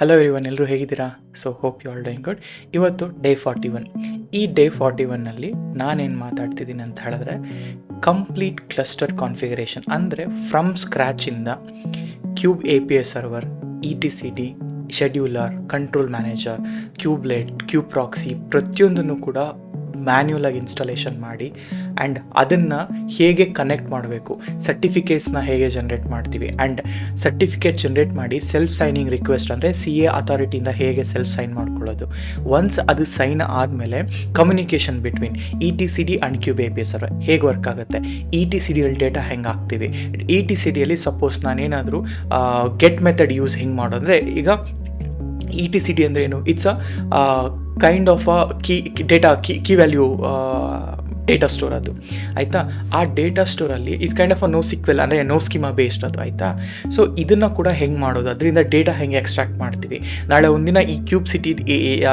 Hello everyone, ಎಲ್ಲರೂ ಹೇಗಿದ್ದೀರಾ? So hope you all doing good. ಇವತ್ತು ಡೇ 41. ಈ ಡೇ 41ನಲ್ಲಿ ನಾನೇನು ಮಾತಾಡ್ತಿದ್ದೀನಿ ಅಂತ ಹೇಳಿದ್ರೆ, ಕಂಪ್ಲೀಟ್ ಕ್ಲಸ್ಟರ್ ಕಾನ್ಫಿಗರೇಷನ್ ಅಂದರೆ ಫ್ರಮ್ ಸ್ಕ್ರ್ಯಾಚಿಂದ kube API server, ETCD, scheduler, control manager, kubelet, kube proxy ಪ್ರತಿಯೊಂದನ್ನು ಕೂಡ ಮ್ಯಾನ್ಯುಯಲಾಗಿ ಇನ್ಸ್ಟಾಲೇಷನ್ ಮಾಡಿ ಆ್ಯಂಡ್ ಅದನ್ನು ಹೇಗೆ ಕನೆಕ್ಟ್ ಮಾಡಬೇಕು, ಸರ್ಟಿಫಿಕೇಟ್ಸ್ನ ಹೇಗೆ ಜನ್ರೇಟ್ ಮಾಡ್ತೀವಿ ಆ್ಯಂಡ್ ಸರ್ಟಿಫಿಕೇಟ್ ಜನ್ರೇಟ್ ಮಾಡಿ ಸೆಲ್ಫ್ ಸೈನಿಂಗ್ ರಿಕ್ವೆಸ್ಟ್ ಅಂದರೆ CA ಅಥಾರಿಟಿಯಿಂದ ಹೇಗೆ ಸೆಲ್ಫ್ ಸೈನ್ ಮಾಡ್ಕೊಳ್ಳೋದು. ಒನ್ಸ್ ಅದು ಸೈನ್ ಆದಮೇಲೆ communication between ETCD and cube API server ಹೇಗೆ ವರ್ಕ್ ಆಗುತ್ತೆ, ETCDಯಲ್ಲಿ ಡೇಟಾ ಹೆಂಗೆ ಹಾಕ್ತೀವಿ, ETCDಯಲ್ಲಿ ಸಪೋಸ್ ನಾನೇನಾದರೂ ಗೆಟ್ ಮೆಥಡ್ ಯೂಸ್ ಹಿಂಗೆ ಮಾಡೋದ್ರೆ, ಈಗ ETCD ಅಂದರೆ ಏನು? It's a kind of a key value data store ಅದು, ಆಯಿತಾ. ಆ ಡೇಟಾ ಸ್ಟೋರಲ್ಲಿ ಇದು kind of a no SQL ಅಂದರೆ ನೋ ಸ್ಕೀಮಾ ಬೇಸ್ಡ್ ಅದು, ಆಯಿತಾ. ಸೊ ಇದನ್ನು ಕೂಡ ಹೆಂಗೆ ಮಾಡೋದು, ಅದರಿಂದ ಡೇಟಾ ಹೆಂಗೆ ಎಕ್ಸ್ಟ್ರಾಕ್ಟ್ ಮಾಡ್ತೀವಿ, ನಾಳೆ ಒಂದಿನ ಈ ಕ್ಯೂಬ್ ಸಿಟಿ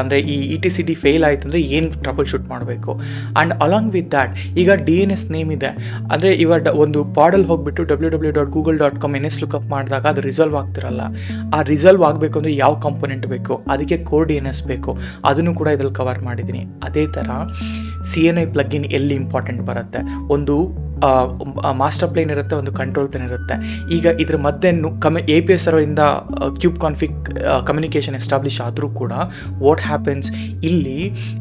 ಅಂದರೆ ಈ ETCD ಫೇಲ್ ಆಯಿತು ಅಂದರೆ ಏನು ಟ್ರಬಲ್ ಶೂಟ್ ಮಾಡಬೇಕು. ಆ್ಯಂಡ್ ಅಲಾಂಗ್ ವಿತ್ ದ್ಯಾಟ್ ಈಗ DNS ನೇಮ್ ಇದೆ ಅಂದರೆ ಇವಾಗ ಒಂದು ಪಾಡಲ್ಲಿ ಹೋಗಿಬಿಟ್ಟು www.google.com NS ಲುಕಪ್ ಮಾಡಿದಾಗ ಅದು ರಿಸಾಲ್ವ್ ಆಗ್ತಿರಲ್ಲ. ಆ ರಿಸಾಲ್ವ್ ಆಗಬೇಕು ಅಂದರೆ ಯಾವ ಕಂಪೋನೆಂಟ್ ಬೇಕು, ಅದಕ್ಕೆ ಕೋರ್ DNS ಬೇಕು, ಅದನ್ನು ಕೂಡ ಇದ್ರಲ್ಲಿ ಕವರ್ ಮಾಡಿದ್ದೀನಿ. ಅದೇ ಥರ CNI ಪ್ಲಗಿನ್ ಎಲ್ಲಿ ಇಂಪಾರ್ಟೆಂಟ್ ಬರುತ್ತೆ, ಒಂದು ಮಾಸ್ಟರ್ ಪ್ಲೇನ್ ಇರುತ್ತೆ, ಒಂದು ಕಂಟ್ರೋಲ್ ಪ್ಲೇನ್ ಇರುತ್ತೆ. ಈಗ ಇದ್ರ ಮಧ್ಯೆ API ಸರ್ವರಿಂದ ಕ್ಯೂಬ್ ಕಾನ್ಫಿಗ್ ಕಮ್ಯುನಿಕೇಷನ್ ಎಸ್ಟಾಬ್ಲಿಷ್ ಆದರೂ ಕೂಡ ವಾಟ್ ಹ್ಯಾಪನ್ಸ್, ಇಲ್ಲಿ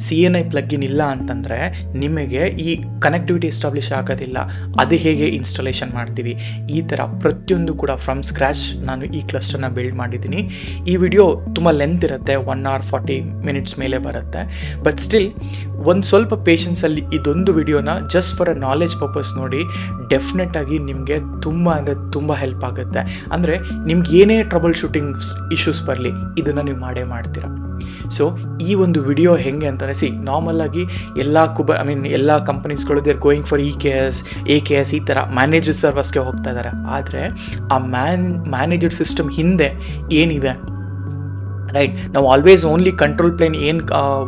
CNI ಪ್ಲಗಿನ್ ಇಲ್ಲ ಅಂತಂದರೆ ನಿಮಗೆ ಈ ಕನೆಕ್ಟಿವಿಟಿ ಎಸ್ಟಾಬ್ಲಿಷ್ ಆಗೋದಿಲ್ಲ. ಅದು ಹೇಗೆ ಇನ್ಸ್ಟಾಲೇಷನ್ ಮಾಡ್ತೀವಿ, ಈ ಥರ ಪ್ರತಿಯೊಂದು ಕೂಡ ಫ್ರಮ್ ಸ್ಕ್ರ್ಯಾಚ್ ನಾನು ಈ ಕ್ಲಸ್ಟರ್ನ ಬಿಲ್ಡ್ ಮಾಡಿದ್ದೀನಿ. ಈ ವಿಡಿಯೋ ತುಂಬ ಲೆಂತ್ ಇರುತ್ತೆ, 1 hour 40 minutes ಮೇಲೆ ಬರುತ್ತೆ. ಬಟ್ ಸ್ಟಿಲ್ ಒಂದು ಸ್ವಲ್ಪ ಪೇಷನ್ಸಲ್ಲಿ ಇದೊಂದು ವಿಡಿಯೋನ just for a knowledge purpose ನೋಡಿ, ಡೆಫಿನೆಟಾಗಿ ನಿಮಗೆ ತುಂಬ ಅಂದರೆ ತುಂಬ ಹೆಲ್ಪ್ ಆಗುತ್ತೆ. ಅಂದರೆ ನಿಮ್ಗೆ ಏನೇ ಟ್ರಬಲ್ ಶೂಟಿಂಗ್ ಇಶ್ಯೂಸ್ ಬರಲಿ, ಇದನ್ನು ನೀವು ಮಾಡೇ ಮಾಡ್ತೀರಾ. ಸೊ ಈ ಒಂದು ವಿಡಿಯೋ ಹೆಂಗೆ ಅಂತಂದರೆ, ನಾರ್ಮಲಾಗಿ ಎಲ್ಲ ಎಲ್ಲ ಕಂಪನೀಸ್ಗಳು they're going for EKS, AKS ಈ ಥರ ಮ್ಯಾನೇಜರ್ ಸರ್ವರ್ಸ್ಗೆ ಹೋಗ್ತಾ ಇದ್ದಾರೆ. ಆದರೆ ಆ ಮ್ಯಾನೇಜರ್ ಸಿಸ್ಟಮ್ ಹಿಂದೆ ಏನಿದೆ, ರೈಟ್? ನಾವು ಆಲ್ವೇಸ್ ಓನ್ಲಿ ಕಂಟ್ರೋಲ್ ಪ್ಲೇನ್ ಏನು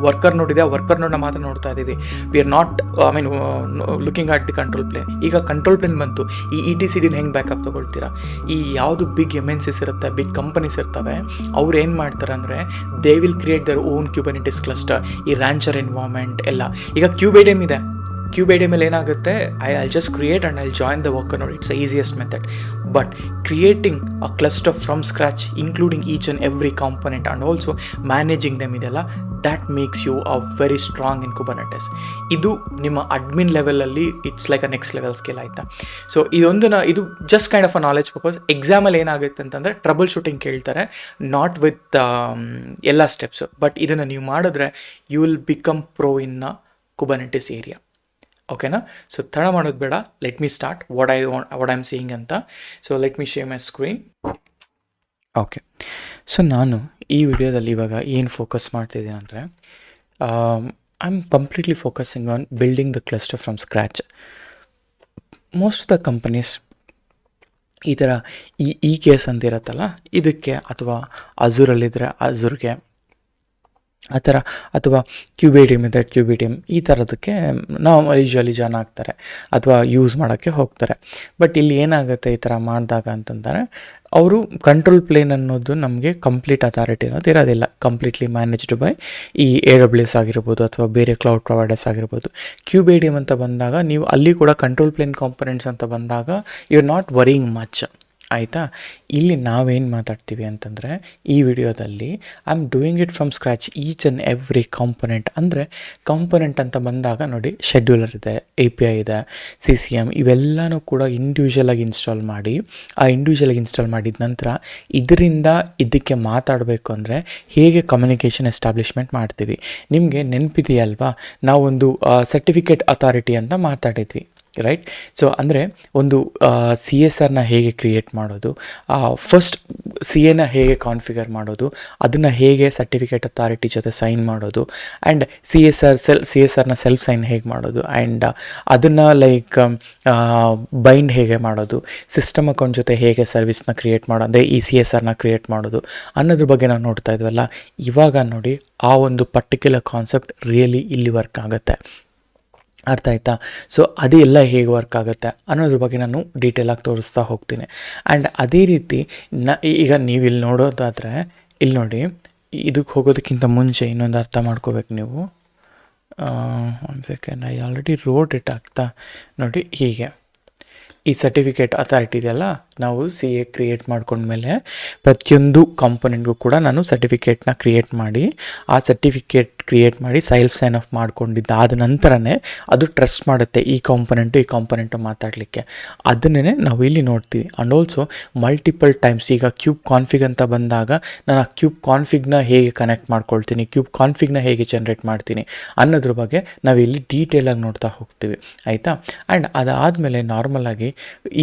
ವರ್ಕರ್ ನೋಡಿದೆ ಆ ವರ್ಕರ್ ನೋಡನ್ನ ಮಾತ್ರ ನೋಡ್ತಾ ಇದ್ದೀವಿ. We are not looking at the control plane. ಈಗ ಕಂಟ್ರೋಲ್ ಪ್ಲೇನ್ ಬಂತು, ಈ ETCDನ ಹೆಂಗೆ ಬ್ಯಾಕಪ್ ತೊಗೊಳ್ತೀರಾ? ಈ ಯಾವುದು ಬಿಗ್ MNCs ಇರುತ್ತೆ, ಬಿಗ್ ಕಂಪನೀಸ್ ಇರ್ತವೆ, ಅವ್ರು ಏನು ಮಾಡ್ತಾರೆ ಅಂದರೆ they will create their own Kubernetes cluster, ಈ ರ್ಯಾಂಚರ್ ಎನ್ವೈರ್ಮೆಂಟ್ ಎಲ್ಲ. ಈಗ ಕ್ಯೂಬ್ ಇದೆ, ಕ್ಯೂಬ್ ಮೇಲೆ ಏನಾಗುತ್ತೆ, I'll just create and I'll join the worker node. It's the easiest method. But creating a cluster from scratch, including each and every component and also managing them ಇದೆಲ್ಲ, that makes you a very strong in Kubernetes. ಇದು ನಿಮ್ಮ admin ಲೆವೆಲಲ್ಲಿ it's like a next level skill, ಆಯಿತಾ. So ಇದು just kind of a knowledge purpose. ಎಕ್ಸಾಮಲ್ಲಿ ಏನಾಗುತ್ತೆ ಅಂತಂದರೆ troubleshooting ಕೇಳ್ತಾರೆ, ನಾಟ್ ವಿತ್ ಎಲ್ಲ ಸ್ಟೆಪ್ಸು. ಬಟ್ ಇದನ್ನು ನೀವು ಮಾಡಿದ್ರೆ you will become pro in Kubernetes area. ಓಕೆನಾ? ಸೊ ತಡ ಮಾಡೋದು ಬೇಡ, let me start what I am seeing ಅಂತ. So let me share my screen. Okay, so ನಾನು ಈ ವಿಡಿಯೋದಲ್ಲಿ ಇವಾಗ ಏನು ಫೋಕಸ್ ಮಾಡ್ತಿದ್ದೀನಿ ಅಂದರೆ, I am completely focusing on building the cluster from scratch. Most of the companies ಈ ಥರ EKS ಅಂತ ಇರುತ್ತಲ್ಲ, ಇದಕ್ಕೆ ಅಥವಾ ಅಜೂರಲ್ಲಿದ್ದರೆ ಅಜೂರ್ಗೆ ಆ ಥರ, ಅಥವಾ QBDM ಇದ್ದರೆ QBDM ಈ ಥರದಕ್ಕೆ ನಾವು ಯೂಶ್ವಲಿ ಜನ ಆಗ್ತಾರೆ ಅಥವಾ ಯೂಸ್ ಮಾಡೋಕ್ಕೆ ಹೋಗ್ತಾರೆ. ಬಟ್ ಇಲ್ಲಿ ಏನಾಗುತ್ತೆ ಈ ಥರ ಮಾಡಿದಾಗ ಅಂತಂದರೆ, ಅವರು ಕಂಟ್ರೋಲ್ ಪ್ಲೇನ್ ಅನ್ನೋದು ನಮಗೆ ಕಂಪ್ಲೀಟ್ ಅಥಾರಿಟಿ ಅನ್ನೋದು ಇರೋದಿಲ್ಲ. ಕಂಪ್ಲೀಟ್ಲಿ ಮ್ಯಾನೇಜ್ಡ್ ಬೈ ಈ AWS ಆಗಿರ್ಬೋದು ಅಥವಾ ಬೇರೆ ಕ್ಲೌಡ್ ಪ್ರೊವೈಡರ್ಸ್ ಆಗಿರ್ಬೋದು. QBDM ಅಂತ ಬಂದಾಗ ನೀವು ಅಲ್ಲಿ ಕೂಡ ಕಂಟ್ರೋಲ್ ಪ್ಲೇನ್ ಕಾಂಪೊನೆಂಟ್ಸ್ ಅಂತ ಬಂದಾಗ you are not worrying much, ಆಯಿತಾ. ಇಲ್ಲಿ ನಾವೇನು ಮಾತಾಡ್ತೀವಿ ಅಂತಂದರೆ, ಈ ವಿಡಿಯೋದಲ್ಲಿ I am doing it from scratch each and every component. ಅಂದರೆ ಕಾಂಪೊನೆಂಟ್ ಅಂತ ಬಂದಾಗ ನೋಡಿ, ಶೆಡ್ಯೂಲರ್ ಇದೆ, API ಇದೆ, CCM ಇವೆಲ್ಲನೂ ಕೂಡ ಇಂಡಿವಿಜುವಲಾಗಿ ಇನ್ಸ್ಟಾಲ್ ಮಾಡಿ, ಆ ಇಂಡಿವಿಜುವಲಾಗಿ ಇನ್ಸ್ಟಾಲ್ ಮಾಡಿದ ನಂತರ ಇದರಿಂದ ಇದಕ್ಕೆ ಮಾತಾಡಬೇಕು ಅಂದರೆ ಹೇಗೆ ಕಮ್ಯುನಿಕೇಷನ್ ಎಸ್ಟಾಬ್ಲಿಷ್ಮೆಂಟ್ ಮಾಡ್ತೀವಿ. ನಿಮಗೆ ನೆನಪಿದೆಯಲ್ವಾ, ನಾವೊಂದು ಸರ್ಟಿಫಿಕೇಟ್ ಅಥಾರಿಟಿ ಅಂತ ಮಾತಾಡಿದ್ವಿ, ರೈಟ್? ಸೊ ಅಂದರೆ ಒಂದು CSRನ ಹೇಗೆ ಕ್ರಿಯೇಟ್ ಮಾಡೋದು, ಫಸ್ಟ್ CAನ ಹೇಗೆ ಕಾನ್ಫಿಗರ್ ಮಾಡೋದು, ಅದನ್ನು ಹೇಗೆ ಸರ್ಟಿಫಿಕೇಟ್ ಅಥಾರಿಟಿ ಜೊತೆ ಸೈನ್ ಮಾಡೋದು, ಆ್ಯಂಡ್ CSRನ ಸೆಲ್ಫ್ ಸೈನ್ ಹೇಗೆ ಮಾಡೋದು, ಆ್ಯಂಡ್ ಅದನ್ನು ಲೈಕ್ ಬೈಂಡ್ ಹೇಗೆ ಮಾಡೋದು, ಸಿಸ್ಟಮ್ ಅಕೌಂಟ್ ಜೊತೆ ಹೇಗೆ ಸರ್ವಿಸ್ನ ಕ್ರಿಯೇಟ್ ಮಾಡೋದು, ಅಂದರೆ ಈ CSRನ ಕ್ರಿಯೇಟ್ ಮಾಡೋದು ಅನ್ನೋದ್ರ ಬಗ್ಗೆ ನಾವು ನೋಡ್ತಾ ಇದ್ವಲ್ಲ. ಇವಾಗ ನೋಡಿ, ಆ ಒಂದು ಪರ್ಟಿಕ್ಯುಲರ್ ಕಾನ್ಸೆಪ್ಟ್ ರಿಯಲಿ ಇಲ್ಲಿ ವರ್ಕ್ ಆಗುತ್ತೆ. ಅರ್ಥ ಆಯ್ತಾ? ಸೊ ಅದೆಲ್ಲ ಹೇಗೆ ವರ್ಕ್ ಆಗುತ್ತೆ ಅನ್ನೋದ್ರ ಬಗ್ಗೆ ನಾನು ಡೀಟೇಲಾಗಿ ತೋರಿಸ್ತಾ ಹೋಗ್ತೀನಿ. ಆ್ಯಂಡ್ ಅದೇ ರೀತಿ ಈಗ ನೀವು ಇಲ್ಲಿ ನೋಡೋದಾದರೆ ಇಲ್ಲಿ ನೋಡಿ, ಇದಕ್ಕೆ ಹೋಗೋದಕ್ಕಿಂತ ಮುಂಚೆ ಇನ್ನೊಂದು ಅರ್ಥ ಮಾಡ್ಕೋಬೇಕು ನೀವು. ಒಂದು second, I already road it ಆಗ್ತಾ ನೋಡಿ. ಹೀಗೆ ಈ ಸರ್ಟಿಫಿಕೇಟ್ ಅಥಾರಿಟಿ ಇದೆಯಲ್ಲ, ನಾವು ಸಿ ಎ ಕ್ರಿಯೇಟ್ ಮಾಡ್ಕೊಂಡ್ಮೇಲೆ ಪ್ರತಿಯೊಂದು ಕಾಂಪೊನೆಂಟ್ಗೂ ಕೂಡ ನಾನು ಸರ್ಟಿಫಿಕೇಟ್ನ ಕ್ರಿಯೇಟ್ ಮಾಡಿ, ಆ ಸರ್ಟಿಫಿಕೇಟ್ ಕ್ರಿಯೇಟ್ ಮಾಡಿ ಸೆಲ್ಫ್ ಸೈನ್ ಆಫ್ ಮಾಡ್ಕೊಂಡಿದ್ದಾದ ನಂತರನೇ ಅದು ಟ್ರಸ್ಟ್ ಮಾಡುತ್ತೆ ಈ ಕಾಂಪೊನೆಂಟು ಮಾತಾಡಲಿಕ್ಕೆ. ಅದನ್ನೇ ನಾವು ಇಲ್ಲಿ ನೋಡ್ತೀವಿ. ಆ್ಯಂಡ್ ಆಲ್ಸೋ ಮಲ್ಟಿಪಲ್ ಟೈಮ್ಸ್, ಈಗ ಕ್ಯೂಬ್ ಕಾನ್ಫಿಗ್ ಅಂತ ಬಂದಾಗ ನಾನು ಆ ಕ್ಯೂಬ್ ಕಾನ್ಫಿಗ್ನ ಹೇಗೆ ಕನೆಕ್ಟ್ ಮಾಡ್ಕೊಳ್ತೀನಿ, ಕ್ಯೂಬ್ ಕಾನ್ಫಿಗ್ನ ಹೇಗೆ ಜನ್ರೇಟ್ ಮಾಡ್ತೀನಿ ಅನ್ನೋದ್ರ ಬಗ್ಗೆ ನಾವಿಲ್ಲಿ ಡೀಟೇಲಾಗಿ ನೋಡ್ತಾ ಹೋಗ್ತೀವಿ, ಆಯಿತಾ. ಆ್ಯಂಡ್ ಅದಾದಮೇಲೆ ನಾರ್ಮಲಾಗಿ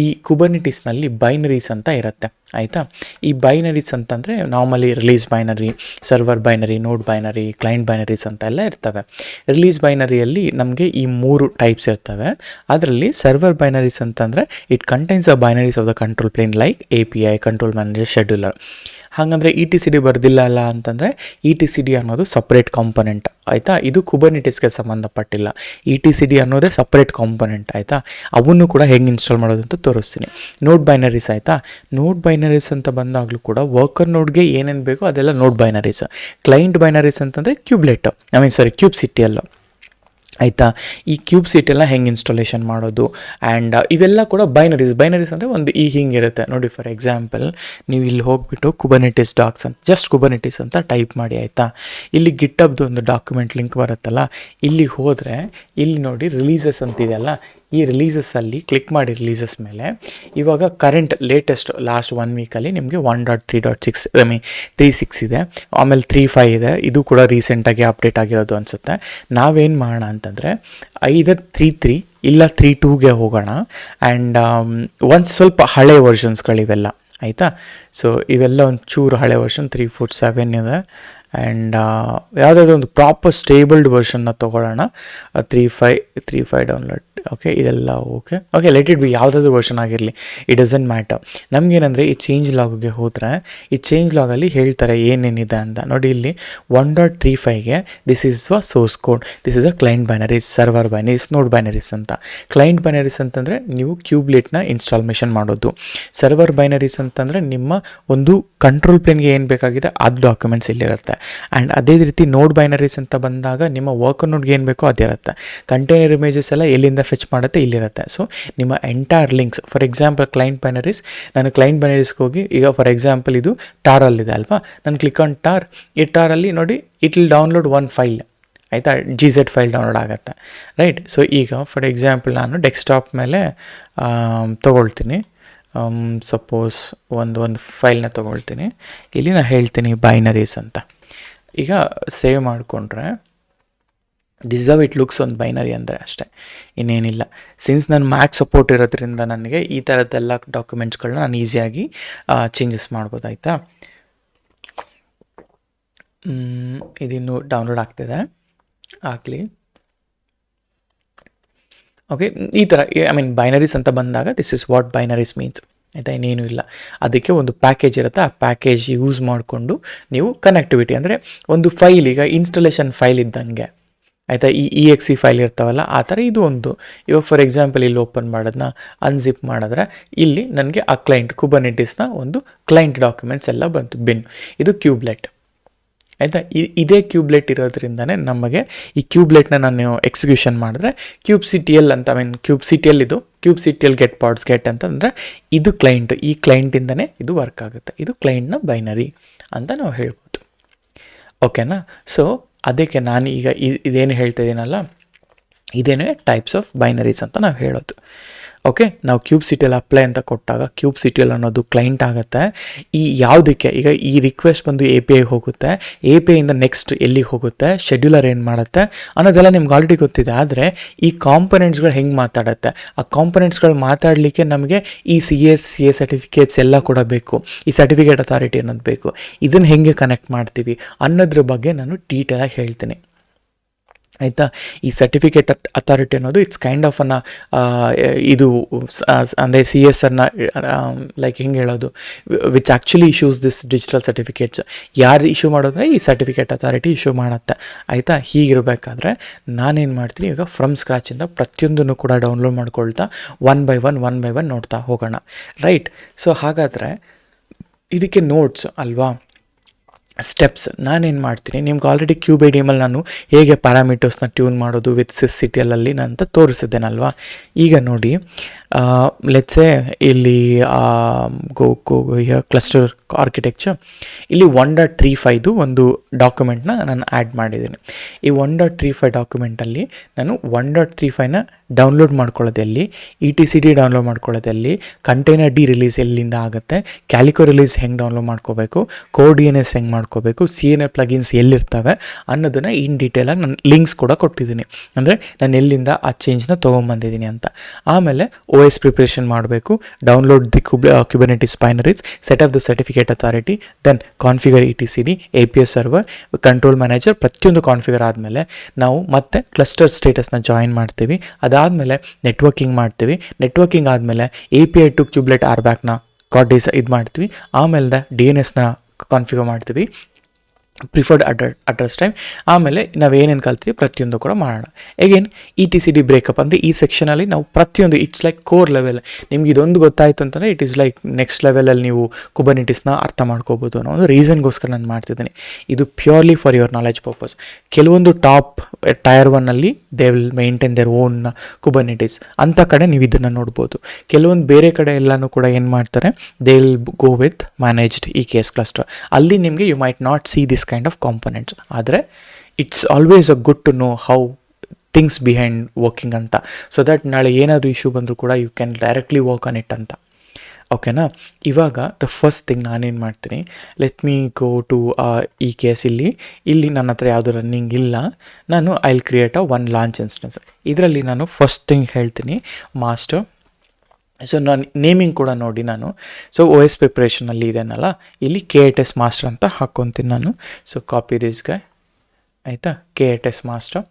ಈ ಕುಬರ್ನೆಟಿಸ್ನಲ್ಲಿ ಬೈನರೀಸ್ ಅಂತ ಇರುತ್ತೆ, ಆಯಿತಾ. ಈ ಬೈನರೀಸ್ ಅಂತಂದರೆ normally release binary, server binary, ನೋಡ್ ಬೈನರಿ, ಕ್ಲೈಂಟ್ ಬೈನರೀಸ್ ಅಂತ ಎಲ್ಲ ಇರ್ತವೆ. ರಿಲೀಸ್ ಬೈನರಿಯಲ್ಲಿ ನಮಗೆ ಈ 3 ಟೈಪ್ಸ್ ಇರ್ತವೆ. ಅದರಲ್ಲಿ ಸರ್ವರ್ ಬೈನರೀಸ್ ಅಂತಂದರೆ it contains a binaries of the control plane like API, control manager, scheduler. ಹಾಗಂದರೆ ETCD ಬರ್ದಿಲ್ಲ ಅಲ್ಲ ಅಂತಂದರೆ ETCD ಅನ್ನೋದು ಸಪ್ರೇಟ್ ಕಾಂಪೊನೆಂಟ್, ಆಯಿತಾ. ಇದು ಕುಬರ್ನೆಟಿಸ್ಗೆ ಸಂಬಂಧಪಟ್ಟಿಲ್ಲ. ETCD ಅನ್ನೋದೇ ಸಪ್ರೇಟ್ ಕಾಂಪೊನೆಂಟ್, ಆಯಿತಾ. ಅವನ್ನು ಕೂಡ ಹೆಂಗೆ ಇನ್ಸ್ಟಾಲ್ ಮಾಡೋದು ಅಂತ ತೋರಿಸ್ತೀನಿ. ನೋಡ್ ಬೈನರೀಸ್, ಆಯಿತಾ. ನೋಡ್ ಬೈನರೀಸ್ ಅಂತ ಬಂದಾಗಲೂ ಕೂಡ ವರ್ಕರ್ ನೋಡ್ಗೆ ಏನೇನು ಬೇಕೋ ಅದೆಲ್ಲ ನೋಡ್ ಬೈನರೀಸ್. ಕ್ಲೈಂಟ್ ಬೈನರೀಸ್ ಅಂತಂದರೆ ಕ್ಯೂಬ್ಲೆಟ್, ಕ್ಯೂಬ್ ಸಿಟಿಯಲ್ಲು, ಆಯಿತಾ. ಈ ಕ್ಯೂಬ್ ಸಿಟೆಲ್ಲ ಹೆಂಗೆ ಇನ್ಸ್ಟಾಲೇಷನ್ ಮಾಡೋದು ಆ್ಯಂಡ್ ಇವೆಲ್ಲ ಕೂಡ ಬೈನರೀಸ್ ಅಂದರೆ ಒಂದು ಹಿಂಗಿರುತ್ತೆ ನೋಡಿ. ಫಾರ್ ಎಕ್ಸಾಂಪಲ್, ನೀವು ಇಲ್ಲಿ ಹೋಗಿಬಿಟ್ಟು ಕುಬರ್ನೆಟಿಸ್ ಡಾಕ್ಸ್ ಅಂತ ಜಸ್ಟ್ ಕುಬರ್ನೆಟಿಸ್ ಅಂತ ಟೈಪ್ ಮಾಡಿ, ಆಯಿತಾ. ಇಲ್ಲಿ ಗಿಟ್ಹಬ್ದು ಒಂದು ಡಾಕ್ಯುಮೆಂಟ್ ಲಿಂಕ್ ಬರುತ್ತಲ್ಲ, ಇಲ್ಲಿ ಹೋದರೆ ಇಲ್ಲಿ ನೋಡಿ ರಿಲೀಸಸ್ ಅಂತಿದೆಯಲ್ಲ, ಈ ರಿಲೀಸಸ್ಸಲ್ಲಿ ಕ್ಲಿಕ್ ಮಾಡಿ ರಿಲೀಸಸ್ ಮೇಲೆ ಇವಾಗ ಕರೆಂಟ್ ಲೇಟೆಸ್ಟ್ ಲಾಸ್ಟ್ 1 ವೀಕಲ್ಲಿ ನಿಮಗೆ 1.3.6 3.6 ಇದೆ, ಆಮೇಲೆ 3.5 ಇದೆ. ಇದು ಕೂಡ ರೀಸೆಂಟಾಗಿ ಅಪ್ಡೇಟ್ ಆಗಿರೋದು ಅನಿಸುತ್ತೆ. ನಾವೇನು ಮಾಡೋಣ ಅಂತಂದರೆ ಐದರ್ 3.3 ಇಲ್ಲ 3.2ಗೆ ಹೋಗೋಣ. ಆ್ಯಂಡ್ ಒಂದು ಸ್ವಲ್ಪ ಹಳೆ ವರ್ಷನ್ಸ್ಗಳಿವೆಲ್ಲ, ಆಯಿತಾ. ಸೊ ಇವೆಲ್ಲ ಒಂದು ಚೂರು ಹಳೆ ವರ್ಷನ್ 3.47 ಇದೆ. ಆ್ಯಂಡ್ ಯಾವುದಾದ್ರೂ ಒಂದು ಪ್ರಾಪರ್ ಸ್ಟೇಬಲ್ಡ್ ವರ್ಷನ್ನ ತೊಗೊಳ್ಳೋಣ. 3.5 ಡೌನ್ಲೋಡ್, ಓಕೆ. ಇದೆಲ್ಲ ಓಕೆ ಲೆಟ್ ಇಟ್ ಬಿ, ಯಾವುದಾದ್ರೂ ವರ್ಷನ್ ಆಗಿರಲಿ, ಇಟ್ ಡಸಂಟ್ ಮ್ಯಾಟರ್. ನಮಗೇನಂದರೆ ಈ ಚೇಂಜ್ ಲಾಗ್ಗೆ ಹೋದರೆ ಈ ಚೇಂಜ್ ಲಾಗಲ್ಲಿ ಹೇಳ್ತಾರೆ ಏನೇನಿದೆ ಅಂತ ನೋಡಿ. ಇಲ್ಲಿ 1.35ಗೆ this is the source code, this is a client binaries, server binaries, node binaries ಅಂತ. ಕ್ಲೈಂಟ್ ಬೈನರೀಸ್ ಅಂತಂದರೆ ನೀವು ಕ್ಯೂಬ್ಲೆಟ್ನ ಇನ್ಸ್ಟಾಲ್ಮೇಷನ್ ಮಾಡೋದು. ಸರ್ವರ್ ಬೈನರೀಸ್ ಅಂತಂದರೆ ನಿಮ್ಮ ಒಂದು ಕಂಟ್ರೋಲ್ ಪ್ಲೇನ್ಗೆ ಏನು ಬೇಕಾಗಿದೆ ಅದು ಡಾಕ್ಯುಮೆಂಟ್ಸ್ ಇಲ್ಲಿರುತ್ತೆ. ಆ್ಯಂಡ್ ಅದೇ ರೀತಿ ನೋಡ್ ಬೈನರೀಸ್ ಅಂತ ಬಂದಾಗ ನಿಮ್ಮ ವರ್ಕರ್ ನೋಡ್ಗೆ ಏನು ಬೇಕೋ ಅದಿರುತ್ತೆ. ಕಂಟೈನರ್ ಇಮೇಜಸ್ ಎಲ್ಲ ಎಲ್ಲಿಂದ ಫೆಚ್ ಮಾಡುತ್ತೆ ಇಲ್ಲಿರುತ್ತೆ. ಸೊ ನಿಮ್ಮ entire links, for example client binaries, ನಾನು ಕ್ಲೈಂಟ್ ಬೈನರೀಸ್ಗೆ ಹೋಗಿ ಈಗ ಫಾರ್ ಎಕ್ಸಾಂಪಲ್ ಇದು ಟಾರಲ್ಲಿದೆ ಅಲ್ವಾ, ನಾನು ಕ್ಲಿಕ್ ಆನ್ ಟಾರ್. ಈ ಟಾರಲ್ಲಿ ನೋಡಿ ಇಟ್ ವಿಲ್ ಡೌನ್ಲೋಡ್ 1 ಫೈಲ್, ಆಯಿತಾ. GZ ಫೈಲ್ ಡೌನ್ಲೋಡ್ ಆಗುತ್ತೆ, ರೈಟ್. ಸೊ ಈಗ ಫಾರ್ ಎಕ್ಸಾಂಪಲ್ ನಾನು ಡೆಸ್ಕ್ಟಾಪ್ ಮೇಲೆ ತೊಗೊಳ್ತೀನಿ. ಸಪೋಸ್ ಒಂದು ಫೈಲ್ನ ತೊಗೊಳ್ತೀನಿ. ಇಲ್ಲಿ ನಾನು ಹೇಳ್ತೀನಿ ಬೈನರೀಸ್ ಅಂತ. ಈಗ ಸೇವ್ ಮಾಡಿಕೊಂಡ್ರೆ ದಿಸ್ ಹೌ ಇಟ್ ಲುಕ್ಸ್ ಒಂದು ಬೈನರಿ ಅಂದರೆ ಅಷ್ಟೇ, ಇನ್ನೇನಿಲ್ಲ. ಸಿನ್ಸ್ ನಾನು ಮ್ಯಾಕ್ ಸಪೋರ್ಟ್ ಇರೋದ್ರಿಂದ ನನಗೆ ಈ ಥರದ್ದೆಲ್ಲ ಡಾಕ್ಯುಮೆಂಟ್ಸ್ಗಳನ್ನ ನಾನು ಈಸಿಯಾಗಿ ಚೇಂಜಸ್ ಮಾಡ್ಬೋದು, ಆಯಿತಾ. ಇದಿನ್ನೂ ಡೌನ್ಲೋಡ್ ಆಗ್ತಿದೆ, ಆಗಲಿ. ಓಕೆ, ಈ ಥರ ಬೈನರೀಸ್ ಅಂತ ಬಂದಾಗ ದಿಸ್ ಇಸ್ ವಾಟ್ ಬೈನರೀಸ್ ಮೀನ್ಸ್, ಆಯಿತಾ. ಇನ್ನೇನು ಇಲ್ಲ, ಅದಕ್ಕೆ ಒಂದು ಪ್ಯಾಕೇಜ್ ಇರುತ್ತೆ. ಆ ಪ್ಯಾಕೇಜ್ ಯೂಸ್ ಮಾಡಿಕೊಂಡು ನೀವು ಕನೆಕ್ಟಿವಿಟಿ ಅಂದರೆ ಒಂದು ಫೈಲ್, ಈಗ ಇನ್ಸ್ಟಾಲೇಷನ್ ಫೈಲ್ ಇದ್ದಂಗೆ, ಆಯಿತಾ. ಈ EXE ಫೈಲ್ ಇರ್ತಾವಲ್ಲ ಆ ಥರ ಇದು ಒಂದು. ಇವಾಗ ಫಾರ್ ಎಕ್ಸಾಂಪಲ್ ಇಲ್ಲಿ ಓಪನ್ ಮಾಡೋದನ್ನ ಅನ್ಜಿಪ್ ಮಾಡಿದ್ರೆ ಇಲ್ಲಿ ನನಗೆ ಆ ಕ್ಲೈಂಟ್ ಕುಬರ್ನೆಟಿಸ್ನ ಒಂದು ಕ್ಲೈಂಟ್ ಡಾಕ್ಯುಮೆಂಟ್ಸ್ ಎಲ್ಲ ಬಂತು, ಬಿನ್. ಇದು ಕ್ಯೂಬ್ಲೆಟ್, ಆಯಿತಾ. ಇದೇ ಕ್ಯೂಬ್ಲೆಟ್ ಇರೋದ್ರಿಂದನೇ ನಮಗೆ ಈ ಕ್ಯೂಬ್ಲೆಟ್ನ ನಾನು ಎಕ್ಸಿಕ್ಯೂಷನ್ ಮಾಡಿದ್ರೆ QbCTL ಅಂತ QbCTL ಇದು QbCTL ಗೆಟ್ ಪಾಡ್ಸ್ ಗೆಟ್ ಅಂತಂದರೆ ಇದು ಕ್ಲೈಂಟ್, ಈ ಕ್ಲೈಂಟಿಂದನೇ ಇದು ವರ್ಕ್ ಆಗುತ್ತೆ. ಇದು ಕ್ಲೈಂಟ್ನ ಬೈನರಿ ಅಂತ ನಾವು ಹೇಳ್ಬೋದು, ಓಕೆನಾ. ಸೊ ಅದಕ್ಕೆ ನಾನು ಈಗ ಇದೇನು ಹೇಳ್ತಾ ಇದ್ದೀನಲ್ಲ, ಇದೇನೇ ಟೈಪ್ಸ್ ಆಫ್ ಬೈನರೀಸ್ ಅಂತ ನಾವು ಹೇಳೋದು. ಓಕೆ, ನಾವು QbCTL ಅಪ್ಲೈ ಅಂತ ಕೊಟ್ಟಾಗ QbCTL ಅನ್ನೋದು ಕ್ಲೈಂಟ್ ಆಗುತ್ತೆ. ಈ ಯಾವುದಕ್ಕೆ ಈಗ ಈ ರಿಕ್ವೆಸ್ಟ್ ಬಂದು API ಹೋಗುತ್ತೆ, APIಯಿಂದ ನೆಕ್ಸ್ಟ್ ಎಲ್ಲಿಗೆ ಹೋಗುತ್ತೆ, ಶೆಡ್ಯೂಲರ್ ಏನು ಮಾಡುತ್ತೆ ಅನ್ನೋದೆಲ್ಲ ನಿಮ್ಗೆ ಆಲ್ರೆಡಿ ಗೊತ್ತಿದೆ. ಆದರೆ ಈ ಕಾಂಪೊನೆಂಟ್ಸ್ಗಳು ಹೆಂಗೆ ಮಾತಾಡುತ್ತೆ, ಆ ಕಾಂಪೊನೆಂಟ್ಸ್ಗಳು ಮಾತಾಡಲಿಕ್ಕೆ ನಮಗೆ ಈ CA ಸರ್ಟಿಫಿಕೇಟ್ಸ್ ಎಲ್ಲ ಕೂಡ ಬೇಕು, ಈ ಸರ್ಟಿಫಿಕೇಟ್ ಅಥಾರಿಟಿ ಅನ್ನೋದು ಬೇಕು. ಇದನ್ನು ಹೆಂಗೆ ಕನೆಕ್ಟ್ ಮಾಡ್ತೀವಿ ಅನ್ನೋದ್ರ ಬಗ್ಗೆ ನಾನು ಡೀಟೇಲಾಗಿ ಹೇಳ್ತೀನಿ, ಆಯಿತಾ. ಈ ಸರ್ಟಿಫಿಕೇಟ್ ಅಥಾರಿಟಿ ಅನ್ನೋದು ಇಟ್ಸ್ ಕೈಂಡ್ ಆಫ್ ಇದು ಅಂದರೆ CSRನ ಲೈಕ್ ಹೆಂಗೆ ಹೇಳೋದು, which actually issues this digital certificates. ಯಾರು ಇಶ್ಯೂ ಮಾಡೋದ್ರೆ ಈ ಸರ್ಟಿಫಿಕೇಟ್ ಅಥಾರಿಟಿ ಇಶ್ಯೂ ಮಾಡುತ್ತೆ, ಆಯಿತಾ. ಹೀಗಿರಬೇಕಾದ್ರೆ ನಾನೇನು ಮಾಡ್ತೀನಿ, ಈಗ ಫ್ರಮ್ ಸ್ಕ್ರ್ಯಾಚಿಂದ ಪ್ರತಿಯೊಂದನ್ನು ಕೂಡ ಡೌನ್ಲೋಡ್ ಮಾಡ್ಕೊಳ್ತಾ ಒನ್ ಬೈ ಒನ್ ನೋಡ್ತಾ ಹೋಗೋಣ, ರೈಟ್. ಸೊ ಹಾಗಾದರೆ ಇದಕ್ಕೆ ನೋಟ್ಸ್ ಅಲ್ವಾ, ಸ್ಟೆಪ್ಸ್ ನಾನೇನು ಮಾಡ್ತೀನಿ, ನಿಮ್ಗೆ ಆಲ್ರೆಡಿ ಕ್ಯೂಬ್ ಐ ಡಿ ಎಮಲ್ಲಿ ನಾನು ಹೇಗೆ ಪ್ಯಾರಾಮೀಟರ್ಸ್ನ ಟ್ಯೂನ್ ಮಾಡೋದು ವಿತ್ ಸಿಸ್ ಸಿ ಟಿ ಎಲಲ್ಲಿ ನಾನು ಅಂತ ತೋರಿಸಿದ್ದೇನಲ್ವಾ. ಈಗ ನೋಡಿ, ಲೆಟ್ಸೆ ಇಲ್ಲಿ ಗೋ ಕ್ಲಸ್ಟರ್ ಆರ್ಕಿಟೆಕ್ಚರ್, ಇಲ್ಲಿ 1.35 ಒಂದು ಡಾಕ್ಯುಮೆಂಟ್ನ ನಾನು ಆ್ಯಡ್ ಮಾಡಿದ್ದೀನಿ. ಈ 1.35 ಡಾಕ್ಯುಮೆಂಟಲ್ಲಿ ನಾನು 1.35ನ ಡೌನ್ಲೋಡ್ ಮಾಡ್ಕೊಳ್ಳೋದಲ್ಲಿ, E T C D download ಮಾಡ್ಕೊಳ್ಳೋದಲ್ಲಿ, ಕಂಟೈನರ್ ಡಿ ರಿಲೀಸ್ ಎಲ್ಲಿಂದ ಆಗುತ್ತೆ, ಕ್ಯಾಲಿಕೋ ರಿಲೀಸ್ ಹೆಂಗೆ ಡೌನ್ಲೋಡ್ ಮಾಡ್ಕೋಬೇಕು, ಕೋಡ್ ಡಿ ಎನ್ ಎಸ್ ಹೆಂಗೆ ಮಾಡ್ಕೋಬೇಕು, ಸಿ ಎನ್ ಎ ಪ್ಲಗಿನ್ಸ್ ಎಲ್ಲಿರ್ತವೆ ಅನ್ನೋದನ್ನು ಇನ್ ಡೀಟೇಲಾಗಿ ನಾನು ಲಿಂಕ್ಸ್ ಕೂಡ ಕೊಟ್ಟಿದ್ದೀನಿ. ಅಂದರೆ ನಾನು ಎಲ್ಲಿಂದ ಆ ಚೇಂಜ್ನ ತೊಗೊಂಬಂದಿದ್ದೀನಿ ಅಂತ. ಆಮೇಲೆ ಓ ಎಸ್ ಪ್ರಿಪ್ರೇಷನ್ ಮಾಡಬೇಕು, download the Kubernetes binaries, set up the certificate authority, then configure E T C D, A P S server, control manager, ಪ್ರತಿಯೊಂದು ಕಾನ್ಫಿಗರ್ ಆದಮೇಲೆ ನಾವು ಮತ್ತೆ ಕ್ಲಸ್ಟರ್ ಸ್ಟೇಟಸ್ನ ಜಾಯಿನ್ ಮಾಡ್ತೀವಿ. ಅದಾದಮೇಲೆ ನೆಟ್ವರ್ಕಿಂಗ್ ಮಾಡ್ತೀವಿ. ನೆಟ್ವರ್ಕಿಂಗ್ ಆದಮೇಲೆ A P I to kubelet R ಬ್ಯಾಕ್ನ ಇದು ಮಾಡ್ತೀವಿ. ಆಮೇಲೆ ಡಿ ಎನ್ ಎಸ್ನ ಕಾನ್ಫಿಗರ್ ಮಾಡ್ತೀವಿ, ಪ್ರಿಫರ್ಡ್ ಅಡ್ರೆಸ್ ಟೈಮ್. ಆಮೇಲೆ ನಾವೇನೇನು ಕಲ್ತೀವಿ ಪ್ರತಿಯೊಂದು ಕೂಡ ಮಾಡೋಣ. Again E T C D breakup ಅಂದರೆ ಈ ಸೆಕ್ಷನಲ್ಲಿ ನಾವು ಪ್ರತಿಯೊಂದು, ಇಟ್ಸ್ ಲೈಕ್ ಕೋರ್ ಲೆವೆಲ್. ನಿಮ್ಗೆ ಇದೊಂದು ಗೊತ್ತಾಯಿತು ಅಂತಂದರೆ ಇಟ್ ಈಸ್ ಲೈಕ್ ನೆಕ್ಸ್ಟ್ ಲೆವೆಲಲ್ಲಿ ನೀವು ಕುಬರ್ನೆಟಿಸ್ನ ಅರ್ಥ ಮಾಡ್ಕೋಬೋದು ಅನ್ನೋ ಒಂದು ರೀಸನ್ಗೋಸ್ಕರ ನಾನು ಮಾಡ್ತಿದ್ದೀನಿ. ಇದು purely for your knowledge purpose. ಕೆಲವೊಂದು ಟಾಪ್ ಟೈರ್ 1ಅಲ್ಲಿ they will maintain their own Kubernetes, ಅಂಥ ಕಡೆ ನೀವು ಇದನ್ನು ನೋಡ್ಬೋದು. ಕೆಲವೊಂದು ಬೇರೆ ಕಡೆ ಎಲ್ಲನೂ ಕೂಡ ಏನು ಮಾಡ್ತಾರೆ, they will go with managed E K S cluster. ಅಲ್ಲಿ ನಿಮಗೆ you might not see this kind of components. ಆದರೆ it's always a good to know how things behind working ಅಂತ, ಸೊ ದ್ಯಾಟ್ ನಾಳೆ ಏನಾದರೂ ಇಶ್ಯೂ ಬಂದರೂ ಕೂಡ you can directly work on it ಅಂತ. ಓಕೆನಾ? ಇವಾಗ ದ ಫಸ್ಟ್ ಥಿಂಗ್ ನಾನೇನು ಮಾಡ್ತೀನಿ, ಲೆಟ್ ಮೀ ಗೋ ಟು ಈ ಕೇಸ್. ಇಲ್ಲಿ ನನ್ನ ಹತ್ರ ಯಾವುದು ರನ್ನಿಂಗ್ ಇಲ್ಲ. ನಾನು I will create one launch instance. ಇದರಲ್ಲಿ ನಾನು ಫಸ್ಟ್ ಥಿಂಗ್ ಹೇಳ್ತೀನಿ ಮಾಸ್ಟರ್. ಸೊ ನಾನು ನೇಮಿಂಗ್ ಕೂಡ ನೋಡಿ, ನಾನು ಸೊ ಓ ಎಸ್ ಪ್ರಿಪ್ರೇಷನಲ್ಲಿ ಇದೆನಲ್ಲ, ಇಲ್ಲಿ KTS ಮಾಸ್ಟರ್ ಅಂತ ಹಾಕ್ಕೊತೀನಿ ನಾನು. ಸೊ ಕಾಪಿ ದಿಸ್ ಗೈ, ಆಯಿತಾ, KTS ಮಾಸ್ಟರ್.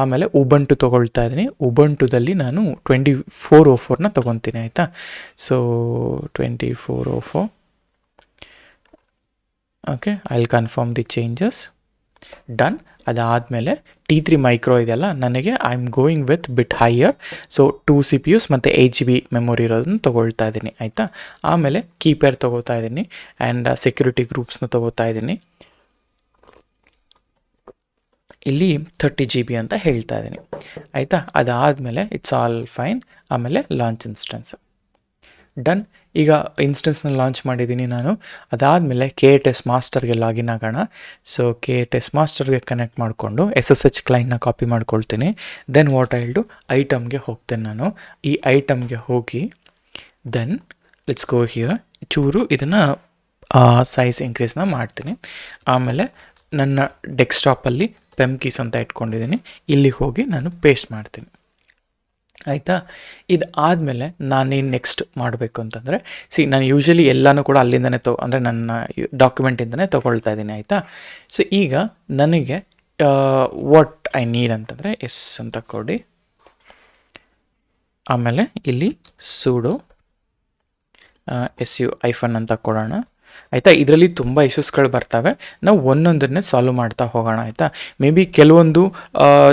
ಆಮೇಲೆ ಉಬಂಟು ತೊಗೊಳ್ತಾ ಇದ್ದೀನಿ. ಉಬಂಟುದಲ್ಲಿ ನಾನು 2404ನ ತೊಗೊತೀನಿ, ಆಯಿತಾ. So 2404, okay. I will confirm the changes, done. ಅದಾದಮೇಲೆ T3 ಮೈಕ್ರೋ ಇದೆಯಲ್ಲ, ನನಗೆ I am going with bit higher. So 2 CPUs ಮತ್ತು 8 GB ಮೆಮೊರಿ ಇರೋದನ್ನು ತೊಗೊಳ್ತಾ ಇದ್ದೀನಿ, ಆಯಿತಾ. ಆಮೇಲೆ ಕೀಪೇರ್ ತೊಗೋತಾ ಇದ್ದೀನಿ ಆ್ಯಂಡ್ ಸೆಕ್ಯೂರಿಟಿ ಗ್ರೂಪ್ಸ್ನ ತೊಗೋತಾ ಇದ್ದೀನಿ. ಇಲ್ಲಿ 30 GB ಅಂತ ಹೇಳ್ತಾ ಇದ್ದೀನಿ, ಆಯಿತಾ. ಅದಾದಮೇಲೆ ಇಟ್ಸ್ ಆಲ್ ಫೈನ್. ಆಮೇಲೆ ಲಾಂಚ್ ಇನ್ಸ್ಟೆನ್ಸ್, ಡನ್. ಈಗ ಇನ್ಸ್ಟೆನ್ಸ್ನ ಲಾಂಚ್ ಮಾಡಿದ್ದೀನಿ ನಾನು. ಅದಾದಮೇಲೆ KTS ಮಾಸ್ಟರ್ಗೆ ಲಾಗಿನ್ ಆಗೋಣ. ಸೊ KTS ಮಾಸ್ಟರ್ಗೆ ಕನೆಕ್ಟ್ ಮಾಡಿಕೊಂಡು SSH ಕ್ಲೈಂಟ್ನ ಕಾಪಿ ಮಾಡ್ಕೊಳ್ತೀನಿ. Then what I will do, ಐಟಮ್ಗೆ ಹೋಗ್ತೇನೆ ನಾನು. ಈ ಐಟಮ್ಗೆ ಹೋಗಿ ದೆನ್ ಲೆಟ್ಸ್ ಗೋ ಹಿಯರ್, ಚೂರು ಇದನ್ನು ಸೈಜ್ ಇನ್ಕ್ರೀಸ್ನ ಮಾಡ್ತೀನಿ. ಆಮೇಲೆ ನನ್ನ ಡೆಸ್ಕ್ಟಾಪಲ್ಲಿ ಪೆಮ್ಕೀಸ್ ಅಂತ ಇಟ್ಕೊಂಡಿದ್ದೀನಿ, ಇಲ್ಲಿಗೆ ಹೋಗಿ ನಾನು ಪೇಸ್ಟ್ ಮಾಡ್ತೀನಿ, ಆಯಿತಾ. ಇದು ಆದಮೇಲೆ ನಾನೇನು ನೆಕ್ಸ್ಟ್ ಮಾಡಬೇಕು ಅಂತಂದರೆ, ನಾನು ಯೂಶ್ವಲಿ ಎಲ್ಲನೂ ಕೂಡ ಅಲ್ಲಿಂದನೇ ಅಂದರೆ ನನ್ನ ಡಾಕ್ಯುಮೆಂಟಿಂದನೇ ತೊಗೊಳ್ತಾ ಇದ್ದೀನಿ, ಆಯಿತಾ. ಸೊ ಈಗ ನನಗೆ ವಾಟ್ ಐ ನೀಡ್ ಅಂತಂದರೆ ಎಸ್ ಅಂತ ಕೊಡಿ. ಆಮೇಲೆ ಇಲ್ಲಿ ಸೂಡೋ SU - ಅಂತ ಕೊಡೋಣ, ಆಯಿತಾ. ಇದರಲ್ಲಿ ತುಂಬ ಇಶ್ಯೂಸ್ಗಳು ಬರ್ತವೆ, ನಾವು ಒಂದೊಂದನ್ನೇ ಸಾಲ್ವ್ ಮಾಡ್ತಾ ಹೋಗೋಣ, ಆಯಿತಾ. ಮೇ ಬಿ ಕೆಲವೊಂದು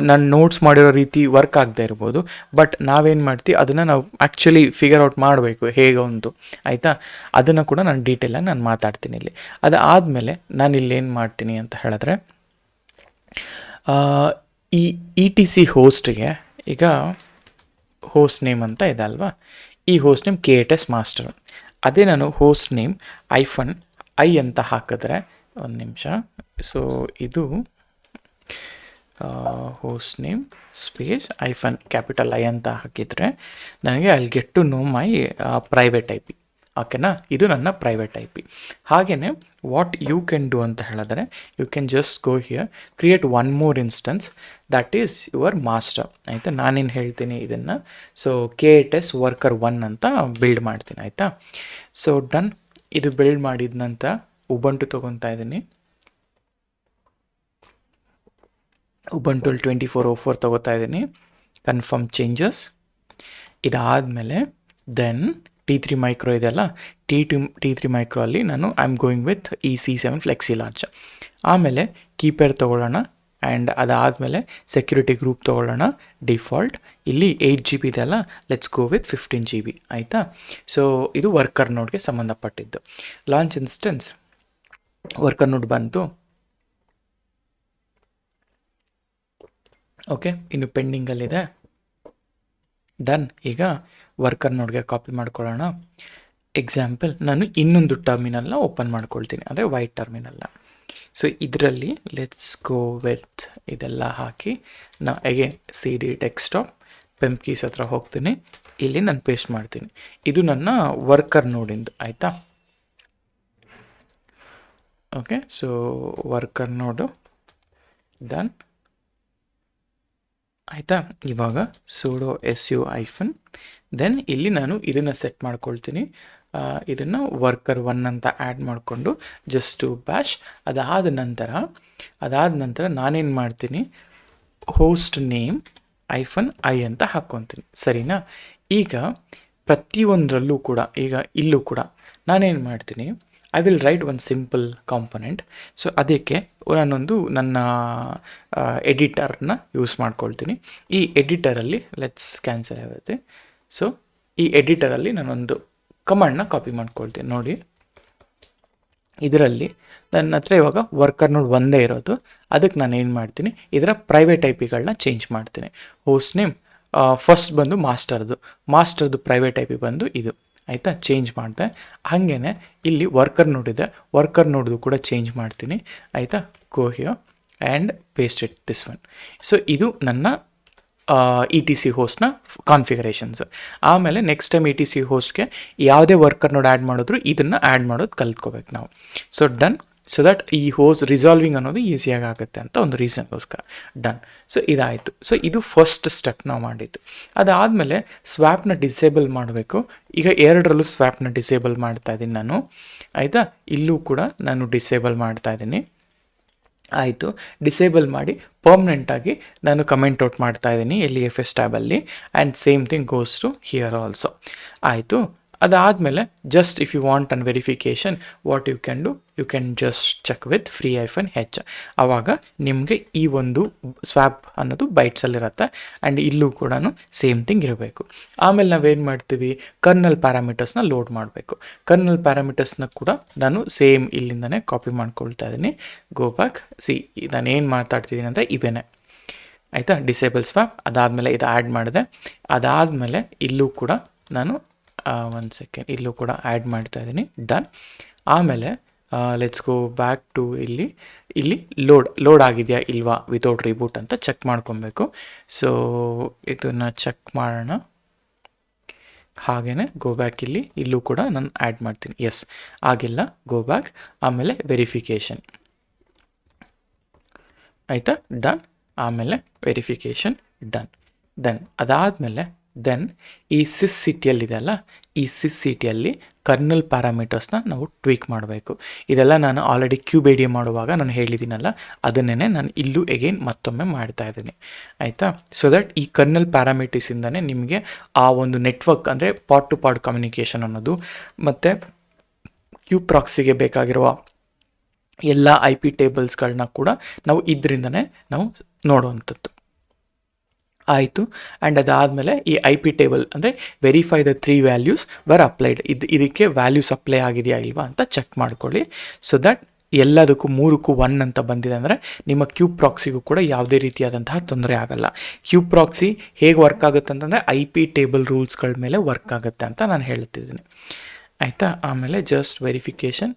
ನಾನು ನೋಟ್ಸ್ ಮಾಡಿರೋ ರೀತಿ ವರ್ಕ್ ಆಗದೆ ಇರ್ಬೋದು, ಬಟ್ ನಾವೇನು ಮಾಡ್ತೀವಿ ಅದನ್ನು ನಾವು ಆ್ಯಕ್ಚುಲಿ ಫಿಗರ್ ಔಟ್ ಮಾಡಬೇಕು ಹೇಗೆ ಒಂದು, ಆಯಿತಾ. ಅದನ್ನು ಕೂಡ ನಾನು ಡೀಟೇಲಾಗಿ ನಾನು ಮಾತಾಡ್ತೀನಿ ಇಲ್ಲಿ. ಅದಾದಮೇಲೆ ನಾನು ಇಲ್ಲೇನು ಮಾಡ್ತೀನಿ ಅಂತ ಹೇಳಿದ್ರೆ, ಈ ETC ಹೋಸ್ಟ್ಗೆ ಈಗ ಹೋಸ್ಟ್ ನೇಮ್ ಅಂತ ಇದೆ ಅಲ್ವಾ, ಈ ಹೋಸ್ಟ್ ನೇಮ್ KTS ಮಾಸ್ಟರ್. ಅದೇ ನಾನು ಹೋಸ್ಟ್ ನೇಮ್ -i ಅಂತ ಹಾಕಿದ್ರೆ, ಒಂದು ನಿಮಿಷ. ಸೊ ಇದು ಹೋಸ್ಟ್ ನೇಮ್ ಸ್ಪೇಸ್ -I ಅಂತ ಹಾಕಿದರೆ ನನಗೆ I will get to know my private IP, ಓಕೆನಾ. ಇದು ನನ್ನ ಪ್ರೈವೇಟ್ IP. ಹಾಗೆಯೇ ವಾಟ್ ಯು ಕ್ಯಾನ್ ಡೂ ಅಂತ ಹೇಳಿದ್ರೆ, you can just go here, create one more instance that is your master, ಆಯಿತಾ. ನಾನೇನು ಹೇಳ್ತೀನಿ ಇದನ್ನು, ಸೊ KTS ವರ್ಕರ್ 1 ಅಂತ ಬಿಲ್ಡ್ ಮಾಡ್ತೀನಿ, ಆಯಿತಾ. So done. ಇದು ಬಿಲ್ಡ್ ಮಾಡಿದ ನಂತರ ಉಬಂಟು ತೊಗೊತಾ ಇದ್ದೀನಿ. ಉಬಂಟುಲ್ಲಿ 2404 ತೊಗೋತಾ ಇದ್ದೀನಿ. Confirm changes. ಇದಾದಮೇಲೆ ದೆನ್ T3 ಮೈಕ್ರೋ ಇದೆಯಲ್ಲ, T3 ಮೈಕ್ರೋ ಅಲ್ಲಿ ನಾನು I am going with EC7 flexi large. ಆಮೇಲೆ ಕೀಪೇರ್ ತೊಗೊಳ್ಳೋಣ ಆ್ಯಂಡ್ ಅದಾದಮೇಲೆ ಸೆಕ್ಯೂರಿಟಿ ಗ್ರೂಪ್ ತೊಗೊಳ್ಳೋಣ ಡಿಫಾಲ್ಟ್. ಇಲ್ಲಿ 8 GB ಇದೆಯಲ್ಲ, ಲೆಟ್ಸ್ ಗೋ ವಿತ್ 15 GB, ಆಯಿತಾ. ಸೊ ಇದು ವರ್ಕರ್ ನೋಡ್ಗೆ ಸಂಬಂಧಪಟ್ಟಿದ್ದು. ಲಾಂಚ್ ಇನ್ಸ್ಟೆನ್ಸ್ ವರ್ಕರ್ ನೋಡ್ ಬಂತು. ಓಕೆ, ಇನ್ನು ಪೆಂಡಿಂಗಲ್ಲಿದೆ. ಡನ್. ಈಗ ವರ್ಕರ್ ನೋಡ್ಗೆ ಕಾಪಿ ಮಾಡ್ಕೊಳ್ಳೋಣ. ಎಕ್ಸಾಂಪಲ್, ನಾನು ಇನ್ನೊಂದು ಟರ್ಮಿನಲ್ನ ಓಪನ್ ಮಾಡ್ಕೊಳ್ತೀನಿ, ಅಂದರೆ ವೈಟ್ ಟರ್ಮಿನಲ್ನ. ಸೊ ಇದರಲ್ಲಿ ಲೆಟ್ಸ್ ಗೋ ವಿತ್ ಇದೆಲ್ಲ ಹಾಕಿ ನಾ ಅಗೇನ್ ಸಿ ಡಿ ಡೆಸ್ಕ್ಟಾಪ್ ಪೆಂಪ್ ಕೀಸ್ ಹತ್ರ ಹೋಗ್ತೀನಿ. ಇಲ್ಲಿ ನಾನು ಪೇಸ್ಟ್ ಮಾಡ್ತೀನಿ. ಇದು ನನ್ನ ವರ್ಕರ್ ನೋಡಿಂದು, ಆಯಿತಾ? ಓಕೆ, ಸೊ ವರ್ಕರ್ ನೋಡು ಡನ್ ಆಯಿತಾ. ಇವಾಗ ಸುಡೋ su-, ದೆನ್ ಇಲ್ಲಿ ನಾನು ಇದನ್ನು ಸೆಟ್ ಮಾಡ್ಕೊಳ್ತೀನಿ. ಇದನ್ನು ವರ್ಕರ್ 1 ಅಂತ ಆ್ಯಡ್ ಮಾಡಿಕೊಂಡು ಜಸ್ಟ್ ಬ್ಯಾಶ್. ಅದಾದ ನಂತರ ನಾನೇನು ಮಾಡ್ತೀನಿ, ಹೋಸ್ಟ್ ನೇಮ್ -i ಅಂತ ಹಾಕ್ಕೊತೀನಿ, ಸರಿನಾ? ಈಗ ಪ್ರತಿಯೊಂದರಲ್ಲೂ ಕೂಡ, ಈಗ ಇಲ್ಲೂ ಕೂಡ ನಾನೇನು ಮಾಡ್ತೀನಿ, I will write one simple component. So ಅದಕ್ಕೆ ನಾನೊಂದು ನನ್ನ ಎಡಿಟರ್ನ ಯೂಸ್ ಮಾಡ್ಕೊಳ್ತೀನಿ. ಈ ಎಡಿಟರಲ್ಲಿ ಲೆಟ್ಸ್ ಕ್ಯಾನ್ಸಲ್ ಆಗುತ್ತೆ. ಸೊ ಈ ಎಡಿಟರಲ್ಲಿ ನಾನೊಂದು ಕಮಾಂಡ್ನ ಕಾಪಿ ಮಾಡ್ಕೊಳ್ತೀನಿ. ನೋಡಿ, ಇದರಲ್ಲಿ ನನ್ನ ಹತ್ರ ಇವಾಗ ವರ್ಕರ್ ನೋಡ್ ಒಂದೇ ಇರೋದು. ಅದಕ್ಕೆ ನಾನು ಏನು ಮಾಡ್ತೀನಿ, ಇದರ ಪ್ರೈವೇಟ್ IP-ಗಳನ್ನ ಚೇಂಜ್ ಮಾಡ್ತೀನಿ. ಹೋಸ್ಟ್ ನೇಮ್ ಫಸ್ಟ್ ಬಂದು ಮಾಸ್ಟರ್ದು ಪ್ರೈವೇಟ್ IP ಬಂದು ಇದು, ಆಯಿತಾ? ಚೇಂಜ್ ಮಾಡಿದೆ. ಹಾಗೇ ಇಲ್ಲಿ ವರ್ಕರ್ ನೋಡಿದೆ, ವರ್ಕರ್ ನೋಡ್ದು ಕೂಡ ಚೇಂಜ್ ಮಾಡ್ತೀನಿ, ಆಯಿತಾ? ಗೋ here and paste it this one. So ಇದು ನನ್ನ ETC ಹೋಸ್ಟ್ನ ಕಾನ್ಫಿಗರೇಷನ್ಸ್. ಆಮೇಲೆ ನೆಕ್ಸ್ಟ್ ಟೈಮ್ ETC ಹೋಸ್ಟ್ಗೆ ಯಾವುದೇ ವರ್ಕರ್ ನೋಡ್ ಆ್ಯಡ್ ಮಾಡಿದ್ರು ಇದನ್ನು ಆ್ಯಡ್ ಮಾಡೋದು ಕಲ್ತ್ಕೋಬೇಕು ನಾವು. ಸೊ ಡನ್, ಸೊ ದಟ್ ಈ ರಿಸಾಲ್ವಿಂಗ್ ಅನ್ನೋದು ಈಸಿಯಾಗಿ ಆಗುತ್ತೆ ಅಂತ ಒಂದು ರೀಸನ್ಗೋಸ್ಕರ ಡನ್. ಸೊ ಇದಾಯಿತು. ಸೊ ಇದು ಫಸ್ಟ್ ಸ್ಟೆಪ್ ನಾವು ಮಾಡಿದ್ದು. ಅದಾದಮೇಲೆ ಸ್ವ್ಯಾಪ್ನ ಡಿಸೇಬಲ್ ಮಾಡಬೇಕು. ಈಗ ಎರಡರಲ್ಲೂ ಸ್ವ್ಯಾಪ್ನ ಡಿಸೇಬಲ್ ಮಾಡ್ತಾ ಇದ್ದೀನಿ ನಾನು, ಆಯಿತಾ? ಇಲ್ಲೂ ಕೂಡ ನಾನು ಡಿಸೇಬಲ್ ಮಾಡ್ತಾ ಇದ್ದೀನಿ. ಆಯಿತು, ಡಿಸೇಬಲ್ ಮಾಡಿ ಪರ್ಮನೆಂಟಾಗಿ ನಾನು ಕಮೆಂಟ್ ಔಟ್ ಮಾಡ್ತಾ ಇದ್ದೀನಿ ಇಲ್ಲಿ FS ಟ್ಯಾಬಲ್ಲಿ. And same thing goes to here also. ಆಯಿತು, ಅದಾದಮೇಲೆ just if you want an verification what you can do, you can just check with free-h. ಆವಾಗ ನಿಮಗೆ ಈ ಒಂದು ಸ್ವ್ಯಾಪ್ ಅನ್ನೋದು ಬೈಟ್ಸಲ್ಲಿರುತ್ತೆ. ಆ್ಯಂಡ್ ಇಲ್ಲೂ ಕೂಡ ಸೇಮ್ ಥಿಂಗ್ ಇರಬೇಕು. ಆಮೇಲೆ ನಾವೇನು ಮಾಡ್ತೀವಿ, ಕರ್ನಲ್ ಪ್ಯಾರಾಮೀಟರ್ಸ್ನ ಲೋಡ್ ಮಾಡಬೇಕು. ಕರ್ನಲ್ ಪ್ಯಾರಾಮೀಟರ್ಸ್ನ ಕೂಡ ನಾನು ಸೇಮ್ ಇಲ್ಲಿಂದನೇ ಕಾಪಿ ಮಾಡ್ಕೊಳ್ತಾ ಇದ್ದೀನಿ. ಗೋ ಬ್ಯಾಕ್, ನಾನು ಏನು ಮಾತಾಡ್ತಿದ್ದೀನಿ ಅಂದರೆ ಇವೇನೆ, ಆಯಿತಾ? ಡಿಸೇಬಲ್ ಸ್ವ್ಯಾಪ್, ಅದಾದಮೇಲೆ ಇದು ಆ್ಯಡ್ ಮಾಡಿದೆ. ಅದಾದಮೇಲೆ ಇಲ್ಲೂ ಕೂಡ ನಾನು ಒಂದು ಸೆಕೆಂಡ್ ಇಲ್ಲೂ ಕೂಡ ಆ್ಯಡ್ ಮಾಡ್ತಾ ಇದ್ದೀನಿ. ಡನ್. ಆಮೇಲೆ ಲೆಟ್ಸ್ ಗೋ ಬ್ಯಾಕ್ ಟು ಇಲ್ಲಿ ಲೋಡ್ ಆಗಿದೆಯಾ ಇಲ್ವಾ ವಿತೌಟ್ ರಿಬೂಟ್ ಅಂತ ಚೆಕ್ ಮಾಡ್ಕೊಬೇಕು. ಸೊ ಇದನ್ನು ಚೆಕ್ ಮಾಡೋಣ. ಹಾಗೆಯೇ ಗೋ ಬ್ಯಾಕ್, ಇಲ್ಲೂ ಕೂಡ ನಾನು ಆ್ಯಡ್ ಮಾಡ್ತೀನಿ. ಎಸ್ ಆಗಿಲ್ಲ, ಗೋ ಬ್ಯಾಕ್. ಆಮೇಲೆ ವೆರಿಫಿಕೇಷನ್, ಆಯಿತಾ? ಡನ್. ಆಮೇಲೆ ವೆರಿಫಿಕೇಷನ್ ಡನ್. ಅದಾದಮೇಲೆ ದೆನ್ ಈ sysctl ಇದೆಯಲ್ಲ, ಈ sysctl ಕರ್ನಲ್ ಪ್ಯಾರಾಮೀಟರ್ಸ್ನ ನಾವು ಟ್ವೀಕ್ ಮಾಡಬೇಕು. ಇದೆಲ್ಲ ನಾನು ಆಲ್ರೆಡಿ ಕ್ಯೂಬೇಡಿಯಾ ಮಾಡುವಾಗ ನಾನು ಹೇಳಿದ್ದೀನಲ್ಲ, ಅದನ್ನೇ ನಾನು ಇಲ್ಲೂ ಎಗೈನ್ ಮತ್ತೊಮ್ಮೆ ಮಾಡ್ತಾ ಇದ್ದೀನಿ, ಆಯಿತಾ? ಸೊ ದಟ್ ಈ ಕರ್ನಲ್ ಪ್ಯಾರಾಮೀಟರ್ಸಿಂದನೇ ನಿಮಗೆ ಆ ಒಂದು ನೆಟ್ವರ್ಕ್, ಅಂದರೆ ಪಾಡ್ ಟು ಪಾಡ್ ಕಮ್ಯುನಿಕೇಷನ್ ಅನ್ನೋದು, ಮತ್ತು ಕ್ಯೂ ಪ್ರಾಕ್ಸಿಗೆ ಬೇಕಾಗಿರುವ ಎಲ್ಲ IP ಟೇಬಲ್ಸ್ಗಳನ್ನ ಕೂಡ ನಾವು ಇದರಿಂದನೇ ನಾವು ನೋಡುವಂಥದ್ದು. ಆಯಿತು. ಆ್ಯಂಡ್ ಅದಾದಮೇಲೆ ಈ IP ಟೇಬಲ್ ಅಂದರೆ verify the 3 values var applied, ಇದಕ್ಕೆ ವ್ಯಾಲ್ಯೂಸ್ ಅಪ್ಲೈ ಆಗಿದೆಯಾ ಇಲ್ವಾ ಅಂತ ಚೆಕ್ ಮಾಡ್ಕೊಳ್ಳಿ. ಸೊ ದಟ್ ಎಲ್ಲದಕ್ಕೂ 3ಕ್ಕೂ 1 ಅಂತ ಬಂದಿದೆ ಅಂದರೆ ನಿಮ್ಮ ಕ್ಯೂ ಪ್ರಾಕ್ಸಿಗೂ ಕೂಡ ಯಾವುದೇ ರೀತಿಯಾದಂತಹ ತೊಂದರೆ ಆಗಲ್ಲ. ಕ್ಯೂ ಪ್ರಾಕ್ಸಿ ಹೇಗೆ ವರ್ಕ್ ಆಗುತ್ತೆ ಅಂತಂದರೆ IP ಟೇಬಲ್ ರೂಲ್ಸ್ಗಳ ಮೇಲೆ ವರ್ಕ್ ಆಗುತ್ತೆ ಅಂತ ನಾನು ಹೇಳ್ತಿದ್ದೀನಿ, ಆಯಿತಾ? ಆಮೇಲೆ ಜಸ್ಟ್ ವೆರಿಫಿಕೇಷನ್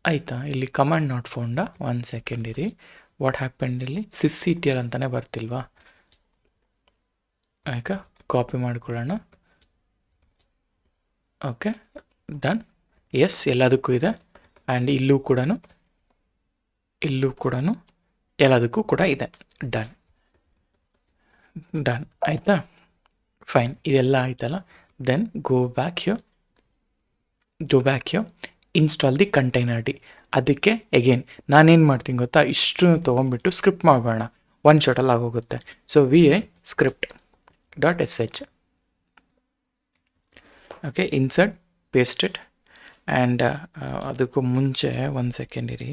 ಆಯಿತಾ? ಇಲ್ಲಿ ಕಮಾಂಡ್ ನಾಟ್ ಫೌಂಡ, 1 ಸೆಕೆಂಡ್ ಇರಿ. ವಾಟ್ ಹ್ಯಾಪೆಂಡ್, ಇಲ್ಲಿ sysctl ಅಂತಲೇ ಬರ್ತಿಲ್ವಾ? ಆಯ್ತಾ, ಕಾಪಿ ಮಾಡ್ಕೊಳ್ಳೋಣ. Okay done. ಎಸ್, ಎಲ್ಲದಕ್ಕೂ ಇದೆ. ಆ್ಯಂಡ್ ಇಲ್ಲೂ ಕೂಡ ಎಲ್ಲದಕ್ಕೂ ಕೂಡ ಇದೆ. ಡನ್ ಆಯಿತಾ? ಫೈನ್, ಇದೆಲ್ಲ ಆಯ್ತಲ್ಲ. Then go back to install the container d. ಅದಕ್ಕೆ ಎಗೇನ್ ನಾನೇನು ಮಾಡ್ತೀನಿ ಗೊತ್ತಾ, ಇಷ್ಟು ತೊಗೊಂಡ್ಬಿಟ್ಟು ಸ್ಕ್ರಿಪ್ಟ್ ಮಾಡೋಣ, ಒನ್ ಶಾಟಲ್ಲಿ ಆಗೋಗುತ್ತೆ. So VI script.sh, okay, insert, paste it. And ಅದಕ್ಕೂ ಮುಂಚೆ 1 ಸೆಕೆಂಡ್ ಇರಿ.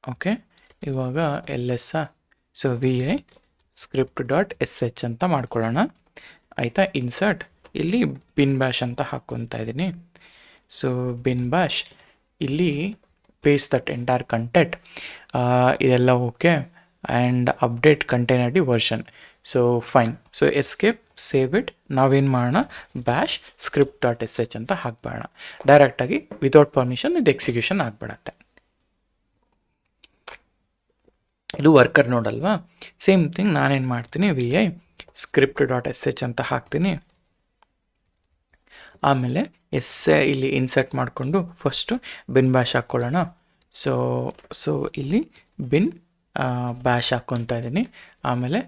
ಓಕೆ, ಇವಾಗ LS, ಸೊ VI script.sh ಅಂತ ಮಾಡ್ಕೊಳ್ಳೋಣ, ಆಯಿತಾ? ಇನ್ಸರ್ಟ್, ಇಲ್ಲಿ ಬಿನ್ ಬ್ಯಾಶ್ ಅಂತ ಹಾಕ್ಕೊತಾ ಇದ್ದೀನಿ. ಸೊ ಬಿನ್ ಬ್ಯಾಶ್ ಇಲ್ಲಿ ಪೇಸ್ಟ್ ದಟ್ ಎಂಟೈರ್ ಕಂಟೆಂಟ್. ಇದೆಲ್ಲ okay. And update container d version. So fine. So escape, save it. ನಾವೇನು ಮಾಡೋಣ, bash script dot S H ಅಂತ ಹಾಕ್ಬೇಡ. ಡೈರೆಕ್ಟಾಗಿ ವಿತೌಟ್ ಪರ್ಮಿಷನ್ ಇದು ಎಕ್ಸಿಕ್ಯೂಷನ್ ಆಗಿಬಿಡತ್ತೆ. ಇದು ವರ್ಕರ್ ನೋಡಲ್ವಾ. ಸೇಮ್ ಥಿಂಗ್ ನಾನೇನು ಮಾಡ್ತೀನಿ, V I script dot S H ಅಂತ ಹಾಕ್ತೀನಿ. ಆಮೇಲೆ ಇಲ್ಲಿ ಇನ್ಸರ್ಟ್ ಮಾಡಿಕೊಂಡು ಫಸ್ಟು ಬಿನ್ ಬ್ಯಾಶ್ ಹಾಕ್ಕೊಳ್ಳೋಣ. ಸೊ ಇಲ್ಲಿ ಬಿನ್ ಬ್ಯಾಶ್ ಹಾಕ್ಕೊತಾ ಇದ್ದೀನಿ. ಆಮೇಲೆ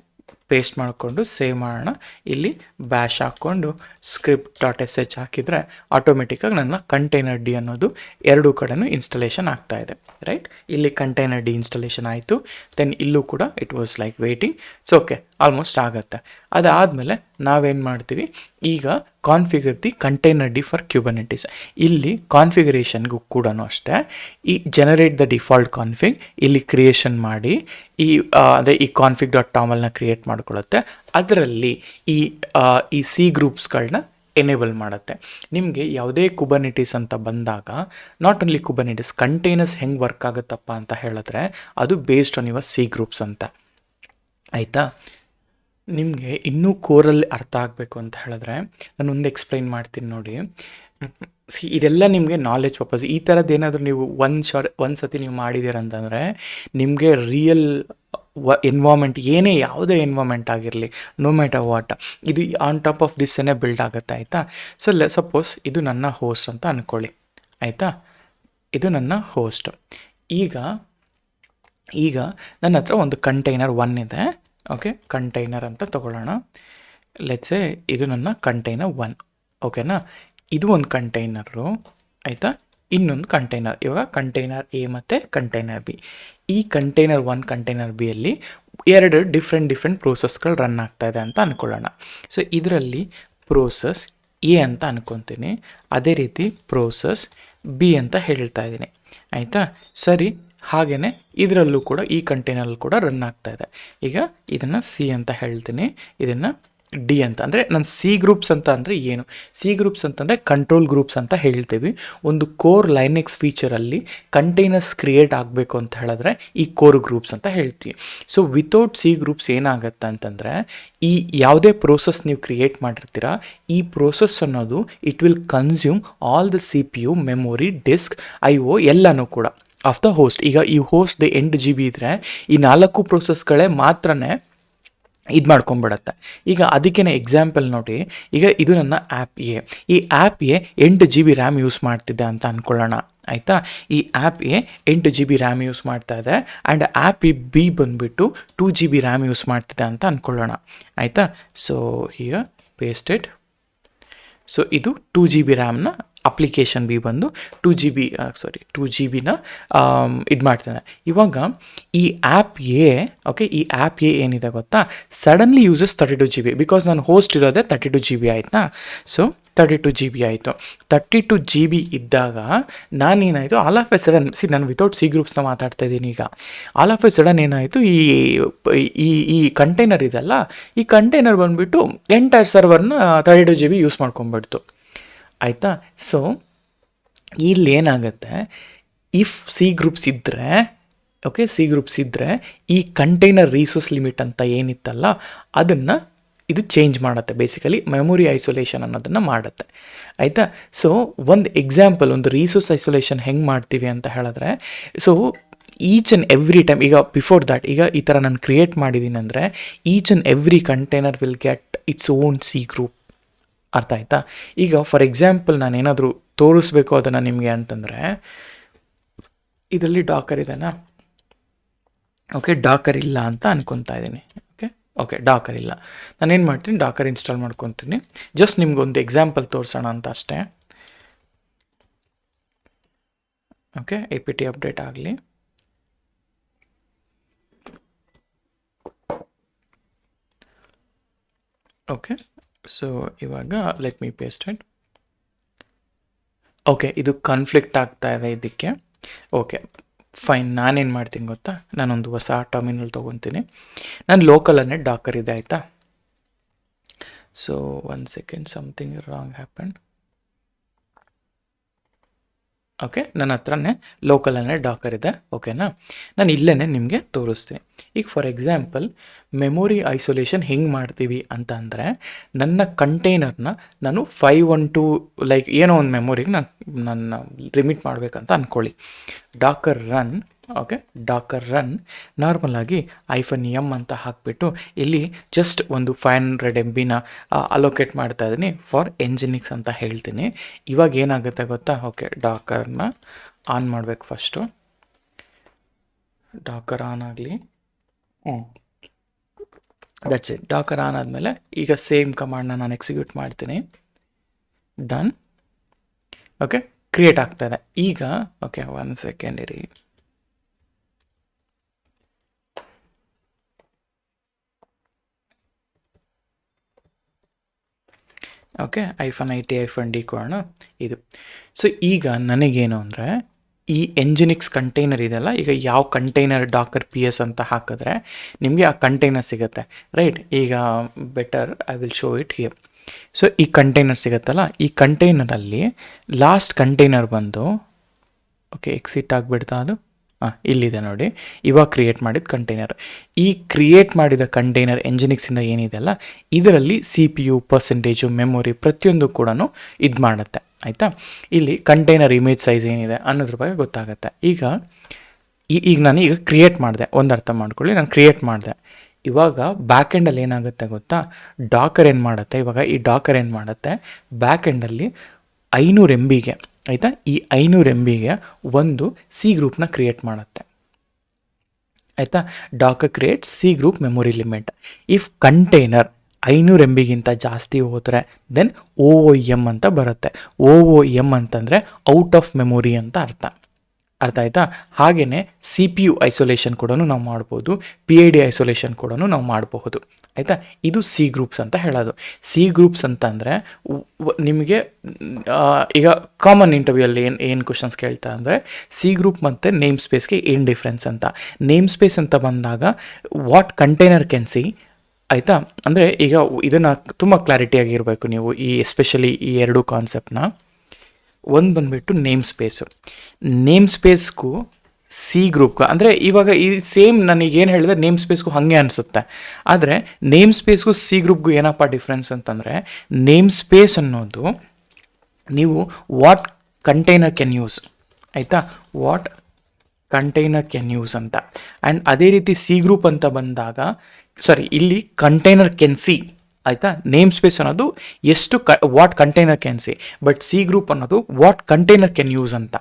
ಪೇಸ್ಟ್ ಮಾಡಿಕೊಂಡು ಸೇವ್ ಮಾಡೋಣ. ಇಲ್ಲಿ ಬ್ಯಾಶ್ ಹಾಕ್ಕೊಂಡು ಸ್ಕ್ರಿಪ್ಟ್ ಡಾಟ್ ಎಸ್ ಎಚ್ ಹಾಕಿದರೆ ಆಟೋಮೆಟಿಕ್ಕಾಗಿ ನನ್ನ ಕಂಟೈನರ್ ಡಿ ಅನ್ನೋದು ಎರಡೂ ಕಡೆನೂ ಇನ್ಸ್ಟಾಲೇಷನ್ ಆಗ್ತಾ ಇದೆ. ರೈಟ್, ಇಲ್ಲಿ ಕಂಟೈನರ್ ಡಿ ಇನ್ಸ್ಟಾಲೇಷನ್ ಆಯಿತು. ದೆನ್ ಇಲ್ಲೂ ಕೂಡ it was like waiting. So okay, almost ಆಗುತ್ತೆ. ಅದಾದಮೇಲೆ ನಾವೇನು ಮಾಡ್ತೀವಿ, ಈಗ configure the container D for Kubernetes. ಇಲ್ಲಿ ಕಾನ್ಫಿಗರೇಷನ್ಗೂ ಕೂಡ ಅಷ್ಟೇ ಈ ಜನರೇಟ್ ದ ಡಿಫಾಲ್ಟ್ ಕಾನ್ಫಿಗ್ ಇಲ್ಲಿ ಕ್ರಿಯೇಷನ್ ಮಾಡಿ ಅಂದರೆ ಈ ಕಾನ್ಫಿಗ್ ಡಾಟ್ ಟಾಮಲ್ನ ಕ್ರಿಯೇಟ್ ಮಾಡ್ಕೊಳ್ಳುತ್ತೆ. ಅದರಲ್ಲಿ ಈ ಸಿ ಗ್ರೂಪ್ಸ್ಗಳನ್ನ ಎನೇಬಲ್ ಮಾಡುತ್ತೆ. ನಿಮಗೆ ಯಾವುದೇ ಕುಬರ್ನೆಟೀಸ್ ಅಂತ ಬಂದಾಗ ನಾಟ್ ಓನ್ಲಿ ಕುಬರ್ನೆಟೀಸ್ ಕಂಟೈನರ್ಸ್ ಹೆಂಗೆ ವರ್ಕ್ ಆಗುತ್ತಪ್ಪ ಅಂತ ಹೇಳಿದ್ರೆ ಅದು based on your C groups ಅಂತ. ಆಯಿತಾ, ನಿಮಗೆ ಇನ್ನೂ ಕೋರಲ್ಲಿ ಅರ್ಥ ಆಗಬೇಕು ಅಂತ ಹೇಳಿದ್ರೆ ನಾನು ಒಂದು ಎಕ್ಸ್ಪ್ಲೈನ್ ಮಾಡ್ತೀನಿ ನೋಡಿ. ಇದೆಲ್ಲ ನಿಮಗೆ ನಾಲೆಜ್ ಪರ್ಪಸ್. ಈ ಥರದ್ದು ಏನಾದರೂ ನೀವು ಒಂದು ಸತಿ ನೀವು ಮಾಡಿದ್ದೀರಂತಂದರೆ ನಿಮಗೆ ರಿಯಲ್ ಎನ್ವಾಮೆಂಟ್ ಯಾವುದೇ ಎನ್ವಾಮೆಂಟ್ ಆಗಿರಲಿ, ನೋ ಮ್ಯಾಟರ್ ವಾಟ್, ಇದು ಆನ್ ಟಾಪ್ ಆಫ್ ದಿಸ್ಸೇ ಬಿಲ್ಡ್ ಆಗುತ್ತೆ. ಆಯಿತಾ. ಸೊ ಸಪೋಸ್ ಇದು ನನ್ನ ಹೋಸ್ಟ್ ಅಂತ ಅಂದ್ಕೊಳ್ಳಿ. ಆಯಿತಾ, ಇದು ನನ್ನ ಹೋಸ್ಟ್. ಈಗ ನನ್ನ ಹತ್ರ ಒಂದು ಕಂಟೈನರ್ 1 ಇದೆ. ಓಕೆ, ಕಂಟೈನರ್ ಅಂತ ತೊಗೊಳ್ಳೋಣ. ಲೆಟ್ಸೆ ಇದು ನನ್ನ ಕಂಟೈನರ್ 1. ಓಕೆನಾ, ಇದು ಒಂದು ಕಂಟೈನರು. ಆಯಿತಾ, ಇನ್ನೊಂದು ಕಂಟೈನರ್. ಇವಾಗ ಕಂಟೈನರ್ ಎ ಮತ್ತು ಕಂಟೈನರ್ ಬಿ. ಈ ಕಂಟೈನರ್ 1 ಕಂಟೈನರ್ ಬಿಯಲ್ಲಿ ಎರಡು ಡಿಫ್ರೆಂಟ್ ಪ್ರೋಸೆಸ್ಗಳು ರನ್ ಆಗ್ತಾ ಇದೆ ಅಂತ ಅಂದ್ಕೊಳ್ಳೋಣ. ಸೊ ಇದರಲ್ಲಿ ಪ್ರೋಸೆಸ್ ಎ ಅಂತ ಅಂದ್ಕೊತೀನಿ, ಅದೇ ರೀತಿ ಪ್ರೋಸೆಸ್ ಬಿ ಅಂತ ಹೇಳ್ತಾ ಇದ್ದೀನಿ. ಆಯಿತಾ, ಸರಿ. ಹಾಗೆಯೇ ಇದರಲ್ಲೂ ಕೂಡ ಈ ಕಂಟೈನರಲ್ಲಿ ಕೂಡ ರನ್ ಆಗ್ತಾ ಇದೆ. ಈಗ ಇದನ್ನು ಸಿ ಅಂತ ಹೇಳ್ತೀನಿ, ಇದನ್ನು ಡಿ ಅಂತ. ಅಂದರೆ ನಾನು ಸಿ ಗ್ರೂಪ್ಸ್ ಅಂತ ಅಂದರೆ ಏನು, ಸಿ ಗ್ರೂಪ್ಸ್ ಅಂತಂದರೆ ಕಂಟ್ರೋಲ್ ಗ್ರೂಪ್ಸ್ ಅಂತ ಹೇಳ್ತೀವಿ. ಒಂದು ಕೋರ್ ಲೈನೆಕ್ಸ್ ಫೀಚರಲ್ಲಿ ಕಂಟೈನರ್ಸ್ ಕ್ರಿಯೇಟ್ ಆಗಬೇಕು ಅಂತ ಹೇಳಿದ್ರೆ ಈ ಕೋರ್ ಗ್ರೂಪ್ಸ್ ಅಂತ ಹೇಳ್ತೀವಿ. ಸೊ ವಿತೌಟ್ ಸಿ ಗ್ರೂಪ್ಸ್ ಏನಾಗುತ್ತೆ ಅಂತಂದರೆ ಈ ಯಾವುದೇ ಪ್ರೋಸೆಸ್ ನೀವು ಕ್ರಿಯೇಟ್ ಮಾಡಿರ್ತೀರ, ಈ ಪ್ರೋಸೆಸ್ ಅನ್ನೋದು it will consume all the CPU, memory, disk, IO ಎಲ್ಲನೂ ಕೂಡ ಆಫ್ ದ ಹೋಸ್ಟ್. ಈಗ ಈ ಹೋಸ್ಟ್ 8 GB ಇದ್ದರೆ ಈ 4 ಪ್ರೋಸೆಸ್ಗಳೇ ಮಾತ್ರನೇ ಇದು ಮಾಡ್ಕೊಂಬಿಡತ್ತೆ. ಈಗ ಅದಕ್ಕೇ ಎಕ್ಸಾಂಪಲ್ ನೋಡಿ, ಈಗ ಇದು ನನ್ನ ಆ್ಯಪ್ ಎ. ಈ app A 8 GB RAM use ಮಾಡ್ತಿದ್ದೆ ಅಂತ ಅಂದ್ಕೊಳ್ಳೋಣ. ಆಯಿತಾ, ಈ app A 8 GB RAM use ಮಾಡ್ತಾ ಇದೆ. ಆ್ಯಂಡ್ ಆ್ಯಪ್ ಬಿ ಬಂದುಬಿಟ್ಟು 2 GB ರ್ಯಾಮ್ ಯೂಸ್ ಮಾಡ್ತಿದೆ ಅಂತ ಅಂದ್ಕೊಳ್ಳೋಣ. ಆಯಿತಾ, so here paste it. So ಇದು 2 GB ರ್ಯಾಮ್ನ ಅಪ್ಲಿಕೇಶನ್ ಬಿ ಬಂದು 2 GB ಇದು ಮಾಡ್ತಾನೆ. ಇವಾಗ ಈ ಆ್ಯಪ್ ಎ, ಓಕೆ, ಈ ಆ್ಯಪ್ ಎ ಏನಿದೆ ಗೊತ್ತಾ, ಸಡನ್ಲಿ ಯೂಸಸ್ 32 GB. ಬಿಕಾಸ್ ನಾನು ಹೋಸ್ಟ್ ಇರೋದೇ 32 GB ಆಯಿತಾ. ಸೊ 32 GB ಆಯಿತು. 32 GB ಇದ್ದಾಗ ನಾನೇನಾಯಿತು, ಆಲ್ ಆಫ್ ಎ ಸಡನ್, ನಾನು ವಿತೌಟ್ ಸಿ ಗ್ರೂಪ್ಸ್ನ ಮಾತಾಡ್ತಾ ಇದ್ದೀನಿ. ಈಗ ಆಲ್ ಆಫ್ ಎ ಸಡನ್ ಏನಾಯಿತು, ಈ ಕಂಟೈನರ್ ಇದೆಲ್ಲ, ಈ ಕಂಟೈನರ್ ಬಂದುಬಿಟ್ಟು ಎಂಟೈರ್ ಸರ್ವರ್ನ 32 GB ಯೂಸ್ ಮಾಡ್ಕೊಂಡ್ಬಿಡ್ತು. ಆಯಿತಾ. ಸೊ ಇಲ್ಲಿ ಏನಾಗುತ್ತೆ, ಇಫ್ ಸಿ ಗ್ರೂಪ್ಸ್ ಇದ್ದರೆ, ಓಕೆ, ಸಿ ಗ್ರೂಪ್ಸ್ ಇದ್ದರೆ ಈ ಕಂಟೈನರ್ ರಿಸೋರ್ಸ್ ಲಿಮಿಟ್ ಅಂತ ಏನಿತ್ತಲ್ಲ ಅದನ್ನು ಇದು ಚೇಂಜ್ ಮಾಡುತ್ತೆ. ಬೇಸಿಕಲಿ ಮೆಮೊರಿ ಐಸೋಲೇಷನ್ ಅನ್ನೋದನ್ನು ಮಾಡುತ್ತೆ. ಆಯಿತಾ. ಸೊ ಒಂದು ಎಕ್ಸಾಂಪಲ್, ಒಂದು ರಿಸೋರ್ಸ್ ಐಸೋಲೇಷನ್ ಹೆಂಗೆ ಮಾಡ್ತೀವಿ ಅಂತ ಹೇಳಿದ್ರೆ, so each and every time, ಈಗ ಬಿಫೋರ್ ದ್ಯಾಟ್, ಈಗ ಈ ಥರ ನಾನು ಕ್ರಿಯೇಟ್ ಮಾಡಿದ್ದೀನಿ ಅಂದರೆ each and every container will get its own C group. ಅರ್ಥ ಆಯ್ತಾ. ಈಗ ಫಾರ್ ಎಕ್ಸಾಂಪಲ್ ನಾನು ಏನಾದರೂ ತೋರಿಸ್ಬೇಕು ಅದನ್ನು ನಿಮಗೆ ಅಂತಂದರೆ, ಇದರಲ್ಲಿ ಡಾಕರ್ ಇದೆನಾ, ಓಕೆ, ಡಾಕರ್ ಇಲ್ಲ ಅಂತ ಅನ್ಕೊತಾ ಇದ್ದೀನಿ. ಓಕೆ, ಡಾಕರ್ ಇಲ್ಲ. ನಾನೇನು ಮಾಡ್ತೀನಿ, ಡಾಕರ್ ಇನ್ಸ್ಟಾಲ್ ಮಾಡ್ಕೊತೀನಿ. ಜಸ್ಟ್ ನಿಮ್ಗೊಂದು ಎಕ್ಸಾಂಪಲ್ ತೋರಿಸೋಣ ಅಂತ ಅಷ್ಟೇ. ಓಕೆ, APT ಅಪ್ಡೇಟ್ ಆಗಲಿ. ಓಕೆ, ಸೊ ಇವಾಗ let me paste it. Okay, ಇದು ಕಾನ್ಫ್ಲಿಕ್ಟ್ ಆಗ್ತಾ ಇದೆ ಇದಕ್ಕೆ. ಓಕೆ ಫೈನ್, ನಾನೇನು ಮಾಡ್ತೀನಿ ಗೊತ್ತಾ, ನಾನೊಂದು ಹೊಸ ಟರ್ಮಿನಲ್ ತೊಗೊತೀನಿ. ನಾನು ಲೋಕಲನ್ನೇ ಡಾಕರ್ ಇದೆ. ಆಯಿತಾ. So 1 second, something wrong happen. Okay, ನನ್ನ ಹತ್ರನೇ ಲೋಕಲಲ್ಲೇ ಡಾಕರ್ ಇದೆ. ಓಕೆನಾ, ನಾನು ಇಲ್ಲೇ ನಿಮಗೆ ತೋರಿಸ್ತೀನಿ. ಈಗ ಫಾರ್ ಎಕ್ಸಾಂಪಲ್ ಮೆಮೊರಿ ಐಸೋಲೇಷನ್ ಹೆಂಗೆ ಮಾಡ್ತೀವಿ ಅಂತ ಅಂದರೆ, ನನ್ನ ಕಂಟೈನರ್ನ ನಾನು 512 ಲೈಕ್ ಏನೋ ಒಂದು ಮೆಮೊರಿಗೆ ನನ್ನ ಲಿಮಿಟ್ ಮಾಡಬೇಕಂತ ಅಂದ್ಕೊಳ್ಳಿ. Dakar run, okay, Dakar run ನಾರ್ಮಲಾಗಿ -m ಅಂತ ಹಾಕಿಬಿಟ್ಟು ಇಲ್ಲಿ ಜಸ್ಟ್ ಒಂದು 500 MB ಅಲೋಕೇಟ್ ಮಾಡ್ತಾ ಇದ್ದೀನಿ ಫಾರ್ ಎಂಜಿನಿಕ್ಸ್ ಅಂತ ಹೇಳ್ತೀನಿ. ಇವಾಗ ಏನಾಗುತ್ತೆ ಗೊತ್ತಾ? ಓಕೆ, ಡಾಕರ್ನ ಆನ್ ಮಾಡಬೇಕು ಫಸ್ಟು. ಡಾಕರ್ ಆನ್ ಆಗಲಿ. That's it. ಡಾಕರ್ ಆನ್ ಆದಮೇಲೆ ಈಗ ಸೇಮ್ ಕಮಾಂಡ್ನ ನಾನು ಎಕ್ಸಿಕ್ಯೂಟ್ ಮಾಡ್ತೀನಿ. ಡನ್. ಓಕೆ, ಕ್ರಿಯೇಟ್ ಆಗ್ತಾಯಿದೆ ಈಗ. ಓಕೆ, 1 ಸೆಕೆಂಡ್ ಇರಿ. ಓಕೆ, -IT-D ಕೊಡೋಣ ಇದು. ಸೊ ಈಗ ನನಗೇನು ಅಂದರೆ, ಈ ಎಂಜಿನಿಕ್ಸ್ ಕಂಟೈನರ್ ಇದೆಯಲ್ಲ, ಈಗ ಯಾವ ಕಂಟೈನರ್ ಡಾಕರ್ PS ಅಂತ ಹಾಕಿದ್ರೆ ನಿಮಗೆ ಆ ಕಂಟೈನರ್ ಸಿಗುತ್ತೆ, ರೈಟ್? ಈಗ better I will show it here. So ಈ ಕಂಟೈನರ್ ಸಿಗುತ್ತಲ್ಲ, ಈ ಕಂಟೈನರಲ್ಲಿ ಲಾಸ್ಟ್ ಕಂಟೈನರ್ ಬಂದು, ಓಕೆ ಎಕ್ಸಿಟ್ ಆಗಿಬಿಡ್ತಾ ಅದು, ಇಲ್ಲಿದೆ ನೋಡಿ, ಇವಾಗ ಕ್ರಿಯೇಟ್ ಮಾಡಿದ ಕಂಟೈನರ್. ಈ ಕ್ರಿಯೇಟ್ ಮಾಡಿದ ಕಂಟೈನರ್ ಎಂಜಿನಿಕ್ಸಿಂದ ಏನಿದೆಯಲ್ಲ, ಇದರಲ್ಲಿ CPU ಪರ್ಸೆಂಟೇಜು ಮೆಮೊರಿ ಪ್ರತಿಯೊಂದು ಕೂಡ ಇದು ಮಾಡುತ್ತೆ, ಆಯಿತಾ? ಇಲ್ಲಿ ಕಂಟೈನರ್ ಇಮೇಜ್ ಸೈಜ್ ಏನಿದೆ ಅನ್ನೋದ್ರ ಬಗ್ಗೆ ಗೊತ್ತಾಗುತ್ತೆ. ಈಗ ನಾನು ಕ್ರಿಯೇಟ್ ಮಾಡಿದೆ, ಒಂದು ಅರ್ಥ ಮಾಡ್ಕೊಳ್ಳಿ, ನಾನು ಕ್ರಿಯೇಟ್ ಮಾಡಿದೆ. ಇವಾಗ ಬ್ಯಾಕ್ ಎಂಡಲ್ಲಿ ಏನಾಗುತ್ತೆ ಗೊತ್ತಾ? ಡಾಕರ್ ಏನು ಮಾಡುತ್ತೆ, ಇವಾಗ ಈ ಡಾಕರ್ ಏನು ಮಾಡುತ್ತೆ, ಬ್ಯಾಕ್ ಎಂಡಲ್ಲಿ 500 MBಗೆ, ಆಯಿತಾ, ಈ 500 MBಗೆ ಒಂದು C ಗ್ರೂಪ್ನ ಕ್ರಿಯೇಟ್ ಮಾಡುತ್ತೆ, ಆಯಿತಾ? Dakar create C group memory limit. If container 500 MBಗಿಂತ ಜಾಸ್ತಿ ಹೋದರೆ ದೆನ್ OOM ಅಂತ ಬರುತ್ತೆ. OOM ಅಂತಂದರೆ ಔಟ್ ಆಫ್ ಮೆಮೊರಿ ಅಂತ ಅರ್ಥ ಆಯ್ತಾ? ಹಾಗೆಯೇ CPU ಐಸೋಲೇಷನ್ ಕೂಡ ನಾವು ಮಾಡ್ಬೋದು, PID ಐಸೋಲೇಷನ್ ಕೂಡ ನಾವು ಮಾಡಬಹುದು, ಆಯಿತಾ? ಇದು C ಗ್ರೂಪ್ಸ್ ಅಂತ ಹೇಳೋದು. C ಗ್ರೂಪ್ಸ್ ಅಂತಂದರೆ ನಿಮಗೆ ಈಗ ಕಾಮನ್ ಇಂಟರ್ವ್ಯೂಯಲ್ಲಿ ಏನು ಕ್ವಶನ್ಸ್ ಕೇಳ್ತಾ ಅಂದರೆ, C ಗ್ರೂಪ್ ಮತ್ತು ನೇಮ್ ಸ್ಪೇಸ್ಗೆ ಏನು ಡಿಫ್ರೆನ್ಸ್ ಅಂತ. ನೇಮ್ ಸ್ಪೇಸ್ ಅಂತ ಬಂದಾಗ ವಾಟ್ ಕಂಟೈನರ್ ಕ್ಯಾನ್ ಸಿ, ಆಯಿತಾ? ಅಂದರೆ ಈಗ ಇದನ್ನು ತುಂಬ ಕ್ಲಾರಿಟಿಯಾಗಿರಬೇಕು ನೀವು, ಎಸ್ಪೆಷಲಿ ಈ ಎರಡು ಕಾನ್ಸೆಪ್ಟ್ನ. ಒಂದು ಬಂದುಬಿಟ್ಟು ನೇಮ್ ಸ್ಪೇಸ್ಗೂ C ಗ್ರೂಪ್ಗೂ, ಅಂದರೆ ಇವಾಗ ಈ ಸೇಮ್ ನನಗೇನು ಹೇಳಿದ್ರೆ ನೇಮ್ ಸ್ಪೇಸ್ಗೂ ಹಾಗೆ ಅನಿಸುತ್ತೆ, ಆದರೆ ನೇಮ್ ಸ್ಪೇಸ್ಗೂ C ಗ್ರೂಪ್ಗೂ ಏನಪ್ಪ ಡಿಫ್ರೆನ್ಸ್ ಅಂತಂದರೆ, ನೇಮ್ ಸ್ಪೇಸ್ ಅನ್ನೋದು ನೀವು ವಾಟ್ ಕಂಟೈನರ್ ಕ್ಯಾನ್ ಯೂಸ್, ಆಯಿತಾ? ವಾಟ್ ಕಂಟೈನರ್ ಕ್ಯಾನ್ ಯೂಸ್ ಅಂತ. ಆ್ಯಂಡ್ ಅದೇ ರೀತಿ C ಗ್ರೂಪ್ ಅಂತ ಬಂದಾಗ, ಇಲ್ಲಿ ಕಂಟೈನರ್ ಕ್ಯಾನ್ ಸಿ, ಆಯಿತಾ? ನೇಮ್ ಸ್ಪೇಸ್ ಅನ್ನೋದು ಎಷ್ಟು what container can see, but C group ಅನ್ನೋದು ವಾಟ್ ಕಂಟೈನರ್ ಕ್ಯಾನ್ ಯೂಸ್ ಅಂತ.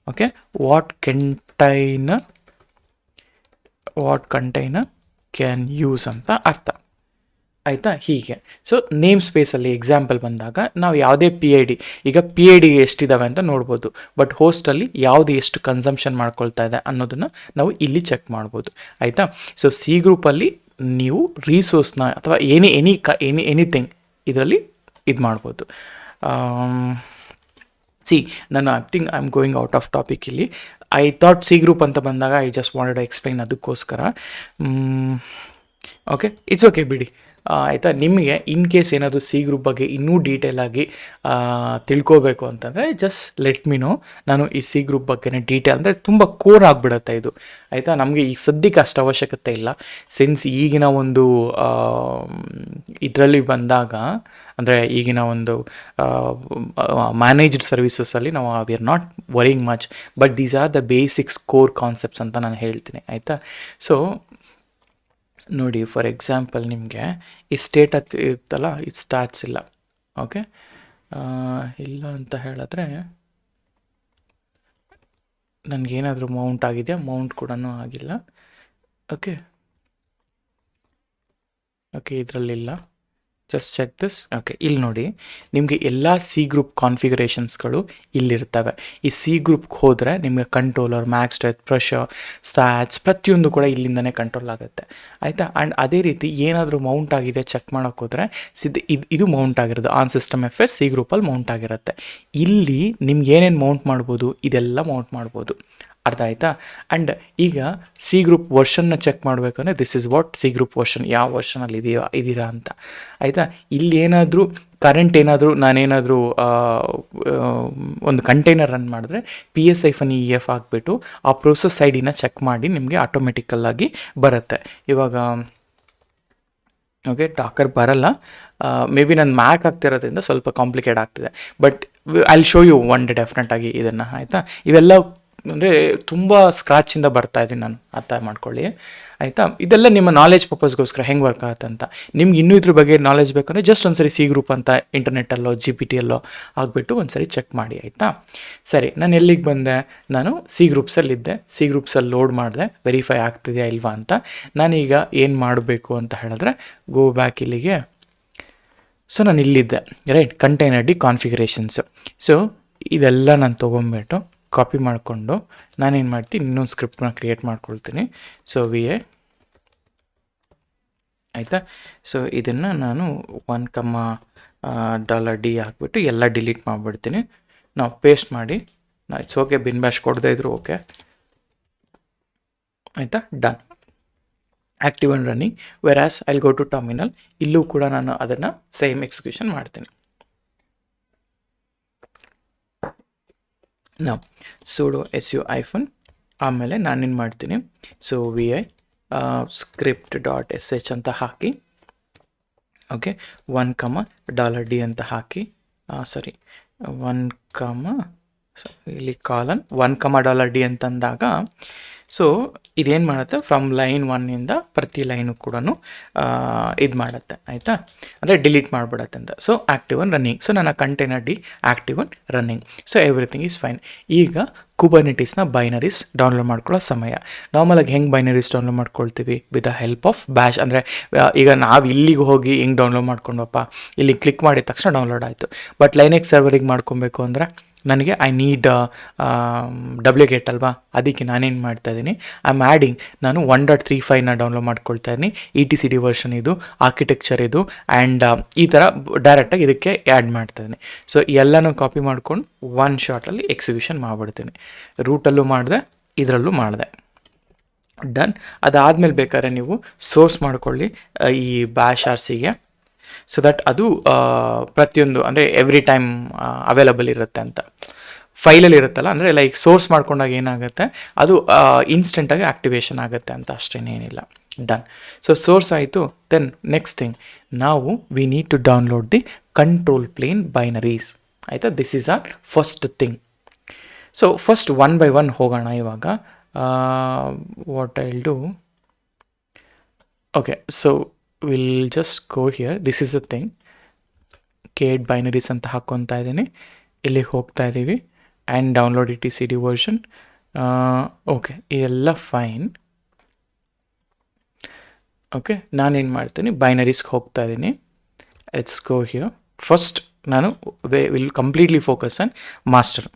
Okay, what container can use ಅಂತ ಅರ್ಥ, ಆಯಿತಾ? ಹೀಗೆ. ಸೊ ನೇಮ್ ಸ್ಪೇಸಲ್ಲಿ ಎಕ್ಸಾಂಪಲ್ ಬಂದಾಗ ನಾವು ಯಾವುದೇ PID, ಈಗ PID ಎಷ್ಟಿದ್ದಾವೆ ಅಂತ ನೋಡ್ಬೋದು, ಬಟ್ ಹೋಸ್ಟಲ್ಲಿ ಯಾವುದು ಎಷ್ಟು ಕನ್ಸಂಪ್ಷನ್ ಮಾಡ್ಕೊಳ್ತಾ ಇದೆ ಅನ್ನೋದನ್ನು ನಾವು ಇಲ್ಲಿ ಚೆಕ್ ಮಾಡ್ಬೋದು, ಆಯಿತಾ? ಸೊ C ಗ್ರೂಪಲ್ಲಿ ನೀವು ರಿಸೋರ್ಸ್ನ ಅಥವಾ ಎನಿಥಿಂಗ್ ಇದರಲ್ಲಿ ಇದು ಮಾಡ್ಬೋದು. ನಾನು I am going out of topic ಇಲ್ಲಿ. ಐ ಥಾಟ್ C ಗ್ರೂಪ್ ಅಂತ ಬಂದಾಗ I just wanted to explain, ಅದಕ್ಕೋಸ್ಕರ. ಓಕೆ, ಇಟ್ಸ್ ಓಕೆ, ಬಿಡಿ, ಆಯಿತಾ? ನಿಮಗೆ ಇನ್ ಕೇಸ್ ಏನಾದರೂ C ಗ್ರೂಪ್ ಬಗ್ಗೆ ಇನ್ನೂ ಡೀಟೇಲಾಗಿ ತಿಳ್ಕೋಬೇಕು ಅಂತಂದರೆ ಜಸ್ಟ್ ಲೆಟ್ ಮಿ ನೋ. ನಾನು ಈ C ಗ್ರೂಪ್ ಬಗ್ಗೆನೇ ಡೀಟೇಲ್, ಅಂದರೆ ತುಂಬ ಕೋರ್ ಆಗಿಬಿಡುತ್ತೆ ಇದು, ಆಯಿತಾ? ನಮಗೆ ಈಗ ಸದ್ಯಕ್ಕೆ ಅಷ್ಟು ಅವಶ್ಯಕತೆ ಇಲ್ಲ, ಸಿನ್ಸ್ ಈಗಿನ ಒಂದು ಇದರಲ್ಲಿ ಬಂದಾಗ, ಅಂದರೆ ಈಗಿನ ಒಂದು ಮ್ಯಾನೇಜ್ಡ್ ಸರ್ವಿಸಸಲ್ಲಿ ನಾವು V are not worrying much, but these are the basics core concepts ಅಂತ ನಾನು ಹೇಳ್ತೀನಿ, ಆಯಿತಾ? ಸೊ ನೋಡಿ, ಫಾರ್ ಎಕ್ಸಾಂಪಲ್ ನಿಮಗೆ ಈ ಸ್ಟೇಟ್ ಇರ್ತಲ್ಲ, ಇದು ಸ್ಟಾರ್ಟ್ಸ್ ಇಲ್ಲ, ಓಕೆ, ಇಲ್ಲ ಅಂತ ಹೇಳಿದ್ರೆ ನನಗೇನಾದರೂ ಮೌಂಟ್ ಆಗಿದೆಯಾ? ಮೌಂಟ್ ಕೂಡ ಆಗಿಲ್ಲ. ಓಕೆ, ಇದರಲ್ಲಿಲ್ಲ, ಜಸ್ಟ್ ಚೆಕ್ ದಿಸ್. ಓಕೆ, ಇಲ್ಲಿ ನೋಡಿ, ನಿಮಗೆ ಎಲ್ಲ C ಗ್ರೂಪ್ ಕಾನ್ಫಿಗರೇಷನ್ಸ್ಗಳು ಇಲ್ಲಿರ್ತವೆ. ಈ C ಗ್ರೂಪ್ಗೆ ಹೋದರೆ ನಿಮಗೆ controller, Max death, pressure, stats ಪ್ರತಿಯೊಂದು ಕೂಡ ಇಲ್ಲಿಂದನೇ ಕಂಟ್ರೋಲ್ ಆಗುತ್ತೆ, ಆಯಿತಾ? ಆ್ಯಂಡ್ ಅದೇ ರೀತಿ ಏನಾದರೂ ಮೌಂಟ್ ಆಗಿದೆ ಚೆಕ್ ಮಾಡೋಕ್ಕೆ ಹೋದರೆ ಇದು ಮೌಂಟ್ ಆಗಿರೋದು ಆನ್ ಸಿಸ್ಟಮ್ FS C ಗ್ರೂಪಲ್ಲಿ ಮೌಂಟ್ ಆಗಿರುತ್ತೆ. ಇಲ್ಲಿ ನಿಮ್ಗೆ ಏನೇನು ಮೌಂಟ್ ಮಾಡ್ಬೋದು, ಇದೆಲ್ಲ ಮೌಂಟ್ ಮಾಡ್ಬೋದು, ಅರ್ಥ ಆಯ್ತಾ? ಆ್ಯಂಡ್ ಈಗ ಸಿ ಗ್ರೂಪ್ ವರ್ಷನ್ನ ಚೆಕ್ ಮಾಡಬೇಕಂದ್ರೆ this is what C group version, ಯಾವ ವರ್ಷನಲ್ಲಿ ಇದೀರಾ ಅಂತ. ಆಯಿತಾ? ಇಲ್ಲಿ ಏನಾದರೂ ಕರೆಂಟ್ ಏನಾದರೂ ನಾನೇನಾದರೂ ಒಂದು ಕಂಟೈನರ್ ರನ್ ಮಾಡಿದ್ರೆ PS-EF ಹಾಕ್ಬಿಟ್ಟು ಆ ಪ್ರೋಸೆಸ್ ಐಡಿನ ಚೆಕ್ ಮಾಡಿ ನಿಮಗೆ ಆಟೋಮೆಟಿಕಲ್ಲಾಗಿ ಬರುತ್ತೆ. ಇವಾಗ ಓಕೆ, ಡಾಕರ್ ಬರಲ್ಲ, ಮೇ ಬಿ ನಾನು ಮ್ಯಾಕ್ ಆಗ್ತಿರೋದ್ರಿಂದ ಸ್ವಲ್ಪ ಕಾಂಪ್ಲಿಕೇಟ್ ಆಗ್ತಿದೆ, but I will show you one day ಡೆಫಿನೆಟಾಗಿ ಇದನ್ನು. ಆಯಿತಾ? ಇವೆಲ್ಲ ಅಂದರೆ ತುಂಬ ಸ್ಕ್ರಾಚಿಂದ ಬರ್ತಾ ಇದ್ದೀನಿ ನಾನು, ಅರ್ಥ ಮಾಡ್ಕೊಳ್ಳಿ. ಆಯಿತಾ? ಇದೆಲ್ಲ ನಿಮ್ಮ ನಾಲೆಜ್ ಪರ್ಪಸ್ಗೋಸ್ಕರ ಹೆಂಗೆ ವರ್ಕ್ ಆಗುತ್ತೆ ಅಂತ. ನಿಮ್ಗೆ ಇನ್ನೂ ಇದ್ರ ಬಗ್ಗೆ ನಾಲೆಜ್ ಬೇಕಂದರೆ ಜಸ್ಟ್ ಒಂದ್ಸರಿ ಸಿ ಗ್ರೂಪ್ ಅಂತ ಇಂಟರ್ನೆಟ್ಟಲ್ಲೋ GPT-ಯಲ್ಲೋ ಆಗಿಬಿಟ್ಟು ಒಂದ್ಸರಿ ಚೆಕ್ ಮಾಡಿ. ಆಯಿತಾ? ಸರಿ, ನಾನು ಎಲ್ಲಿಗೆ ಬಂದೆ? ನಾನು ಸಿ ಗ್ರೂಪ್ಸಲ್ಲಿದ್ದೆ. ಸಿ ಗ್ರೂಪ್ಸಲ್ಲಿ ಲೋಡ್ ಮಾಡಿದೆ, ವೆರಿಫೈ ಆಗ್ತಿದೆಯಾ ಇಲ್ವಾ ಅಂತ. ನಾನೀಗ ಏನು ಮಾಡಬೇಕು ಅಂತ ಹೇಳಿದ್ರೆ ಗೋ ಬ್ಯಾಕ್ ಇಲ್ಲಿಗೆ. ಸೊ ನಾನು ಇಲ್ಲಿದ್ದೆ, right, container D configurations. So ಇದೆಲ್ಲ ನಾನು ತೊಗೊಂಬಿಟ್ಟು ಕಾಪಿ ಮಾಡಿಕೊಂಡು ನಾನೇನು ಮಾಡ್ತೀನಿ, ಇನ್ನೊಂದು ಸ್ಕ್ರಿಪ್ಟ್ನ ಕ್ರಿಯೇಟ್ ಮಾಡ್ಕೊಳ್ತೀನಿ. ಸೊ VI, ಆಯಿತಾ? ಸೊ ಇದನ್ನು ನಾನು $1, ಹಾಕ್ಬಿಟ್ಟು ಎಲ್ಲ ಡಿಲೀಟ್ ಮಾಡಿಬಿಡ್ತೀನಿ. ನಾವು ಪೇಸ್ಟ್ ಮಾಡಿ, ಇಟ್ಸ್ ಓಕೆ, ಬಿನ್ ಬ್ಯಾಶ್ ಕೊಡದೇ ಇದ್ರು ಓಕೆ. ಆಯಿತಾ? Done. Active and running. Whereas I will go to terminal. ಇಲ್ಲೂ ಕೂಡ ನಾನು ಅದನ್ನು ಸೇಮ್ ಎಕ್ಸಿಕ್ಯೂಷನ್ ಮಾಡ್ತೀನಿ. ನಾವು sudo su - ಆಮೇಲೆ ನಾನೇನು ಮಾಡ್ತೀನಿ, ಸೊ VI script.sh ಅಂತ ಹಾಕಿ, ಓಕೆ, $1, ಅಂತ ಹಾಕಿ, ಸಾರಿ, ಇಲ್ಲಿ ಕಾಲನ್ $1, ಅಂತಂದಾಗ ಸೊ ಇದೇನು ಮಾಡುತ್ತೆ, ಫ್ರಮ್ ಲೈನ್ 1ಇಂದ ಪ್ರತಿ ಲೈನು ಕೂಡ ಇದು ಮಾಡುತ್ತೆ. ಆಯಿತಾ? ಅಂದರೆ ಡಿಲೀಟ್ ಮಾಡಿಬಿಡತ್ತೆ ಅಂತ. So active and running. So ನನ್ನ container D active and running. So everything is fine. ಈಗ ಕುಬರ್ನೆಟಿಸ್ನ ಬೈನರೀಸ್ ಡೌನ್ಲೋಡ್ ಮಾಡ್ಕೊಳ್ಳೋ ಸಮಯ. ನಾರ್ಮಲಾಗಿ ಹೆಂಗೆ ಬೈನರೀಸ್ ಡೌನ್ಲೋಡ್ ಮಾಡ್ಕೊಳ್ತೀವಿ? With the help of bash. ಅಂದರೆ ಈಗ ನಾವು ಇಲ್ಲಿಗೆ ಹೋಗಿ ಹೆಂಗೆ ಡೌನ್ಲೋಡ್ ಮಾಡ್ಕೊಂಡಪ್ಪ, ಇಲ್ಲಿ ಕ್ಲಿಕ್ ಮಾಡಿದ ತಕ್ಷಣ ಡೌನ್ಲೋಡ್ ಆಯಿತು. ಬಟ್ ಲೈನೆಕ್ಸ್ ಸರ್ವರಿಗೆ ಮಾಡ್ಕೊಬೇಕು ಅಂದರೆ ನನಗೆ ಐ ನೀಡ್ WGET ಅಲ್ವಾ, ಅದಕ್ಕೆ ನಾನೇನು ಮಾಡ್ತಾಯಿದ್ದೀನಿ, ಐ ಆಮ್ ಆ್ಯಡಿಂಗ್, ನಾನು 1.35ನ ಡೌನ್ಲೋಡ್ ಮಾಡ್ಕೊಳ್ತಾ ಇದ್ದೀನಿ. ETCD ವರ್ಷನ್ ಇದು, ಆರ್ಕಿಟೆಕ್ಚರ್ ಇದು, ಆ್ಯಂಡ್ ಈ ಥರ ಡೈರೆಕ್ಟಾಗಿ ಇದಕ್ಕೆ ಆ್ಯಡ್ ಮಾಡ್ತಾಯಿದ್ದೀನಿ. ಸೊ ಎಲ್ಲನೂ ಕಾಪಿ ಮಾಡ್ಕೊಂಡು ಒನ್ ಶಾರ್ಟಲ್ಲಿ ಎಕ್ಸಿಕ್ಯೂಷನ್ ಮಾಡಿಬಿಡ್ತೀನಿ. ರೂಟಲ್ಲೂ ಮಾಡಿದೆ, ಇದರಲ್ಲೂ ಮಾಡಿದೆ. ಡನ್. ಅದಾದಮೇಲೆ ಬೇಕಾದ್ರೆ ನೀವು ಸೋರ್ಸ್ ಮಾಡ್ಕೊಳ್ಳಿ ಈ ಬ್ಯಾಶ್ RCಗೆ, ಸೊ ದಟ್ ಅದು ಪ್ರತಿಯೊಂದು ಅಂದರೆ ಎವ್ರಿ ಟೈಮ್ ಅವೈಲಬಲ್ ಇರುತ್ತೆ ಅಂತ. ಫೈಲಲ್ಲಿ ಇರುತ್ತಲ್ಲ, ಅಂದರೆ ಲೈಕ್ ಸೋರ್ಸ್ ಮಾಡ್ಕೊಂಡಾಗ ಏನಾಗುತ್ತೆ, ಅದು ಇನ್ಸ್ಟೆಂಟಾಗಿ ಆ್ಯಕ್ಟಿವೇಶನ್ ಆಗುತ್ತೆ ಅಂತ, ಅಷ್ಟೇನೇನಿಲ್ಲ. ಡನ್. ಸೊ ಸೋರ್ಸ್ ಆಯಿತು. ದೆನ್ ನೆಕ್ಸ್ಟ್ ಥಿಂಗ್, ನಾವು we need to download the control plane binaries. ಆಯಿತಾ? This is our first thing. So first one by one ಹೋಗೋಣ ಇವಾಗ. What I will do, okay, so will just go here. This is the thing, get binaries ಅಂತ ಹಾಕ್ಕೊತಾ ಇದ್ದೀನಿ. ಇಲ್ಲಿಗೆ ಹೋಗ್ತಾ ಇದ್ದೀವಿ and download ETCD version. Okay, ಇದೆಲ್ಲ fine. Okay, ನಾನೇನು ಮಾಡ್ತೀನಿ, ಬೈನರೀಸ್ಗೆ ಹೋಗ್ತಾ ಇದ್ದೀನಿ. Let's go here. ಫಸ್ಟ್ ನಾನು will completely focus on master.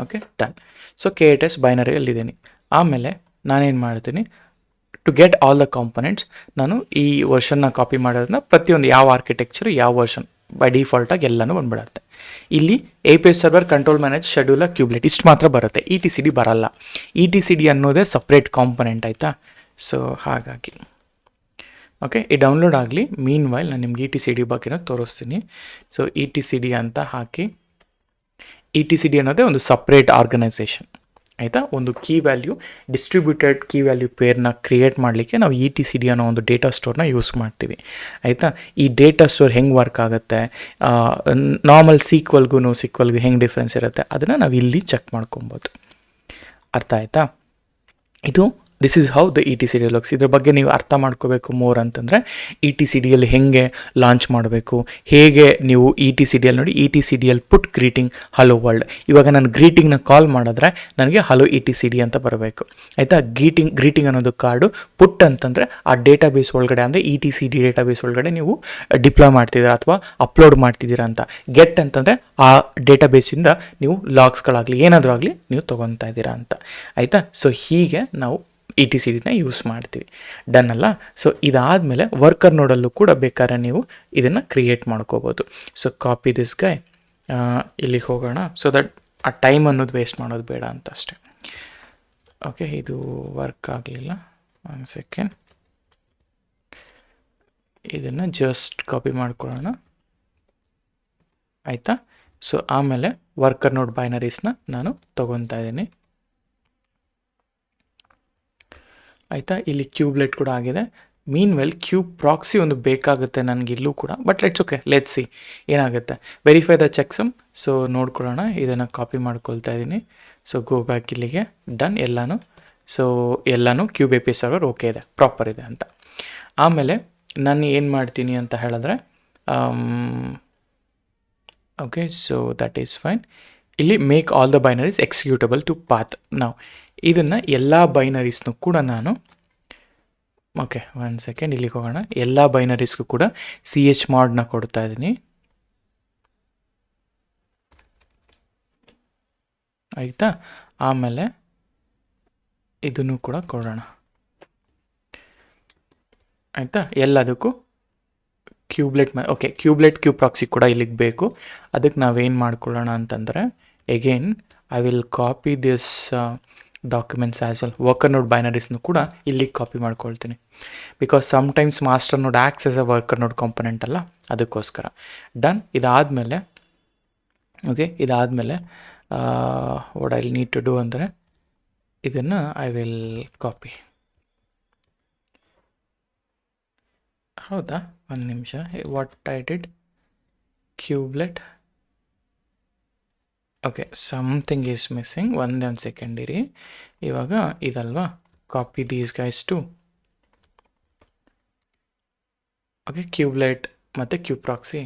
Okay, done. So KTS ಬೈನರಿಯಲ್ಲಿದ್ದೀನಿ. ಆಮೇಲೆ ನಾನೇನು ಮಾಡ್ತೀನಿ, to get all the components, ನಾನು ಈ ವರ್ಷನ್ನ ಕಾಪಿ ಮಾಡೋದನ್ನ ಪ್ರತಿಯೊಂದು ಯಾವ ಆರ್ಕಿಟೆಕ್ಚರ್ ಯಾವ ವರ್ಷನ್ ಬೈ ಡಿಫಾಲ್ಟಾಗಿ ಎಲ್ಲನೂ ಬಂದ್ಬಿಡುತ್ತೆ. ಇಲ್ಲಿ API server, control manage, scheduler, kubelet ಇಷ್ಟು ಮಾತ್ರ ಬರುತ್ತೆ. ETCD ಬರಲ್ಲ. ETCD ಅನ್ನೋದೇ ಸಪ್ರೇಟ್ ಕಾಂಪೊನೆಂಟ್. ಆಯಿತಾ? ಸೊ ಹಾಗಾಗಿ ಓಕೆ, ಈ ಡೌನ್ಲೋಡ್ ಆಗಲಿ. ಮೀನ್ ವೈಲ್ ನಾನು ನಿಮ್ಗೆ ETCD ಬಗ್ಗೆನೂ ತೋರಿಸ್ತೀನಿ. ಸೊ ETCD ಅಂತ ಹಾಕಿ, ETCD ಅನ್ನೋದೇ ಒಂದು ಸಪ್ರೇಟ್ ಆರ್ಗನೈಸೇಷನ್. ಆಯಿತಾ? ಒಂದು key value, distributed key value ಪೇರ್ನ ಕ್ರಿಯೇಟ್ ಮಾಡಲಿಕ್ಕೆ ನಾವು ETCD ಅನ್ನೋ ಒಂದು ಡೇಟಾ ಸ್ಟೋರ್ನ ಯೂಸ್ ಮಾಡ್ತೀವಿ. ಆಯಿತಾ? ಈ ಡೇಟಾ ಸ್ಟೋರ್ ಹೆಂಗೆ ವರ್ಕ್ ಆಗುತ್ತೆ, ನಾರ್ಮಲ್ SQLಗೂ ಹೆಂಗೆ ಡಿಫ್ರೆನ್ಸ್ ಇರುತ್ತೆ, ಅದನ್ನು ನಾವು ಇಲ್ಲಿ ಚೆಕ್ ಮಾಡ್ಕೊಬೋದು. ಅರ್ಥ ಆಯಿತಾ? ಇದು this is how the ETCD looks. ಇದ್ರ ಬಗ್ಗೆ ನೀವು ಅರ್ಥ ಮಾಡ್ಕೋಬೇಕು ಮೋರ್ ಅಂತಂದರೆ ETCDಯಲ್ಲಿ ಹೇಗೆ ಲಾಂಚ್ ಮಾಡಬೇಕು, ಹೇಗೆ ನೀವು ETCDಯಲ್ಲಿ ನೋಡಿ, ETCDಯಲ್ಲಿ ಪುಟ್ ಗ್ರೀಟಿಂಗ್ ಹಲೋ ವರ್ಲ್ಡ್. ಇವಾಗ ನಾನು ಗ್ರೀಟಿಂಗ್ನ ಕಾಲ್ ಮಾಡಿದ್ರೆ ನನಗೆ ಹಲೋ ETCD ಅಂತ ಬರಬೇಕು. ಆಯಿತಾ? ಗ್ರೀಟಿಂಗ್ ಅನ್ನೋದು ಕಾರ್ಡು, ಪುಟ್ ಅಂತಂದರೆ ಆ ಡೇಟಾಬೇಸ್ ಒಳಗಡೆ, ಅಂದರೆ ETCD ಡೇಟಾಬೇಸ್ ಒಳಗಡೆ ನೀವು ಡಿಪ್ಲಾಯ್ ಮಾಡ್ತಿದ್ದೀರಾ ಅಥವಾ ಅಪ್ಲೋಡ್ ಮಾಡ್ತಿದ್ದೀರಾ ಅಂತ. ಗೆಟ್ ಅಂತಂದರೆ ಆ ಡೇಟಾಬೇಸಿಂದ ನೀವು ಲಾಗ್ಸ್ಗಳಾಗಲಿ ಏನಾದರೂ ಆಗಲಿ ನೀವು ತೊಗೊತಾ ಇದ್ದೀರಾ ಅಂತ. ಆಯಿತಾ? ಸೊ ಹೀಗೆ ನಾವು ETCDನ ಯೂಸ್ ಮಾಡ್ತೀವಿ. ಡನ್ ಅಲ್ಲ? ಸೊ ಇದಾದಮೇಲೆ ವರ್ಕರ್ ನೋಡಲ್ಲೂ ಕೂಡ ಬೇಕಾದ್ರೆ ನೀವು ಇದನ್ನು ಕ್ರಿಯೇಟ್ ಮಾಡ್ಕೋಬೋದು. ಸೊ ಕಾಪಿ ದಿಸ್ ಗೈ, ಇಲ್ಲಿಗೆ ಹೋಗೋಣ. ಸೊ ದಟ್ ಆ ಟೈಮ್ ಅನ್ನೋದು ವೇಸ್ಟ್ ಮಾಡೋದು ಬೇಡ ಅಂತ ಅಷ್ಟೆ. ಓಕೆ, ಇದು ವರ್ಕ್ ಆಗಲಿಲ್ಲ. 1 ಸೆಕೆಂಡ್, ಇದನ್ನು ಜಸ್ಟ್ ಕಾಪಿ ಮಾಡ್ಕೊಳ್ಳೋಣ ಆಯಿತಾ. ಸೊ ಆಮೇಲೆ ವರ್ಕರ್ ನೋಡ್ ಬೈನರೀಸ್ನ ನಾನು ತೊಗೊತಾ ಇದ್ದೀನಿ ಆಯಿತಾ. ಇಲ್ಲಿ ಕ್ಯೂಬ್ಲೆಟ್ ಕೂಡ ಆಗಿದೆ. ಮೀನ್ ವೆಲ್ ಕ್ಯೂಬ್ ಪ್ರಾಕ್ಸಿ ಒಂದು ಬೇಕಾಗುತ್ತೆ ನನಗೆ ಇಲ್ಲೂ ಕೂಡ, but let's okay, let's see ಏನಾಗುತ್ತೆ. Verify the checksum. ಸೊ ನೋಡ್ಕೊಳ್ಳೋಣ, ಇದನ್ನು ಕಾಪಿ ಮಾಡ್ಕೊಳ್ತಾ ಇದ್ದೀನಿ. ಸೊ ಗೋ ಬ್ಯಾಕ್, ಇಲ್ಲಿಗೆ ಡನ್ ಎಲ್ಲನೂ. ಸೊ ಎಲ್ಲನೂ kube A P server okay ಇದೆ, ಪ್ರಾಪರ್ ಇದೆ ಅಂತ. ಆಮೇಲೆ ನಾನು ಏನು ಮಾಡ್ತೀನಿ ಅಂತ ಹೇಳಿದ್ರೆ, okay, so that is fine. ಇಲ್ಲಿ make all the binaries executable to path. ನಾವು ಇದನ್ನು ಎಲ್ಲ ಬೈನರೀಸ್ನೂ ಕೂಡ ನಾನು, ಓಕೆ 1 ಸೆಕೆಂಡ್, ಇಲ್ಲಿಗೆ ಹೋಗೋಣ. ಎಲ್ಲ ಬೈನರೀಸ್ಗೂ ಕೂಡ chmod ಕೊಡ್ತಾ ಇದ್ದೀನಿ ಆಯಿತಾ. ಆಮೇಲೆ ಇದನ್ನು ಕೂಡ ಕೊಡೋಣ ಆಯಿತಾ. ಎಲ್ಲದಕ್ಕೂ ಕ್ಯೂಬ್ಲೆಟ್ ಓಕೆ, ಕ್ಯೂಬ್ ಪ್ರಾಕ್ಸಿ ಕೂಡ ಇಲ್ಲಿಗೆ ಬೇಕು. ಅದಕ್ಕೆ ನಾವೇನು ಮಾಡ್ಕೊಳ್ಳೋಣ ಅಂತಂದರೆ, again I will copy this documents as well. Worker node ಬೈನರೀಸ್ನು ಕೂಡ ಇಲ್ಲಿಗೆ ಕಾಪಿ ಮಾಡ್ಕೊಳ್ತೀನಿ, because sometimes master node acts as a worker node component ಅಲ್ಲ, ಅದಕ್ಕೋಸ್ಕರ. ಡನ್. ಇದಾದಮೇಲೆ ಓಕೆ, ಇದಾದಮೇಲೆ what I need to do ಅಂದರೆ, ಇದನ್ನು ಐ ವಿಲ್ ಕಾಪಿ. ಹೌದಾ, 1 ನಿಮಿಷ. What I did, kubelet, okay, something is missing. ಒಂದು ಸೆಕೆಂಡ್ ಇರಿ. ಇವಾಗ ಇದಲ್ವಾ, copy these guys two, okay, kubelet ಮತ್ತು kube proxy.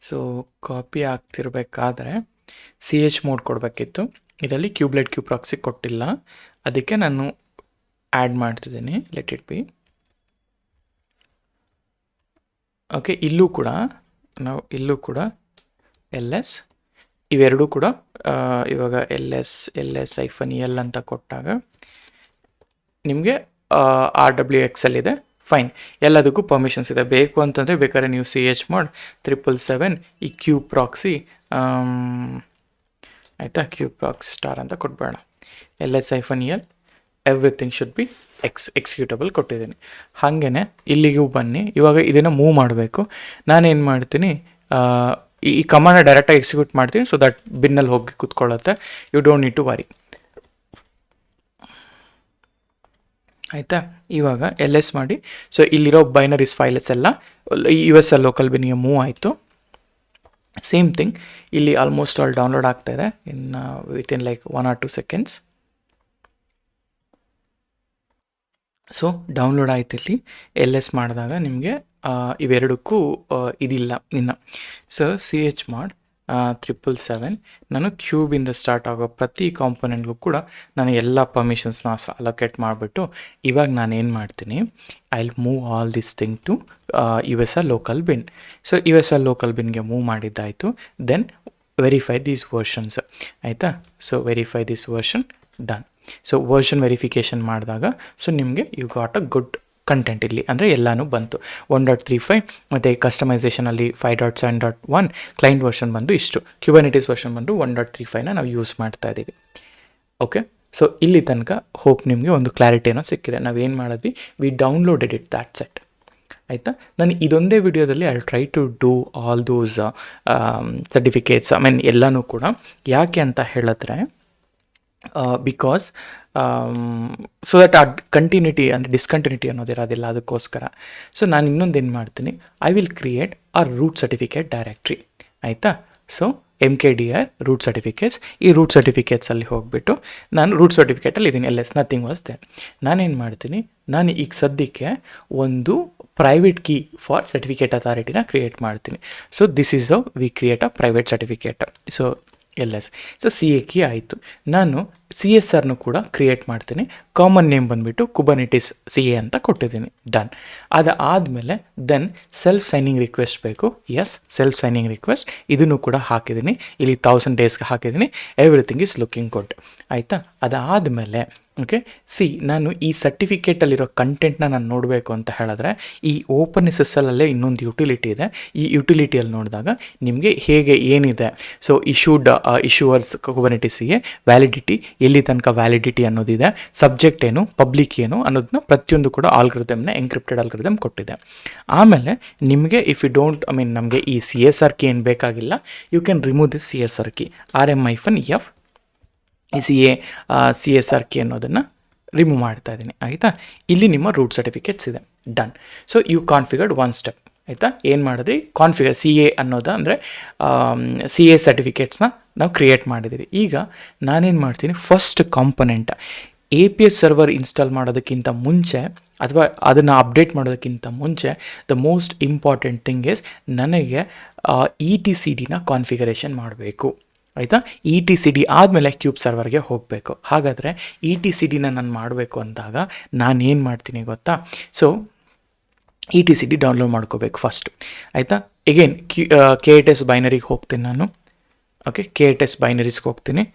So copy ಆಗ್ತಿರ್ಬೇಕಾದ್ರೆ chmod ಕೊಡಬೇಕಿತ್ತು. ಇದರಲ್ಲಿ ಕ್ಯೂಬ್ಲೆಟ್ ಕ್ಯೂಬ್ ಪ್ರಾಕ್ಸಿ ಕೊಟ್ಟಿಲ್ಲ, ಅದಕ್ಕೆ ನಾನು ಆ್ಯಡ್ ಮಾಡ್ತಿದ್ದೀನಿ. Let it B. ಓಕೆ, ಇಲ್ಲೂ ಕೂಡ LS ಇವೆರಡೂ ಕೂಡ ಇವಾಗ LS -L ಅಂತ ಕೊಟ್ಟಾಗ ನಿಮಗೆ RWXL ಇದೆ. ಫೈನ್, ಎಲ್ಲದಕ್ಕೂ ಪರ್ಮಿಷನ್ಸ್ ಇದೆ. ಬೇಕು ಅಂತಂದರೆ ಬೇಕಾದ್ರೆ ನೀವು chmod 777 ಈ ಕ್ಯೂಬ್ ಪ್ರಾಕ್ಸಿ ಆಯಿತಾ, ಕ್ಯೂಬ್ ಪ್ರಾಕ್ಸಿ ಸ್ಟಾರ್ ಅಂತ ಕೊಟ್ಬೇಡ. LS-L everything should be executable ಕೊಟ್ಟಿದ್ದೀನಿ. ಹಾಗೇ ಇಲ್ಲಿಗೂ ಬನ್ನಿ. ಇವಾಗ ಇದನ್ನು ಮೂವ್ ಮಾಡಬೇಕು. ನಾನೇನು ಮಾಡ್ತೀನಿ, ಈ ಕಮಾಂಡ್ನ ಡೈರೆಕ್ಟಾಗಿ ಎಕ್ಸಿಕ್ಯೂಟ್ ಮಾಡ್ತೀನಿ. ಸೊ ದಟ್ ಬಿನ್ನಲ್ಲಿ ಹೋಗಿ ಕೂತ್ಕೊಳ್ಳುತ್ತೆ. You don't need to worry ಆಯಿತಾ. ಇವಾಗ LS ಮಾಡಿ. ಸೊ ಇಲ್ಲಿರೋ ಬೈನರೀಸ್ ಫೈಲ್ಸ್ ಎಲ್ಲ USL ಲೋಕಲ್ ಬಿನ್ಗೆ ಮೂವ್ ಆಯಿತು. ಸೇಮ್ ಥಿಂಗ್ ಇಲ್ಲಿ ಆಲ್ಮೋಸ್ಟ್ ಆಲ್ ಡೌನ್ಲೋಡ್ ಆಗ್ತಾಯಿದೆ within like 1 or 2 seconds. So download ಆಯ್ತು. ಇಲ್ಲಿ LS ಮಾಡಿದಾಗ ನಿಮಗೆ ಇವೆರಡಕ್ಕೂ ಇದಿಲ್ಲ ಇನ್ನು. ಸೊ chmod 777 ನಾನು ಕ್ಯೂಬಿಂದ ಸ್ಟಾರ್ಟ್ ಆಗೋ ಪ್ರತಿ ಕಾಂಪೊನೆಂಟ್ಗೂ ಕೂಡ ನಾನು ಎಲ್ಲ ಪರ್ಮಿಷನ್ಸ್ನ ಅಲೋಕೇಟ್ ಮಾಡಿಬಿಟ್ಟು, ಇವಾಗ ನಾನು ಏನು ಮಾಡ್ತೀನಿ, I will move all this thing to USL local bin. So USL local ಬಿನ್ಗೆ ಮೂವ್ ಮಾಡಿದ್ದಾಯಿತು. ದೆನ್ ವೆರಿಫೈ ದೀಸ್ ವರ್ಷನ್ಸ್ ಆಯಿತಾ. So verify this version, done. So version verification ಮಾಡಿದಾಗ ಸೊ ನಿಮಗೆ you got a good content ಇಲ್ಲಿ, ಅಂದರೆ ಎಲ್ಲನೂ ಬಂತು. 1.35 ಮತ್ತು ಕಸ್ಟಮೈಸೇಷನಲ್ಲಿ 5.7.1 ಕ್ಲೈಂಟ್ ವರ್ಷನ್ ಬಂದು ಇಷ್ಟು, ಕ್ಯೂಬರ್ನೆಟಿಸ್ ವರ್ಷನ್ ಬಂದು 1.35ನ ನಾವು ಯೂಸ್ ಮಾಡ್ತಾ ಇದ್ದೀವಿ. ಓಕೆ, ಸೊ ಇಲ್ಲಿ ತನಕ ಹೋಪ್ ನಿಮಗೆ ಒಂದು ಕ್ಲಾರಿಟಿನೋ ಸಿಕ್ಕಿದೆ. ನಾವೇನು ಮಾಡಿದ್ವಿ, we downloaded it, that set ಆಯಿತಾ. ನಾನು ಇದೊಂದೇ ವಿಡಿಯೋದಲ್ಲಿ I try to do all those certificates, I mean ಎಲ್ಲನೂ ಕೂಡ. ಯಾಕೆ ಅಂತ ಹೇಳಿದ್ರೆ, ಬಿಕಾಸ್ ಸೊ ದಟ್ ಆ ಕಂಟಿನ್ಯೂಟಿ ಅಂದರೆ ಡಿಸ್ಕಂಟಿನ್ಯೂಟಿ ಅನ್ನೋದಿರೋದಿಲ್ಲ, ಅದಕ್ಕೋಸ್ಕರ. ಸೊ ನಾನು ಇನ್ನೊಂದು ಏನು ಮಾಡ್ತೀನಿ, I will create a root certificate directory ಆಯಿತಾ. ಸೊ MKDR ರೂಟ್ ಸರ್ಟಿಫಿಕೇಟ್ಸ್, ಈ ರೂಟ್ ಸರ್ಟಿಫಿಕೇಟ್ಸಲ್ಲಿ ಹೋಗಿಬಿಟ್ಟು ನಾನು ರೂಟ್ ಸರ್ಟಿಫಿಕೇಟಲ್ಲಿ ಇದೀನಿ, LS ನಥಿಂಗ್ ವಾಸ್ ದೇರ್. ನಾನೇನು ಮಾಡ್ತೀನಿ, ನಾನು ಈಗ ಸದ್ಯಕ್ಕೆ ಒಂದು ಪ್ರೈವೇಟ್ ಕೀ ಫಾರ್ ಸರ್ಟಿಫಿಕೇಟ್ ಅಥಾರಿಟಿನ ಕ್ರಿಯೇಟ್ ಮಾಡ್ತೀನಿ. So this is how we create a private certificate. So LS. So CA key ಆಯಿತು. ನಾನು CSRನು ಕೂಡ ಕ್ರಿಯೇಟ್ ಮಾಡ್ತೀನಿ. ಕಾಮನ್ ನೇಮ್ ಬಂದುಬಿಟ್ಟು ಕುಬರ್ನೆಟಿಸ್ CA ಅಂತ ಕೊಟ್ಟಿದ್ದೀನಿ. ಡನ್. ಅದಾದಮೇಲೆ ದೆನ್ ಸೆಲ್ಫ್ ಸೈನಿಂಗ್ ರಿಕ್ವೆಸ್ಟ್ ಬೇಕು. ಎಸ್, ಸೆಲ್ಫ್ ಸೈನಿಂಗ್ ರಿಕ್ವೆಸ್ಟ್ ಇದನ್ನು ಕೂಡ ಹಾಕಿದ್ದೀನಿ. ಇಲ್ಲಿ 1000 ಡೇಸ್ಗೆ ಹಾಕಿದ್ದೀನಿ. ಎವ್ರಿಥಿಂಗ್ ಈಸ್ ಲುಕಿಂಗ್ ಗುಡ್ ಆಯಿತಾ. ಅದಾದಮೇಲೆ ಓಕೆ, ನಾನು ಈ ಸರ್ಟಿಫಿಕೇಟಲ್ಲಿರೋ ಕಂಟೆಂಟ್ನ ನಾನು ನೋಡಬೇಕು ಅಂತ ಹೇಳಿದ್ರೆ ಈ ಓಪನ್ ಎಸ್ ಎಲ್ ಅಲ್ಲೇ ಇನ್ನೊಂದು ಯುಟಿಲಿಟಿ ಇದೆ. ಈ ಯುಟಿಲಿಟಿಯಲ್ಲಿ ನೋಡಿದಾಗ ನಿಮಗೆ ಹೇಗೆ ಏನಿದೆ, ಸೊ ಇಶ್ಯೂವರ್ಸ್ ಕುಬರ್ನೆಟಿಸ್ಗೆ ವ್ಯಾಲಿಡಿಟಿ, ಎಲ್ಲಿ ತನಕ ವ್ಯಾಲಿಡಿಟಿ ಅನ್ನೋದಿದೆ, ಸಬ್ಜೆಕ್ಟ್ ಏನು, ಪಬ್ಲಿಕ್ ಏನು ಅನ್ನೋದನ್ನ ಪ್ರತಿಯೊಂದು ಕೂಡ ಆಲ್ಗರಿದಮ್ನ ಎಂಕ್ರಿಪ್ಟೆಡ್ ಆಲ್ಗರಿದಮ್ ಕೊಟ್ಟಿದೆ. ಆಮೇಲೆ ನಿಮಗೆ ಇಫ್ ಯು ಡೋಂಟ್ ನಮಗೆ ಈ CSR ಕೀ ಏನು ಬೇಕಾಗಿಲ್ಲ, you can remove this CSR key, RM-F CSR key ಅನ್ನೋದನ್ನು ರಿಮೂವ್ ಮಾಡ್ತಾ ಇದ್ದೀನಿ. ಆಯಿತಾ, ಇಲ್ಲಿ ನಿಮ್ಮ ರೂಟ್ ಸರ್ಟಿಫಿಕೇಟ್ಸ್ ಇದೆ. Done. So you configured one step. ಆಯಿತಾ, ಏನು ಮಾಡಿದ್ರಿ, ಕಾನ್ಫಿಗರ್ CA ಅನ್ನೋದು ಅಂದರೆ CA ಸರ್ಟಿಫಿಕೇಟ್ಸ್ನ ನಾವು ಕ್ರಿಯೇಟ್ ಮಾಡಿದ್ದೀವಿ. ಈಗ ನಾನೇನು ಮಾಡ್ತೀನಿ, first component API server install ಮಾಡೋದಕ್ಕಿಂತ ಮುಂಚೆ ಅಥವಾ ಅದನ್ನು ಅಪ್ಡೇಟ್ ಮಾಡೋದಕ್ಕಿಂತ ಮುಂಚೆ the most important thing is ನನಗೆ ETCDನ ಕಾನ್ಫಿಗರೇಷನ್ ಮಾಡಬೇಕು. ಆಯಿತಾ, ETCD ಆದಮೇಲೆ ಕ್ಯೂಬ್ ಸರ್ವರ್ಗೆ ಹೋಗಬೇಕು. ಹಾಗಾದರೆ ETCDನ ನಾನು ಮಾಡಬೇಕು ಅಂದಾಗ ನಾನೇನು ಮಾಡ್ತೀನಿ ಗೊತ್ತಾ, ಸೊ ETCD ಡೌನ್ಲೋಡ್ ಮಾಡ್ಕೋಬೇಕು ಫಸ್ಟ್. ಆಯಿತಾ, ಎಗೇನ್ KTS ಬೈನರಿಗೆ ಹೋಗ್ತೀನಿ ನಾನು. ಓಕೆ, KTS ಬೈನರೀಸ್ಗೆ ಹೋಗ್ತೀನಿ.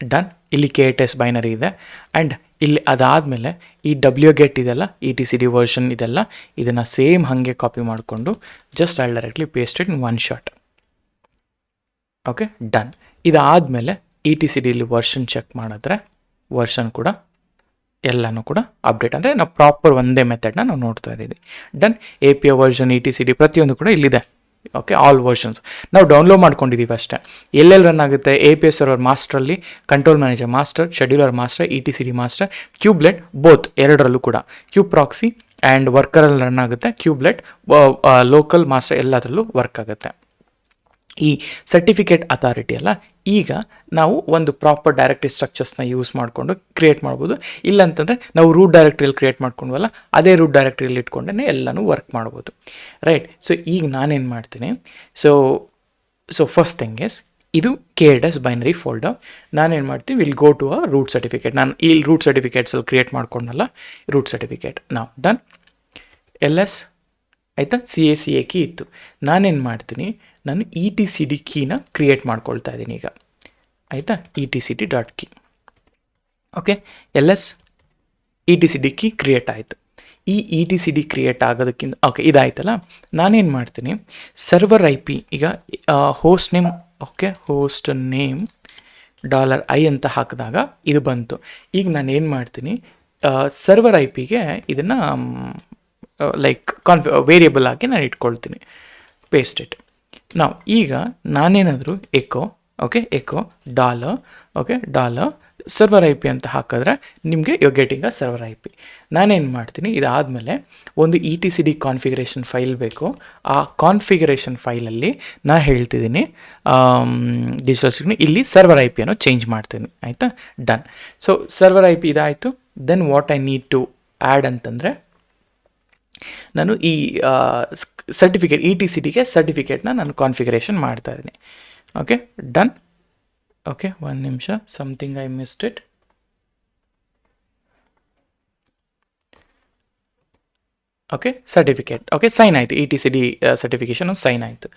ಡನ್. ಇಲ್ಲಿ KTS ಬೈನರಿ ಇದೆ. ಆ್ಯಂಡ್ ಇಲ್ಲಿ ಅದಾದಮೇಲೆ ಈ wget ಇದೆಲ್ಲ, ETCD ವರ್ಷನ್ ಇದೆಲ್ಲ, ಇದನ್ನು ಸೇಮ್ ಹಾಗೆ ಕಾಪಿ ಮಾಡಿಕೊಂಡು just I directly paste it in one shot. Okay, done. ಇದಾದಮೇಲೆ ETCDಲಿ ವರ್ಷನ್ ಚೆಕ್ ಮಾಡಿದ್ರೆ ವರ್ಷನ್ ಕೂಡ ಎಲ್ಲನೂ ಕೂಡ ಅಪ್ಡೇಟ್, ಅಂದರೆ ನಾವು ಪ್ರಾಪರ್ ಒಂದೇ ಮೆಥಡ್ನ ನಾವು ನೋಡ್ತಾ ಇದ್ದೀವಿ. ಡನ್. API ವರ್ಷನ್, ETCD ಪ್ರತಿಯೊಂದು ಕೂಡ ಇಲ್ಲಿದೆ. ಓಕೆ, ಆಲ್ ವರ್ಷನ್ಸ್ ನಾವು ಡೌನ್ಲೋಡ್ ಮಾಡ್ಕೊಂಡಿದ್ದೀವಿ ಅಷ್ಟೇ. ಎಲ್ಲೆಲ್ಲಿ ರನ್ ಆಗುತ್ತೆ, API ಸರ್ವರ್ ಮಾಸ್ಟ್ರಲ್ಲಿ control manager master, scheduler master, ETCD master, kubelet both ಎರಡರಲ್ಲೂ ಕೂಡ, ಕ್ಯೂಬ್ ಪ್ರಾಕ್ಸಿ ಆ್ಯಂಡ್ ವರ್ಕರಲ್ಲಿ ರನ್ ಆಗುತ್ತೆ, ಕ್ಯೂಬ್ಲೆಟ್ ಲೋಕಲ್ ಮಾಸ್ಟರ್ ಎಲ್ಲದರಲ್ಲೂ ವರ್ಕ್ ಆಗುತ್ತೆ. ಈ ಸರ್ಟಿಫಿಕೇಟ್ ಅಥಾರಿಟಿ ಅಲ್ಲ, ಈಗ ನಾವು ಒಂದು ಪ್ರಾಪರ್ ಡೈರೆಕ್ಟರಿ ಸ್ಟ್ರಕ್ಚರ್ಸ್ನ ಯೂಸ್ ಮಾಡಿಕೊಂಡು ಕ್ರಿಯೇಟ್ ಮಾಡ್ಬೋದು. ಇಲ್ಲಾಂತಂದರೆ ನಾವು ರೂಟ್ ಡೈರೆಕ್ಟ್ರಿಯಲ್ಲಿ ಕ್ರಿಯೇಟ್ ಮಾಡ್ಕೊಂಡ್ವಲ್ಲ, ಅದೇ ರೂಟ್ ಡೈರೆಕ್ಟ್ರಿಯಲ್ಲಿ ಇಟ್ಕೊಂಡೇ ಎಲ್ಲನೂ ವರ್ಕ್ ಮಾಡ್ಬೋದು. ರೈಟ್. ಸೊ ಈಗ ನಾನೇನು ಮಾಡ್ತೀನಿ, ಸೊ ಫಸ್ಟ್ ಥಿಂಗ್ ಇಸ್ ಇದು KTS ಬೈನರಿ ಫೋಲ್ಡರ್. ನಾನೇನು ಮಾಡ್ತೀನಿ, will go to root certificate. ನಾನು ಈ ರೂಟ್ ಸರ್ಟಿಫಿಕೇಟ್ಸಲ್ಲಿ ಕ್ರಿಯೇಟ್ ಮಾಡ್ಕೊಂಡಲ್ಲ, ರೂಟ್ ಸರ್ಟಿಫಿಕೇಟ್ ನಾವು ಡನ್. LS ಆಯಿತಾ, CA ಕೀ ಇತ್ತು. ನಾನೇನು ಮಾಡ್ತೀನಿ, ನಾನು ETCD ಕೀನ ಕ್ರಿಯೇಟ್ ಮಾಡ್ಕೊಳ್ತಾ ಇದ್ದೀನಿ ಈಗ. ಆಯಿತಾ, etcd.key. Okay, LS ETCD key create ಆಯಿತು. ಈ ETCD ಕ್ರಿಯೇಟ್ ಆಗೋದಕ್ಕಿಂತ ಓಕೆ ಇದಾಯ್ತಲ್ಲ, ನಾನೇನು ಮಾಡ್ತೀನಿ, ಸರ್ವರ್ IP ಈಗ host name, okay host name $i ಅಂತ ಹಾಕಿದಾಗ ಇದು ಬಂತು. ಈಗ ನಾನು ಏನು ಮಾಡ್ತೀನಿ, ಸರ್ವರ್ IPಗೆ ಇದನ್ನು ಲೈಕ್ ವೇರಿಯಬಲ್ ಆಗಿ ನಾನು ಇಟ್ಕೊಳ್ತೀನಿ. Paste it. ನಾವು ಈಗ ನಾನೇನಾದರೂ ಎಕೋ $, ಸರ್ವರ್ IP ಅಂತ ಹಾಕಿದ್ರೆ ನಿಮಗೆ you getting a server IP. ನಾನೇನು ಮಾಡ್ತೀನಿ, ಇದಾದಮೇಲೆ ಒಂದು ETCD ಕಾನ್ಫಿಗರೇಷನ್ ಫೈಲ್ ಬೇಕು. ಆ ಕಾನ್ಫಿಗರೇಷನ್ ಫೈಲಲ್ಲಿ ನಾನು ಹೇಳ್ತಿದ್ದೀನಿ ಡಿಜಿಟಲ್ ಸಿಗ್ನಲ್, ಇಲ್ಲಿ ಸರ್ವರ್ IP ಅನ್ನೋ ಚೇಂಜ್ ಮಾಡ್ತೀನಿ. ಆಯಿತಾ, ಡನ್. ಸೊ ಸರ್ವರ್ IP ಇದಾಯಿತು. Then what I need to add ಅಂತಂದರೆ, ನಾನು ಈ ಸರ್ಟಿಫಿಕೇಟ್ ETCDಗೆ ಸರ್ಟಿಫಿಕೇಟ್ನ ನಾನು ಕಾನ್ಫಿಗರೇಷನ್ ಮಾಡ್ತಾ ಇದ್ದೀನಿ. Okay, done. ಓಕೆ, ಒಂದು ನಿಮಿಷ, something I missed it. Okay, certificate okay sign ಆಯಿತು. ETCD ಸರ್ಟಿಫಿಕೇಷನ್ ಸೈನ್ ಆಯಿತು.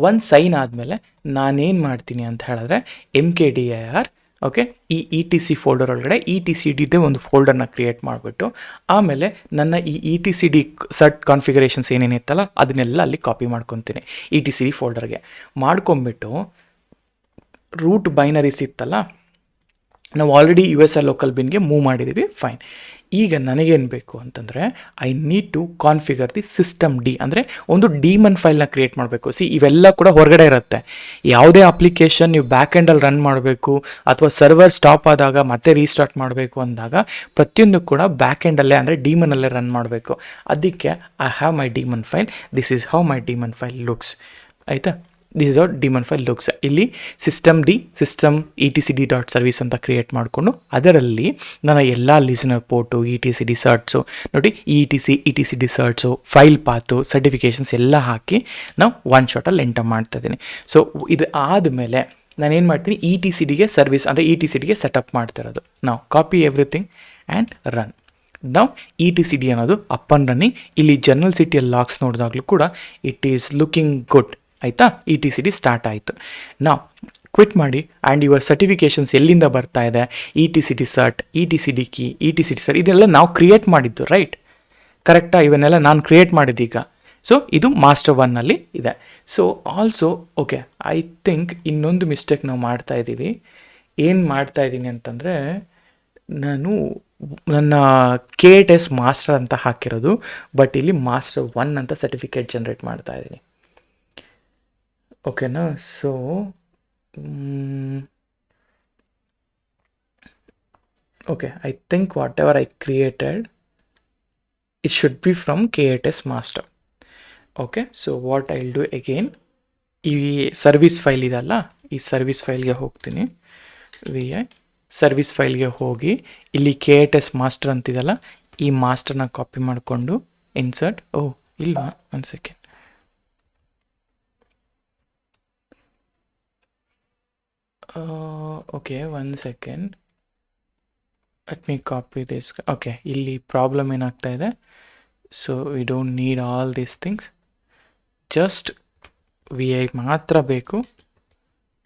ಒಂದು ಸೈನ್ ಆದಮೇಲೆ ನಾನೇನು ಮಾಡ್ತೀನಿ ಅಂತ ಹೇಳಿದ್ರೆ, MKDIR ಓಕೆ ಈ ETC ಫೋಲ್ಡರ್ ಒಳಗಡೆ ETCDದೇ ಒಂದು ಫೋಲ್ಡರ್ನ ಕ್ರಿಯೇಟ್ ಮಾಡಿಬಿಟ್ಟು, ಆಮೇಲೆ ನನ್ನ ಈ ETCD ಸರ್ಟ್ ಕಾನ್ಫಿಗರೇಷನ್ಸ್ ಏನೇನಿತ್ತಲ್ಲ ಅದನ್ನೆಲ್ಲ ಅಲ್ಲಿ ಕಾಪಿ ಮಾಡ್ಕೊತೀನಿ ETCD ಫೋಲ್ಡರ್ಗೆ. ಮಾಡ್ಕೊಂಬಿಟ್ಟು ರೂಟ್ ಬೈನರೀಸ್ ಇತ್ತಲ್ಲ, ನಾವು ಆಲ್ರೆಡಿ USR ಲೋಕಲ್ ಬಿನ್ಗೆ ಮೂವ್ ಮಾಡಿದ್ದೀವಿ. ಫೈನ್. ಈಗ ನನಗೇನು ಬೇಕು ಅಂತಂದರೆ, I need to configure the system D, ಅಂದರೆ ಒಂದು ಡೀಮನ್ ಫೈಲ್ನ ಕ್ರಿಯೇಟ್ ಮಾಡಬೇಕು. ಇವೆಲ್ಲ ಕೂಡ ಹೊರಗಡೆ ಇರುತ್ತೆ. ಯಾವುದೇ ಅಪ್ಲಿಕೇಶನ್ ನೀವು ಬ್ಯಾಕ್ ಎಂಡಲ್ಲಿ ರನ್ ಮಾಡಬೇಕು ಅಥವಾ ಸರ್ವರ್ ಸ್ಟಾಪ್ ಆದಾಗ ಮತ್ತೆ ರೀಸ್ಟಾರ್ಟ್ ಮಾಡಬೇಕು ಅಂದಾಗ ಪ್ರತಿಯೊಂದು ಕೂಡ ಬ್ಯಾಕ್ ಎಂಡಲ್ಲೇ ಅಂದರೆ ಡೀಮನಲ್ಲೇ ರನ್ ಮಾಡಬೇಕು. ಅದಕ್ಕೆ I have my daemon file. This is how my daemon file looks. ಆಯಿತಾ, this is our daemon file looks. ಇಲ್ಲಿ ಸಿಸ್ಟಮ್ etcd.service ಅಂತ ಕ್ರಿಯೇಟ್ ಮಾಡಿಕೊಂಡು ಅದರಲ್ಲಿ ನನ್ನ ಎಲ್ಲ ಲಿಸನರ್ ಪೋರ್ಟು ETCD ಸರ್ಟ್ಸು ನೋಡಿ, ETCD ಸರ್ಟ್ಸು, ಫೈಲ್ ಪಾತು, ಸರ್ಟಿಫಿಕೇಷನ್ಸ್ ಎಲ್ಲ ಹಾಕಿ ನಾವು ಒನ್ ಶಾಟಲ್ಲಿ ಎಂಟರ್ ಮಾಡ್ತಾ ಇದ್ದೀನಿ. ಸೊ ಇದು ಆದಮೇಲೆ ನಾನೇನು ಮಾಡ್ತೀನಿ, ETCDಗೆ ಸರ್ವಿಸ್ ಅಂದರೆ ETCDಗೆ ಸೆಟಪ್ ಮಾಡ್ತಿರೋದು. ನಾವು ಕಾಪಿ ಎವ್ರಿಥಿಂಗ್ ಆ್ಯಂಡ್ ರನ್. ನಾವು ETCD ಅನ್ನೋದು ಅಪ್ ಆ್ಯಂಡ್ ರನ್ನಿಂಗ್. ಇಲ್ಲಿ ಜನರಲ್ ಸಿಟಿಯಲ್ಲಿ ಲಾಕ್ಸ್ ನೋಡಿದಾಗಲೂ ಕೂಡ ಇಟ್ ಈಸ್ ಲುಕಿಂಗ್ ಗುಡ್. ಆಯಿತಾ, ETCD ಸ್ಟಾರ್ಟ್ ಆಯಿತು. ನಾವು ಕ್ವಿಟ್ ಮಾಡಿ. ಆ್ಯಂಡ್ ಯುವರ್ ಸರ್ಟಿಫಿಕೇಷನ್ಸ್ ಎಲ್ಲಿಂದ ಬರ್ತಾ ಇದೆ, ETCT shirt, ETCD key, ETCT shirt, ಇದೆಲ್ಲ ನಾವು ಕ್ರಿಯೇಟ್ ಮಾಡಿದ್ದು, ರೈಟ್? ಕರೆಕ್ಟಾ? ಇವನ್ನೆಲ್ಲ ನಾನು ಕ್ರಿಯೇಟ್ ಮಾಡಿದ್ದೀಗ. ಸೊ ಇದು ಮಾಸ್ಟರ್ 1ನಲ್ಲಿ ಇದೆ. So also okay, I think ಇನ್ನೊಂದು ಮಿಸ್ಟೇಕ್ ನಾವು ಮಾಡ್ತಾ ಇದ್ದೀವಿ. ಏನು ಮಾಡ್ತಾ ಇದ್ದೀನಿ ಅಂತಂದರೆ, ನಾನು ನನ್ನ KTS ಮಾಸ್ಟರ್ ಅಂತ ಹಾಕಿರೋದು, ಬಟ್ ಇಲ್ಲಿ ಮಾಸ್ಟರ್ 1 ಅಂತ ಸರ್ಟಿಫಿಕೇಟ್ ಜನ್ರೇಟ್ ಮಾಡ್ತಾ ಇದ್ದೀನಿ. ಓಕೆನಾ? So okay, I think whatever I created, it should be from KTS master. Okay, so what I'll do again, ಈ ಸರ್ವಿಸ್ ಫೈಲ್ ಇದಲ್ಲ, ಈ ಸರ್ವಿಸ್ ಫೈಲ್ಗೆ ಹೋಗ್ತೀನಿ. VI ಸರ್ವಿಸ್ ಫೈಲ್ಗೆ ಹೋಗಿ ಇಲ್ಲಿ KTS ಮಾಸ್ಟರ್ ಅಂತಿದಲ್ಲ, ಈ ಮಾಸ್ಟರ್ನ ಕಾಪಿ ಮಾಡಿಕೊಂಡು ಇನ್ಸರ್ಟ್, ಇಲ್ವಾ, ಒಂದು ಸೆಕೆಂಡ್, ಓಕೆ, ಒಂದು second, let me copy this. Okay, ಇಲ್ಲಿ ಪ್ರಾಬ್ಲಮ್ ಏನಾಗ್ತಾ ಇದೆ. So we don't need all these things, just VI ಮಾತ್ರ ಬೇಕು,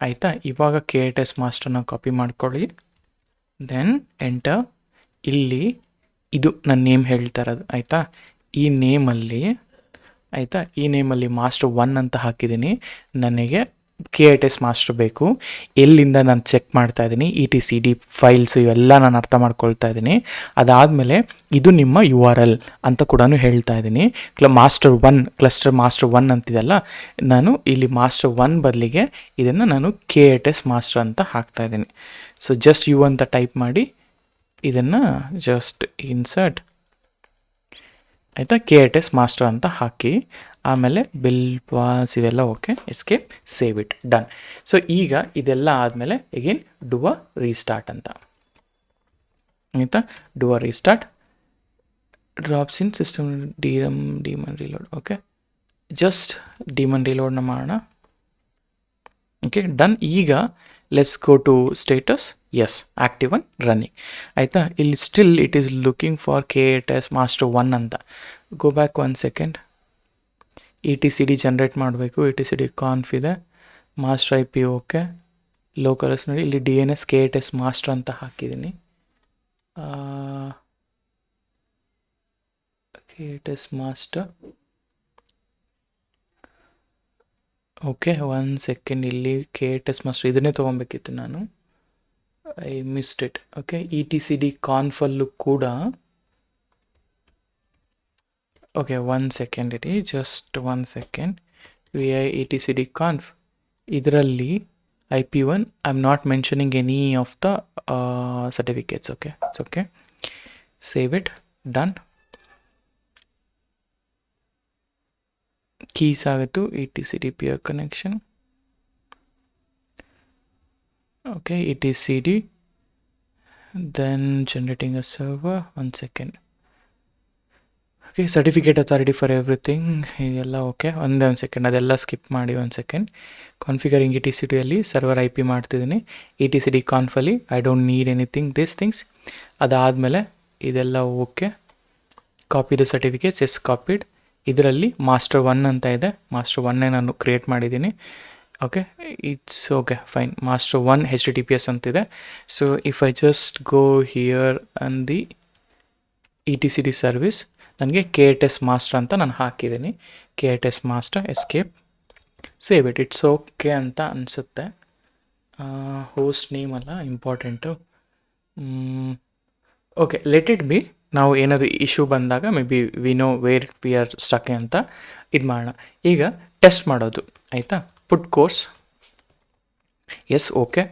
ಆಯಿತಾ? ಇವಾಗ KTS ಮಾಸ್ಟರ್ನ ಕಾಪಿ ಮಾಡ್ಕೊಳ್ಳಿ, ದೆನ್ ಎಂಟರ್. ಇಲ್ಲಿ ಇದು ನನ್ನ ನೇಮ್ ಹೇಳ್ತಾ ಇರೋದು, ಆಯಿತಾ? ಈ ನೇಮಲ್ಲಿ, ಆಯಿತಾ, ಈ ನೇಮಲ್ಲಿ ಮಾಸ್ಟರ್ 1 ಅಂತ ಹಾಕಿದ್ದೀನಿ. ನನಗೆ KTS ಮಾಸ್ಟರ್ ಬೇಕು. ಎಲ್ಲಿಂದ ನಾನು ಚೆಕ್ ಮಾಡ್ತಾ ಇದ್ದೀನಿ, ETCD ಫೈಲ್ಸ್ ಇವೆಲ್ಲ ನಾನು ಅರ್ಥ ಮಾಡ್ಕೊಳ್ತಾ ಇದ್ದೀನಿ. ಅದಾದಮೇಲೆ ಇದು ನಿಮ್ಮ URL ಅಂತ ಕೂಡ ಹೇಳ್ತಾ ಇದ್ದೀನಿ. ಮಾಸ್ಟರ್ 1 ಕ್ಲಸ್ಟರ್ ಮಾಸ್ಟರ್ 1 ಅಂತಿದೆಲ್ಲ, ನಾನು ಇಲ್ಲಿ ಮಾಸ್ಟರ್ 1 ಬದಲಿಗೆ ಇದನ್ನು ನಾನು KTS ಮಾಸ್ಟರ್ ಅಂತ ಹಾಕ್ತಾ ಇದ್ದೀನಿ. ಸೊ ಜಸ್ಟ್ ಯು ಅಂತ ಟೈಪ್ ಮಾಡಿ ಇದನ್ನು ಜಸ್ಟ್ ಇನ್ಸರ್ಟ್, ಆಯಿತಾ? KTS ಮಾಸ್ಟರ್ ಅಂತ ಹಾಕಿ, ಆಮೇಲೆ ಬಿಲ್ ಪಾಸ್ ಇದೆಲ್ಲ okay, escape, save it, done. So ಈಗ ಇದೆಲ್ಲ ಆದಮೇಲೆ ಎಗೇನ್ ಡು ಅ ರೀಸ್ಟಾರ್ಟ್ ಅಂತ, ಆಯಿತಾ? Do a restart, drops in system daemon reload. Okay, just daemon ರೀಲೋಡ್ನ ಮಾಡೋಣ. Okay, done. ಈಗ let's go to status. Yes, active and running, ಆಯಿತಾ? ಇಲ್ಲಿ still it is looking for KTS master 1 ಅಂತ. Go back 1 second, ETCD generate ಮಾಡಬೇಕು. ETCD ಕಾನ್ಫ್ ಇದೆ, master IP okay, locals ನೋಡಿ, ಇಲ್ಲಿ DNS KTS ಮಾಸ್ಟರ್ ಅಂತ ಹಾಕಿದ್ದೀನಿ. KTS master, okay, 1 second. ಇಲ್ಲಿ KTS ಮಾಸ್ಟರ್ ಇದನ್ನೇ ತೊಗೊಬೇಕಿತ್ತು ನಾನು, I missed it. Okay, ETCD ಕಾನ್ಫಲ್ಲೂ ಕೂಡ, ಓಕೆ, 1 ಸೆಕೆಂಡ್ ಇರಿ, just 1 second. VI ETCD conf ಇದರಲ್ಲಿ IP1 I am not mentioning any of the certificates. Okay, it's okay, save it, done. Keys ಆಗುತ್ತು, ETCD peer connection. Okay, ETCD, then generating a server. 1 second. Okay, certificate authority for everything ಇದೆಲ್ಲ okay. ಒಂದು second, ಅದೆಲ್ಲ skip ಮಾಡಿ. 1 second. Configuring ETCD ಅಲ್ಲಿ server IP ಮಾಡ್ತಿದ್ದೀನಿ. ETCD ಕಾನ್ಫಲ್ಲಿ I don't need anything this things. ಅದಾದಮೇಲೆ ಇದೆಲ್ಲ okay. Copy the certificates, yes copied. ಇದರಲ್ಲಿ ಮಾಸ್ಟರ್ 1 ಅಂತ ಇದೆ, ಮಾಸ್ಟರ್ 1 ನಾನು ಕ್ರಿಯೇಟ್ ಮಾಡಿದ್ದೀನಿ. Okay, it's okay, fine. Master 1 HTTPS ಅಂತಿದೆ. So if I just go here on the ETCD service, ನನಗೆ KTS master ಅಂತ ನಾನು ಹಾಕಿದ್ದೀನಿ. KTS master, escape, save it. It's okay ಅಂತ ಅನಿಸುತ್ತೆ. ಹೋಸ್ಟ್ ನೇಮ್ ಅಲ್ಲ important. Okay, let it B. ನಾವು ಏನಾದರೂ ಇಶ್ಯೂ ಬಂದಾಗ may be we know where we are stuck ಅಂತ ಇದು ಮಾಡೋಣ. ಈಗ ಟೆಸ್ಟ್ ಮಾಡೋದು, ಆಯಿತಾ? ಪುಟ್ ಕೋರ್ಸ್, ಎಸ್ ಓಕೆ,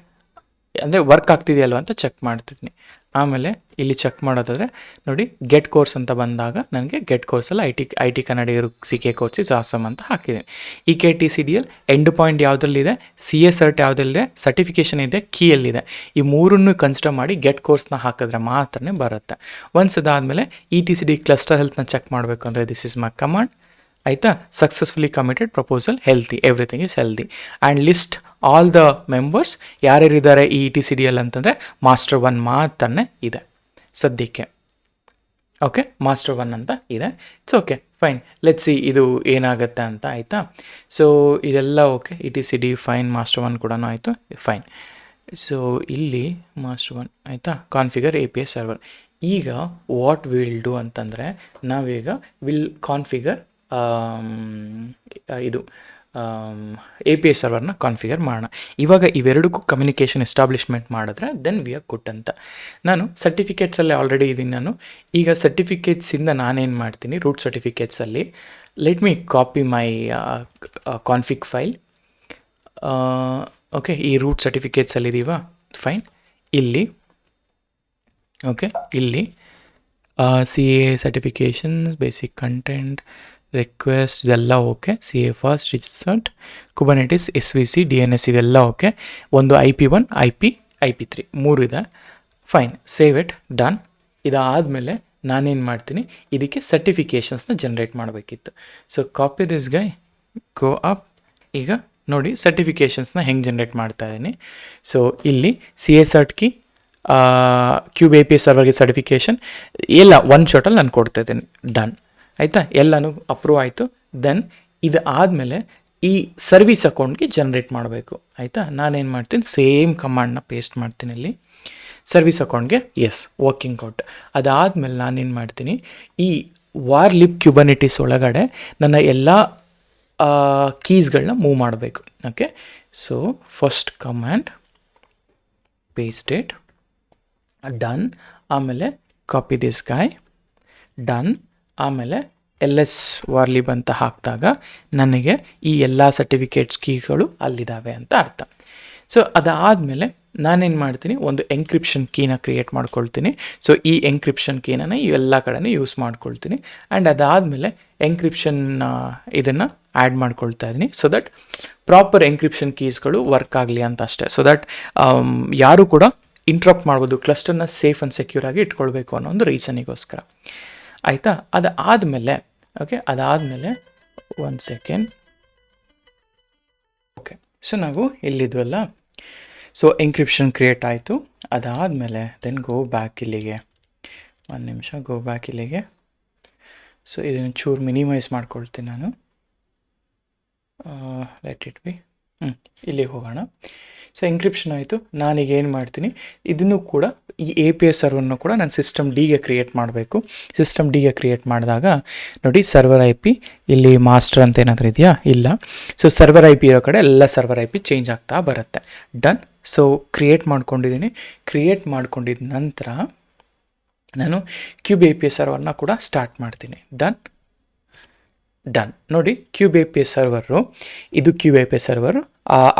ಅಂದರೆ ವರ್ಕ್ ಆಗ್ತಿದೆಯಲ್ವ ಅಂತ ಚೆಕ್ ಮಾಡ್ತಿದ್ದೀನಿ. ಆಮೇಲೆ ಇಲ್ಲಿ ಚೆಕ್ ಮಾಡೋದಾದರೆ ನೋಡಿ, ಗೆಟ್ ಕೋರ್ಸ್ ಅಂತ ಬಂದಾಗ ನನಗೆ ಗೆಟ್ ಕೋರ್ಸಲ್ಲಿ ಐ ಟಿ ಕನ್ನಡಿಗರು CK ಕೋರ್ಸ್ ಇಸ್ ಆಸಮ್ ಅಂತ ಹಾಕಿದ್ದೀನಿ. EKTCDL ಎಂಡ್ ಪಾಯಿಂಟ್ ಯಾವುದರಲ್ಲಿದೆ, CA ಸರ್ಟ್ ಯಾವುದಲ್ಲಿದೆ, ಸರ್ಟಿಫಿಕೇಷನ್ ಇದೆ, ಕೀಯಲ್ಲಿದೆ. ಈ ಮೂರನ್ನು ಕನ್ಸಿಡರ್ ಮಾಡಿ ಗೆಟ್ ಕೋರ್ಸ್ನ ಹಾಕಿದ್ರೆ ಮಾತ್ರನೇ ಬರುತ್ತೆ. ಒನ್ಸ್ ಅದಾದಮೇಲೆ ETCD ಕ್ಲಸ್ಟರ್ ಹೆಲ್ತ್ನ ಚೆಕ್ ಮಾಡಬೇಕು ಅಂದರೆ ದಿಸ್ ಇಸ್ ಮೈ ಕಮಾಂಡ್, ಆಯಿತಾ? Successfully committed proposal, healthy, everything is healthy. And list all the members ಯಾರ್ಯಾರಿದ್ದಾರೆ ಈ ETCDL ಅಂತಂದರೆ ಮಾಸ್ಟರ್ 1 ಮಾತ್ರನೇ ಇದೆ ಸದ್ಯಕ್ಕೆ. ಓಕೆ, ಮಾಸ್ಟರ್ 1 ಅಂತ ಇದೆ. It's okay, fine, let's see ಇದು ಏನಾಗುತ್ತೆ ಅಂತ, ಆಯಿತಾ. ಸೊ ಇದೆಲ್ಲ ಓಕೆ, ETCD ಫೈನ್, ಮಾಸ್ಟರ್ 1 ಕೂಡ ಆಯಿತು, ಫೈನ್. ಸೊ ಇಲ್ಲಿ ಮಾಸ್ಟರ್ 1 ಆಯಿತಾ, ಕಾನ್ಫಿಗರ್ API ಸರ್ವರ್. ಈಗ ವಾಟ್ ವಿಲ್ ಡೂ ಅಂತಂದರೆ, ನಾವೀಗ ವಿಲ್ ಕಾನ್ಫಿಗರ್ ಇದು API ಸರ್ವರ್ನ ಕಾನ್ಫಿಗರ್ ಮಾಡೋಣ. ಇವಾಗ ಇವೆರಡಕ್ಕೂ ಕಮ್ಯುನಿಕೇಷನ್ ಎಸ್ಟಾಬ್ಲಿಷ್ಮೆಂಟ್ ಮಾಡಿದ್ರೆ ದೆನ್ ವಿ ಆರ್ ಗುಡ್ ಅಂತ. ನಾನು ಸರ್ಟಿಫಿಕೇಟ್ಸಲ್ಲೇ ಆಲ್ರೆಡಿ ಇದ್ದೀನಿ ನಾನು. ಈಗ ಸರ್ಟಿಫಿಕೇಟ್ಸಿಂದ ನಾನೇನು ಮಾಡ್ತೀನಿ, ರೂಟ್ ಸರ್ಟಿಫಿಕೇಟ್ಸಲ್ಲಿ let me copy my config file. Okay, ಈ ರೂಟ್ ಸರ್ಟಿಫಿಕೇಟ್ಸಲ್ಲಿದ್ದೀವಾ, ಫೈನ್. ಇಲ್ಲಿ ಓಕೆ, ಇಲ್ಲಿ CA certifications, basic content, request ಇದೆಲ್ಲ ಓಕೆ, CA ಫಾಸ್ಟ್, ರಿಸರ್ಟ್, ಕುಬರ್ನೆಟಿಸ್, SVC, DNS ಇವೆಲ್ಲ ಓಕೆ. ಒಂದು IP1, IP3 3 ಇದೆ, ಫೈನ್. Save it, done. ಇದಾದಮೇಲೆ ನಾನೇನು ಮಾಡ್ತೀನಿ, ಇದಕ್ಕೆ ಸರ್ಟಿಫಿಕೇಷನ್ಸ್ನ ಜನ್ರೇಟ್ ಮಾಡಬೇಕಿತ್ತು. So copy this guy, go up. ಈಗ ನೋಡಿ ಸರ್ಟಿಫಿಕೇಷನ್ಸ್ನ ಹೆಂಗೆ ಜನ್ರೇಟ್ ಮಾಡ್ತಾ ಇದ್ದೀನಿ. ಸೊ ಇಲ್ಲಿ CA cert key, cube API ಸರ್ವರ್ಗೆ ಸರ್ಟಿಫಿಕೇಷನ್ ಎಲ್ಲ ಒನ್ ಶಾಟಲ್ಲಿ ನಾನು ಕೊಡ್ತಾ ಇದ್ದೀನಿ, ಡನ್ ಆಯಿತಾ. ಎಲ್ಲನೂ ಅಪ್ರೂವ್ ಆಯಿತು. ದೆನ್ ಇದು ಆದಮೇಲೆ ಈ ಸರ್ವಿಸ್ ಅಕೌಂಟ್ಗೆ ಜನ್ರೇಟ್ ಮಾಡಬೇಕು, ಆಯಿತಾ. ನಾನೇನು ಮಾಡ್ತೀನಿ, ಸೇಮ್ ಕಮಾಂಡ್ನ ಪೇಸ್ಟ್ ಮಾಡ್ತೀನಿ ಇಲ್ಲಿ ಸರ್ವಿಸ್ ಅಕೌಂಟ್ಗೆ, ಎಸ್, ವರ್ಕಿಂಗ್ ಔಟ್. ಅದಾದಮೇಲೆ ನಾನೇನು ಮಾಡ್ತೀನಿ, ಈ ವಾರ್ಲಿಬ್ ಕ್ಯೂಬರ್ನೆಟಿಸ್ ಒಳಗಡೆ ನನ್ನ ಎಲ್ಲ ಕೀಸ್ಗಳನ್ನ ಮೂವ್ ಮಾಡಬೇಕು. Okay, so first command paste it, done. ಆಮೇಲೆ ಕಾಪಿ ದಿಸ್ ಗಾಯ್, ಡನ್. ಆಮೇಲೆ LS ವಾರ್ಲಿಬ್ ಅಂತ ಹಾಕಿದಾಗ ನನಗೆ ಈ ಎಲ್ಲ ಸರ್ಟಿಫಿಕೇಟ್ಸ್ ಕೀಗಳು ಅಲ್ಲಿದ್ದಾವೆ ಅಂತ ಅರ್ಥ. ಸೊ ಅದಾದಮೇಲೆ ನಾನೇನು ಮಾಡ್ತೀನಿ, ಒಂದು ಎಂಕ್ರಿಪ್ಷನ್ ಕೀನ ಕ್ರಿಯೇಟ್ ಮಾಡ್ಕೊಳ್ತೀನಿ. ಸೊ ಈ ಎಂಕ್ರಿಪ್ಷನ್ ಕೀನ ಇವೆಲ್ಲ ಕಡೆನೂ ಯೂಸ್ ಮಾಡ್ಕೊಳ್ತೀನಿ. ಆ್ಯಂಡ್ ಅದಾದಮೇಲೆ ಎಂಕ್ರಿಪ್ಷನ್ ಇದನ್ನು ಆ್ಯಡ್ ಮಾಡ್ಕೊಳ್ತಾ ಇದ್ದೀನಿ, ಸೊ ದಟ್ ಪ್ರಾಪರ್ ಎಂಕ್ರಿಪ್ಷನ್ ಕೀಸ್ಗಳು ವರ್ಕ್ ಆಗಲಿ ಅಂತ ಅಷ್ಟೇ. ಸೊ ದಟ್ ಯಾರು ಕೂಡ ಇಂಟ್ರಪ್ಟ್ ಮಾಡ್ಬೋದು, ಕ್ಲಸ್ಟರ್ನ ಸೇಫ್ ಆ್ಯಂಡ್ ಸೆಕ್ಯೂರ್ ಆಗಿ ಇಟ್ಕೊಳ್ಬೇಕು ಅನ್ನೋ ಒಂದು ರೀಸನಿಗೋಸ್ಕರ, ಆಯಿತಾ. ಅದಾದಮೇಲೆ ಓಕೆ, ಅದಾದಮೇಲೆ 1 ಸೆಕೆಂಡ್. ಓಕೆ, ಸೊ ನಾವು ಇಲ್ಲಿದ್ವಲ್ಲ, ಸೊ ಎಂಕ್ರಿಪ್ಷನ್ ಕ್ರಿಯೇಟ್ ಆಯಿತು. ಅದಾದಮೇಲೆ ದೆನ್ ಗೋ ಬ್ಯಾಕ್ ಇಲ್ಲಿಗೆ, 1 ನಿಮಿಷ, ಗೋ ಬ್ಯಾಕ್ ಇಲ್ಲಿಗೆ. ಸೊ ಇದನ್ನು ಚೂರು ಮಿನಿಮೈಸ್ ಮಾಡ್ಕೊಳ್ತೀನಿ ನಾನು, ಲೆಟ್ ಇಟ್ ಬಿ. ಇಲ್ಲಿಗೆ ಹೋಗೋಣ. ಸೊ ಎಂಕ್ರಿಪ್ಷನ್ ಆಯಿತು. ನಾನೀಗ ಏನು ಮಾಡ್ತೀನಿ, ಇದನ್ನು ಕೂಡ ಈ API ಸರ್ವರ್ನು ಕೂಡ ನಾನು ಸಿಸ್ಟಮ್ ಡಿಗೆ ಕ್ರಿಯೇಟ್ ಮಾಡಬೇಕು. ಸಿಸ್ಟಮ್ ಡಿಗೆ ಕ್ರಿಯೇಟ್ ಮಾಡಿದಾಗ ನೋಡಿ, ಸರ್ವರ್ IP ಇಲ್ಲಿ ಮಾಸ್ಟರ್ ಅಂತ ಏನಾದರೂ ಇದೆಯಾ, ಇಲ್ಲ. ಸೊ ಸರ್ವರ್ IP ಇರೋ ಕಡೆ ಎಲ್ಲ ಸರ್ವರ್ IP ಚೇಂಜ್ ಆಗ್ತಾ ಬರುತ್ತೆ, ಡನ್. ಸೊ ಕ್ರಿಯೇಟ್ ಮಾಡ್ಕೊಂಡಿದ್ದೀನಿ. ಕ್ರಿಯೇಟ್ ಮಾಡ್ಕೊಂಡಿದ್ದ ನಂತರ ನಾನು ಕ್ಯೂಬ್ API ಸರ್ವರ್ನ ಕೂಡ ಸ್ಟಾರ್ಟ್ ಮಾಡ್ತೀನಿ, ಡನ್. ಡನ್. ನೋಡಿ ಕ್ಯೂಬ್ API ಸರ್ವರು, ಇದು ಕ್ಯೂಬ್ API ಸರ್ವರ್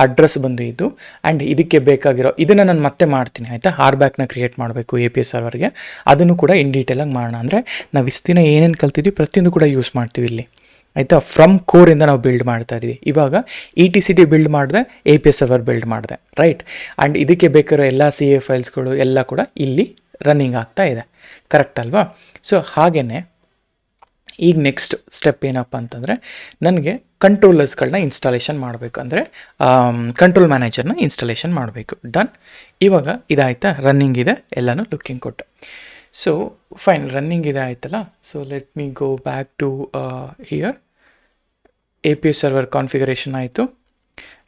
ಅಡ್ರೆಸ್ ಬಂದು ಇದು. ಆ್ಯಂಡ್ ಇದಕ್ಕೆ ಬೇಕಾಗಿರೋ ಇದನ್ನು ನಾನು ಮತ್ತೆ ಮಾಡ್ತೀನಿ, ಆಯಿತಾ. RBACನ ಕ್ರಿಯೇಟ್ ಮಾಡಬೇಕು API ಸರ್ವರ್ಗೆ, ಅದನ್ನು ಕೂಡ ಇನ್ ಡೀಟೇಲಾಗಿ ಮಾಡೋಣ. ಅಂದರೆ ನಾವು ಇಷ್ಟು ದಿನ ಏನೇನು ಕಲ್ತಿದ್ವಿ ಪ್ರತಿಯೊಂದು ಕೂಡ ಯೂಸ್ ಮಾಡ್ತೀವಿ ಇಲ್ಲಿ, ಆಯಿತಾ. ಫ್ರಮ್ ಕೋರಿಂದ ನಾವು ಬಿಲ್ಡ್ ಮಾಡ್ತಾ ಇದ್ವಿ. ಇವಾಗ ETCD ಬಿಲ್ಡ್ ಮಾಡಿದೆ, API ಸರ್ವರ್ ಬಿಲ್ಡ್ ಮಾಡಿದೆ, ರೈಟ್. ಆ್ಯಂಡ್ ಇದಕ್ಕೆ ಬೇಕಾಗಿರೋ ಎಲ್ಲ CA ಫೈಲ್ಸ್ಗಳು ಎಲ್ಲ ಕೂಡ ಇಲ್ಲಿ ರನ್ನಿಂಗ್ ಆಗ್ತಾ ಇದೆ, ಕರೆಕ್ಟ್ ಅಲ್ವಾ. ಸೊ ಹಾಗೆಯೇ ಈಗ ನೆಕ್ಸ್ಟ್ ಸ್ಟೆಪ್ ಏನಪ್ಪ ಅಂತಂದರೆ, ನನಗೆ ಕಂಟ್ರೋಲರ್ಸ್ಗಳನ್ನ ಇನ್ಸ್ಟಾಲೇಷನ್ ಮಾಡಬೇಕು, ಅಂದರೆ ಕಂಟ್ರೋಲ್ ಮ್ಯಾನೇಜರ್ನ ಇನ್ಸ್ಟಾಲೇಷನ್ ಮಾಡಬೇಕು, ಡನ್. ಇವಾಗ ಇದಾಯ್ತಾ, ರನ್ನಿಂಗ್ ಇದೆ, ಎಲ್ಲನೂ ಲುಕ್ಕಿಂಗ್ ಕೊಟ್ಟು. ಸೊ ಫೈನ್, ರನ್ನಿಂಗ್ ಇದೆ ಆಯ್ತಲ್ಲ. So let me go back to here. API server configuration ಆಯಿತು.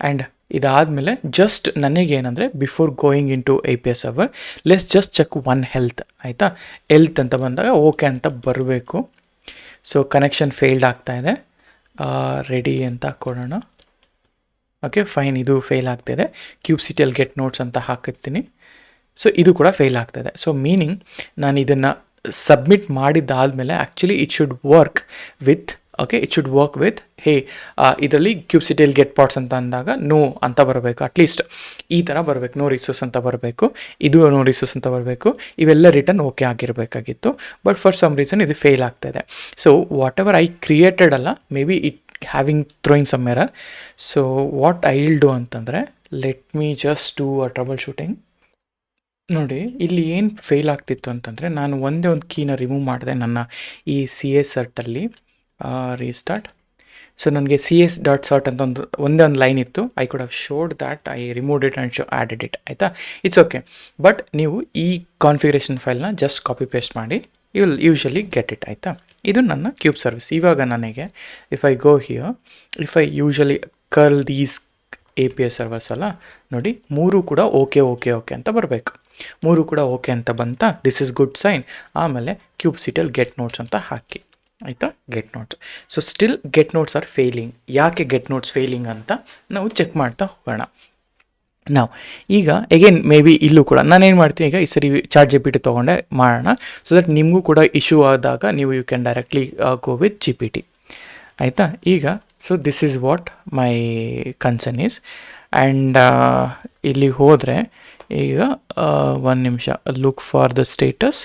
ಆ್ಯಂಡ್ ಇದಾದಮೇಲೆ ಜಸ್ಟ್ ನನಗೇನೆಂದರೆ, before going into API server, let's just check one health, ಆಯಿತಾ. ಹೆಲ್ತ್ ಅಂತ ಬಂದಾಗ ಓಕೆ ಅಂತ ಬರಬೇಕು. ಸೊ ಕನೆಕ್ಷನ್ ಫೇಲ್ಡ್ ಆಗ್ತಾ ಇದೆ, ರೆಡಿ ಅಂತ ಕೊಡೋಣ. ಓಕೆ ಫೈನ್, ಇದು ಫೇಲ್ ಆಗ್ತಾಯಿದೆ. ಕ್ಯೂಬ್ಸಿಟಿಯಲ್ಲಿ ಗೆಟ್ ನೋಟ್ಸ್ ಅಂತ ಹಾಕಿರ್ತೀನಿ. ಸೊ ಇದು ಕೂಡ ಫೇಲ್ ಆಗ್ತಾಯಿದೆ. ಸೊ ಮೀನಿಂಗ್ ನಾನು ಇದನ್ನು ಸಬ್ಮಿಟ್ ಮಾಡಿದ್ದಾದಮೇಲೆ actually it should work with, okay, it should work with ಇದರಲ್ಲಿ ಕ್ಯೂಬ್ಸಿಟಿಯಲ್ಲಿ ಗೆಟ್ ಪಾಟ್ಸ್ ಅಂತ ಅಂದಾಗ ನೋ ಅಂತ ಬರಬೇಕು, ಅಟ್ಲೀಸ್ಟ್ ಈ ಥರ ಬರಬೇಕು, ನೋ ರಿಸೋರ್ಸ್ ಅಂತ ಬರಬೇಕು, ಇದು ನೋ ರಿಸೋರ್ಸ್ ಅಂತ ಬರಬೇಕು. ಇವೆಲ್ಲ ರಿಟರ್ನ್ ಓಕೆ ಆಗಿರಬೇಕಾಗಿತ್ತು. ಬಟ್ ಫಾರ್ ಸಮ್ ರೀಸನ್ ಇದು ಫೇಲ್ ಆಗ್ತಾಯಿದೆ. So whatever I created ಅಲ್ಲ, maybe it having throwing some error. So what I will do ಅಂತಂದರೆ, let me just do a troubleshooting. ನೋಡಿ ಇಲ್ಲಿ ಏನು fail ಆಗ್ತಿತ್ತು ಅಂತಂದರೆ, ನಾನು ಒಂದೇ ಒಂದು ಕೀನ ರಿಮೂವ್ ಮಾಡಿದೆ ನನ್ನ ಈ CA ಸರ್ಟಲ್ಲಿ. ರೀಸ್ಟಾರ್ಟ್. ಸೊ ನನಗೆ CS.cert ಅಂತ ಒಂದೇ ಒಂದು ಲೈನ್ ಇತ್ತು. I could have showed that I removed it and added it, ಆಯಿತಾ. It's okay. ಬಟ್ ನೀವು ಈ ಕಾನ್ಫಿಗರೇಷನ್ ಫೈಲ್ನ ಜಸ್ಟ್ ಕಾಪಿ ಪೇಸ್ಟ್ ಮಾಡಿ, you will usually get it, ಆಯಿತಾ. ಇದು ನನ್ನ ಕ್ಯೂಬ್ ಸರ್ವಿಸ್. ಇವಾಗ ನನಗೆ if I go here, if I usually curl these API servers ಅಲ್ಲ, ನೋಡಿ 3 ಕೂಡ ಓಕೆ ಓಕೆ ಓಕೆ ಅಂತ ಬರಬೇಕು. 3 ಕೂಡ ಓಕೆ ಅಂತ ಬಂತ, ದಿಸ್ ಇಸ್ ಗುಡ್ ಸೈನ್. ಆಮೇಲೆ ಕ್ಯೂಬ್ಸಿಟಿಲ್ ಗೆಟ್ ನೋಟ್ಸ್ ಅಂತ ಹಾಕಿ, ಆಯಿತಾ, get nodes. So still get nodes are failing. ಯಾಕೆ ಗೆಟ್ ನೋಟ್ಸ್ ಫೇಲಿಂಗ್ ಅಂತ ನಾವು ಚೆಕ್ ಮಾಡ್ತಾ ಹೋಗೋಣ. ನಾವು ಈಗ ಎಗೇನ್ ಮೇ ಬಿ ಇಲ್ಲೂ ಕೂಡ ನಾನೇನು ಮಾಡ್ತೀನಿ, ಈಗ ಈ ಸರಿ ChatGPT ತೊಗೊಂಡೆ ಮಾಡೋಣ, ಸೊ ದಟ್ ನಿಮಗೂ ಕೂಡ ಇಶ್ಯೂ ಆದಾಗ ನೀವು you can directly go with GPT, ಆಯಿತಾ. ಈಗ so this is what my concern is. And ಇಲ್ಲಿ ಹೋದರೆ ಈಗ ಒಂದು ನಿಮಿಷ, look for the status.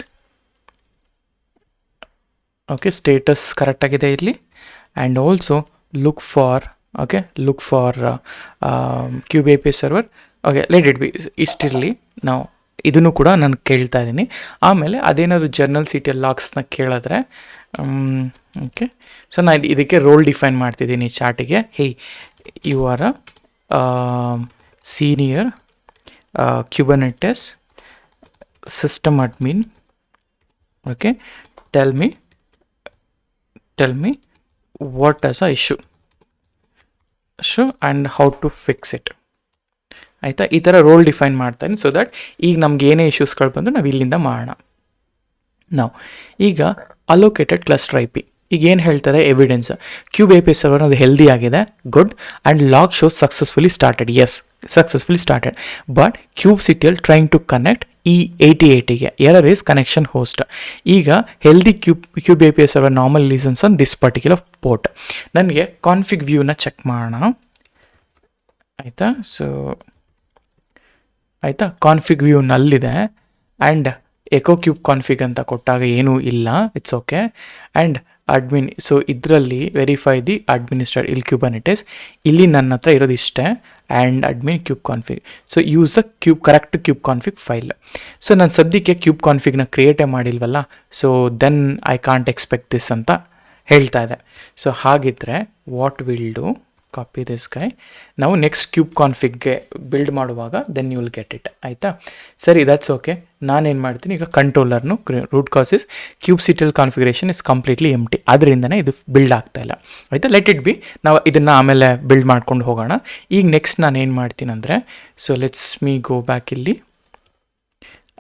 Okay, status ಕರೆಕ್ಟಾಗಿದೆ ಇಲ್ಲಿ. And also look for cube API server. Okay, let it be, ಇಷ್ಟಿರಲಿ. ನಾವು ಇದನ್ನು ಕೂಡ ನಾನು ಕೇಳ್ತಾ ಇದ್ದೀನಿ. ಆಮೇಲೆ ಅದೇನಾದರೂ ಜರ್ನಲ್ CTL ಲಾಗ್ಸ್ನ ಕೇಳಿದ್ರೆ, ಓಕೆ, ಸೊ ನಾನು ಇದಕ್ಕೆ ರೋಲ್ ಡಿಫೈನ್ ಮಾಡ್ತಿದ್ದೀನಿ ಚಾಟಿಗೆ. Hey, you are a senior Kubernetes system admin. Okay, tell me what as a issue and how to fix it, ಆಯಿತಾ. ಈ ಥರ ರೋಲ್ ಡಿಫೈನ್ ಮಾಡ್ತಾನೆ, ಸೊ ದಟ್ ಈಗ ನಮ್ಗೆ ಏನೇ ಇಶ್ಯೂಸ್ಗಳು ಬಂದು ನಾವು ಇಲ್ಲಿಂದ ಮಾಡೋಣ. ನಾವು ಈಗ ಅಲೋಕೇಟೆಡ್ ಕ್ಲಸ್ಟರ್ IP ಈಗ ಏನು ಹೇಳ್ತಾರೆ, ಎವಿಡೆನ್ಸ್ ಕ್ಯೂಬ್ API ಸರ್ವರ್ ಅದು ಹೆಲ್ದಿ ಆಗಿದೆ, good, and log shows successfully started. Yes, successfully started, but CubeCTL trying to connect ಈ 8080ಗೆ ಎರರ್ ಈಸ್ ಕನೆಕ್ಷನ್ ಹೋಸ್ಟ್. ಈಗ healthy cube API server normal listens on this particular port. ನನಗೆ config ವ್ಯೂನ check ಮಾಡೋಣ, ಆಯಿತಾ. So ಆಯಿತಾ, config view ನಲ್ಲಿದೆ. And echo cube config ಅಂತ ಕೊಟ್ಟಾಗ ಏನೂ ಇಲ್ಲ, it's okay. And admin, so ಇದರಲ್ಲಿ ವೆರಿಫೈ ದಿ ಅಡ್ಮಿನಿಸ್ಟ್ರೇಟ್ ಇಲ್ಲಿ Kubernetes, ಇಲ್ಲಿ ನನ್ನ ಹತ್ರ ಇರೋದು ಇಷ್ಟೇ. And admin cube config, so use the correct cube config file. So ನಾನು ಸದ್ಯಕ್ಕೆ ಕ್ಯೂಬ್ ಕಾನ್ಫಿಗ್ನ ಕ್ರಿಯೇಟೇ ಮಾಡಿಲ್ವಲ್ಲ, so then I can't expect this ಅಂತ ಹೇಳ್ತಾ ಇದೆ. ಸೊ ಹಾಗಿದ್ರೆ what will do, copy this guy, ನಾವು ನೆಕ್ಸ್ಟ್ ಕ್ಯೂಬ್ ಕಾನ್ಫಿಗ್ಗೆ ಬಿಲ್ಡ್ ಮಾಡುವಾಗ then you will get it, ಆಯಿತಾ. ಸರಿ, ದಟ್ಸ್ ಓಕೆ. ನಾನೇನು ಮಾಡ್ತೀನಿ ಈಗ, ಕಂಟ್ರೋಲರ್ನು root cause is CubeCTL configuration is completely empty, ಅದರಿಂದನೇ ಇದು ಬಿಲ್ಡ್ ಆಗ್ತಾ ಇಲ್ಲ, ಆಯಿತಾ. ಲೆಟ್ ಇಟ್ ಬಿ, ನಾವು ಇದನ್ನು ಆಮೇಲೆ ಬಿಲ್ಡ್ ಮಾಡ್ಕೊಂಡು ಹೋಗೋಣ. ಈಗ ನೆಕ್ಸ್ಟ್ ನಾನು ಏನು ಮಾಡ್ತೀನಿ ಅಂದರೆ, so let's me go back ಇಲ್ಲಿ,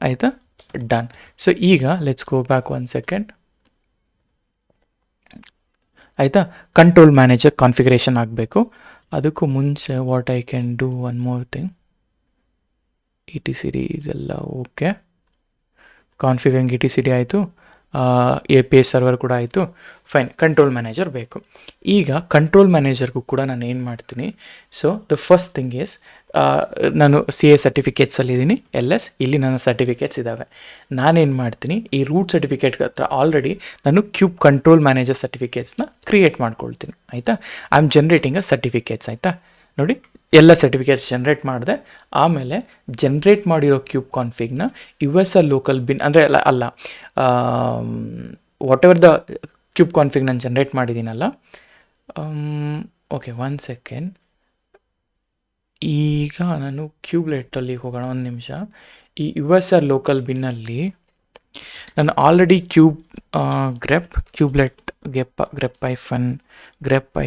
ಆಯಿತಾ, ಡನ್. ಸೊ ಈಗ ಲೆಟ್ಸ್ ಗೋ ಬ್ಯಾಕ್ 1 ಸೆಕೆಂಡ್, ಆಯಿತಾ. ಕಂಟ್ರೋಲ್ ಮ್ಯಾನೇಜರ್ ಕಾನ್ಫಿಗರೇಷನ್ ಆಗಬೇಕು. ಅದಕ್ಕೂ ಮುಂಚೆ what I can do, one more thing, ETCD ಇದೆಲ್ಲ ಓಕೆ, ಕಾನ್ಫಿಗರಿಂಗ್ ETCD ಆಯಿತು, API ಸರ್ವರ್ ಕೂಡ ಆಯಿತು, ಫೈನ್. ಕಂಟ್ರೋಲ್ ಮ್ಯಾನೇಜರ್ ಬೇಕು. ಈಗ ಕಂಟ್ರೋಲ್ ಮ್ಯಾನೇಜರ್ಗೂ ಕೂಡ ನಾನು ಏನು ಮಾಡ್ತೀನಿ, so the first thing is, ನಾನು CA ಸರ್ಟಿಫಿಕೇಟ್ಸಲ್ಲಿದ್ದೀನಿ, LS ಇಲ್ಲಿ ನನ್ನ ಸರ್ಟಿಫಿಕೇಟ್ಸ್ ಇದ್ದಾವೆ. ನಾನೇನು ಮಾಡ್ತೀನಿ, ಈ ರೂಟ್ ಸರ್ಟಿಫಿಕೇಟ್ ಹತ್ರ ಆಲ್ರೆಡಿ ನಾನು ಕ್ಯೂಬ್ ಕಂಟ್ರೋಲ್ ಮ್ಯಾನೇಜರ್ ಸರ್ಟಿಫಿಕೇಟ್ಸ್ನ ಕ್ರಿಯೇಟ್ ಮಾಡ್ಕೊಳ್ತೀನಿ, ಆಯಿತಾ. I am generating a certificates, ಆಯಿತಾ. ನೋಡಿ, ಎಲ್ಲ ಸರ್ಟಿಫಿಕೇಟ್ಸ್ ಜನ್ರೇಟ್ ಮಾಡಿದೆ. ಆಮೇಲೆ ಜನ್ರೇಟ್ ಮಾಡಿರೋ ಕ್ಯೂಬ್ ಕಾನ್ಫಿಗ್ನ USR ಲೋಕಲ್ ಬಿನ್ ಅಂದರೆ ಅಲ್ಲ what ever the kube config ನಾನು ಜನ್ರೇಟ್ ಮಾಡಿದ್ದೀನಲ್ಲ, ಓಕೆ, 1 ಸೆಕೆಂಡ್. ಈಗ ನಾನು ಕ್ಯೂಬ್ಲೆಟಲ್ಲಿ ಹೋಗೋಣ, ಒಂದು ನಿಮಿಷ. ಈ USR ಲೋಕಲ್ ಬಿನ್ನಲ್ಲಿ ನಾನು ಆಲ್ರೆಡಿ grep-i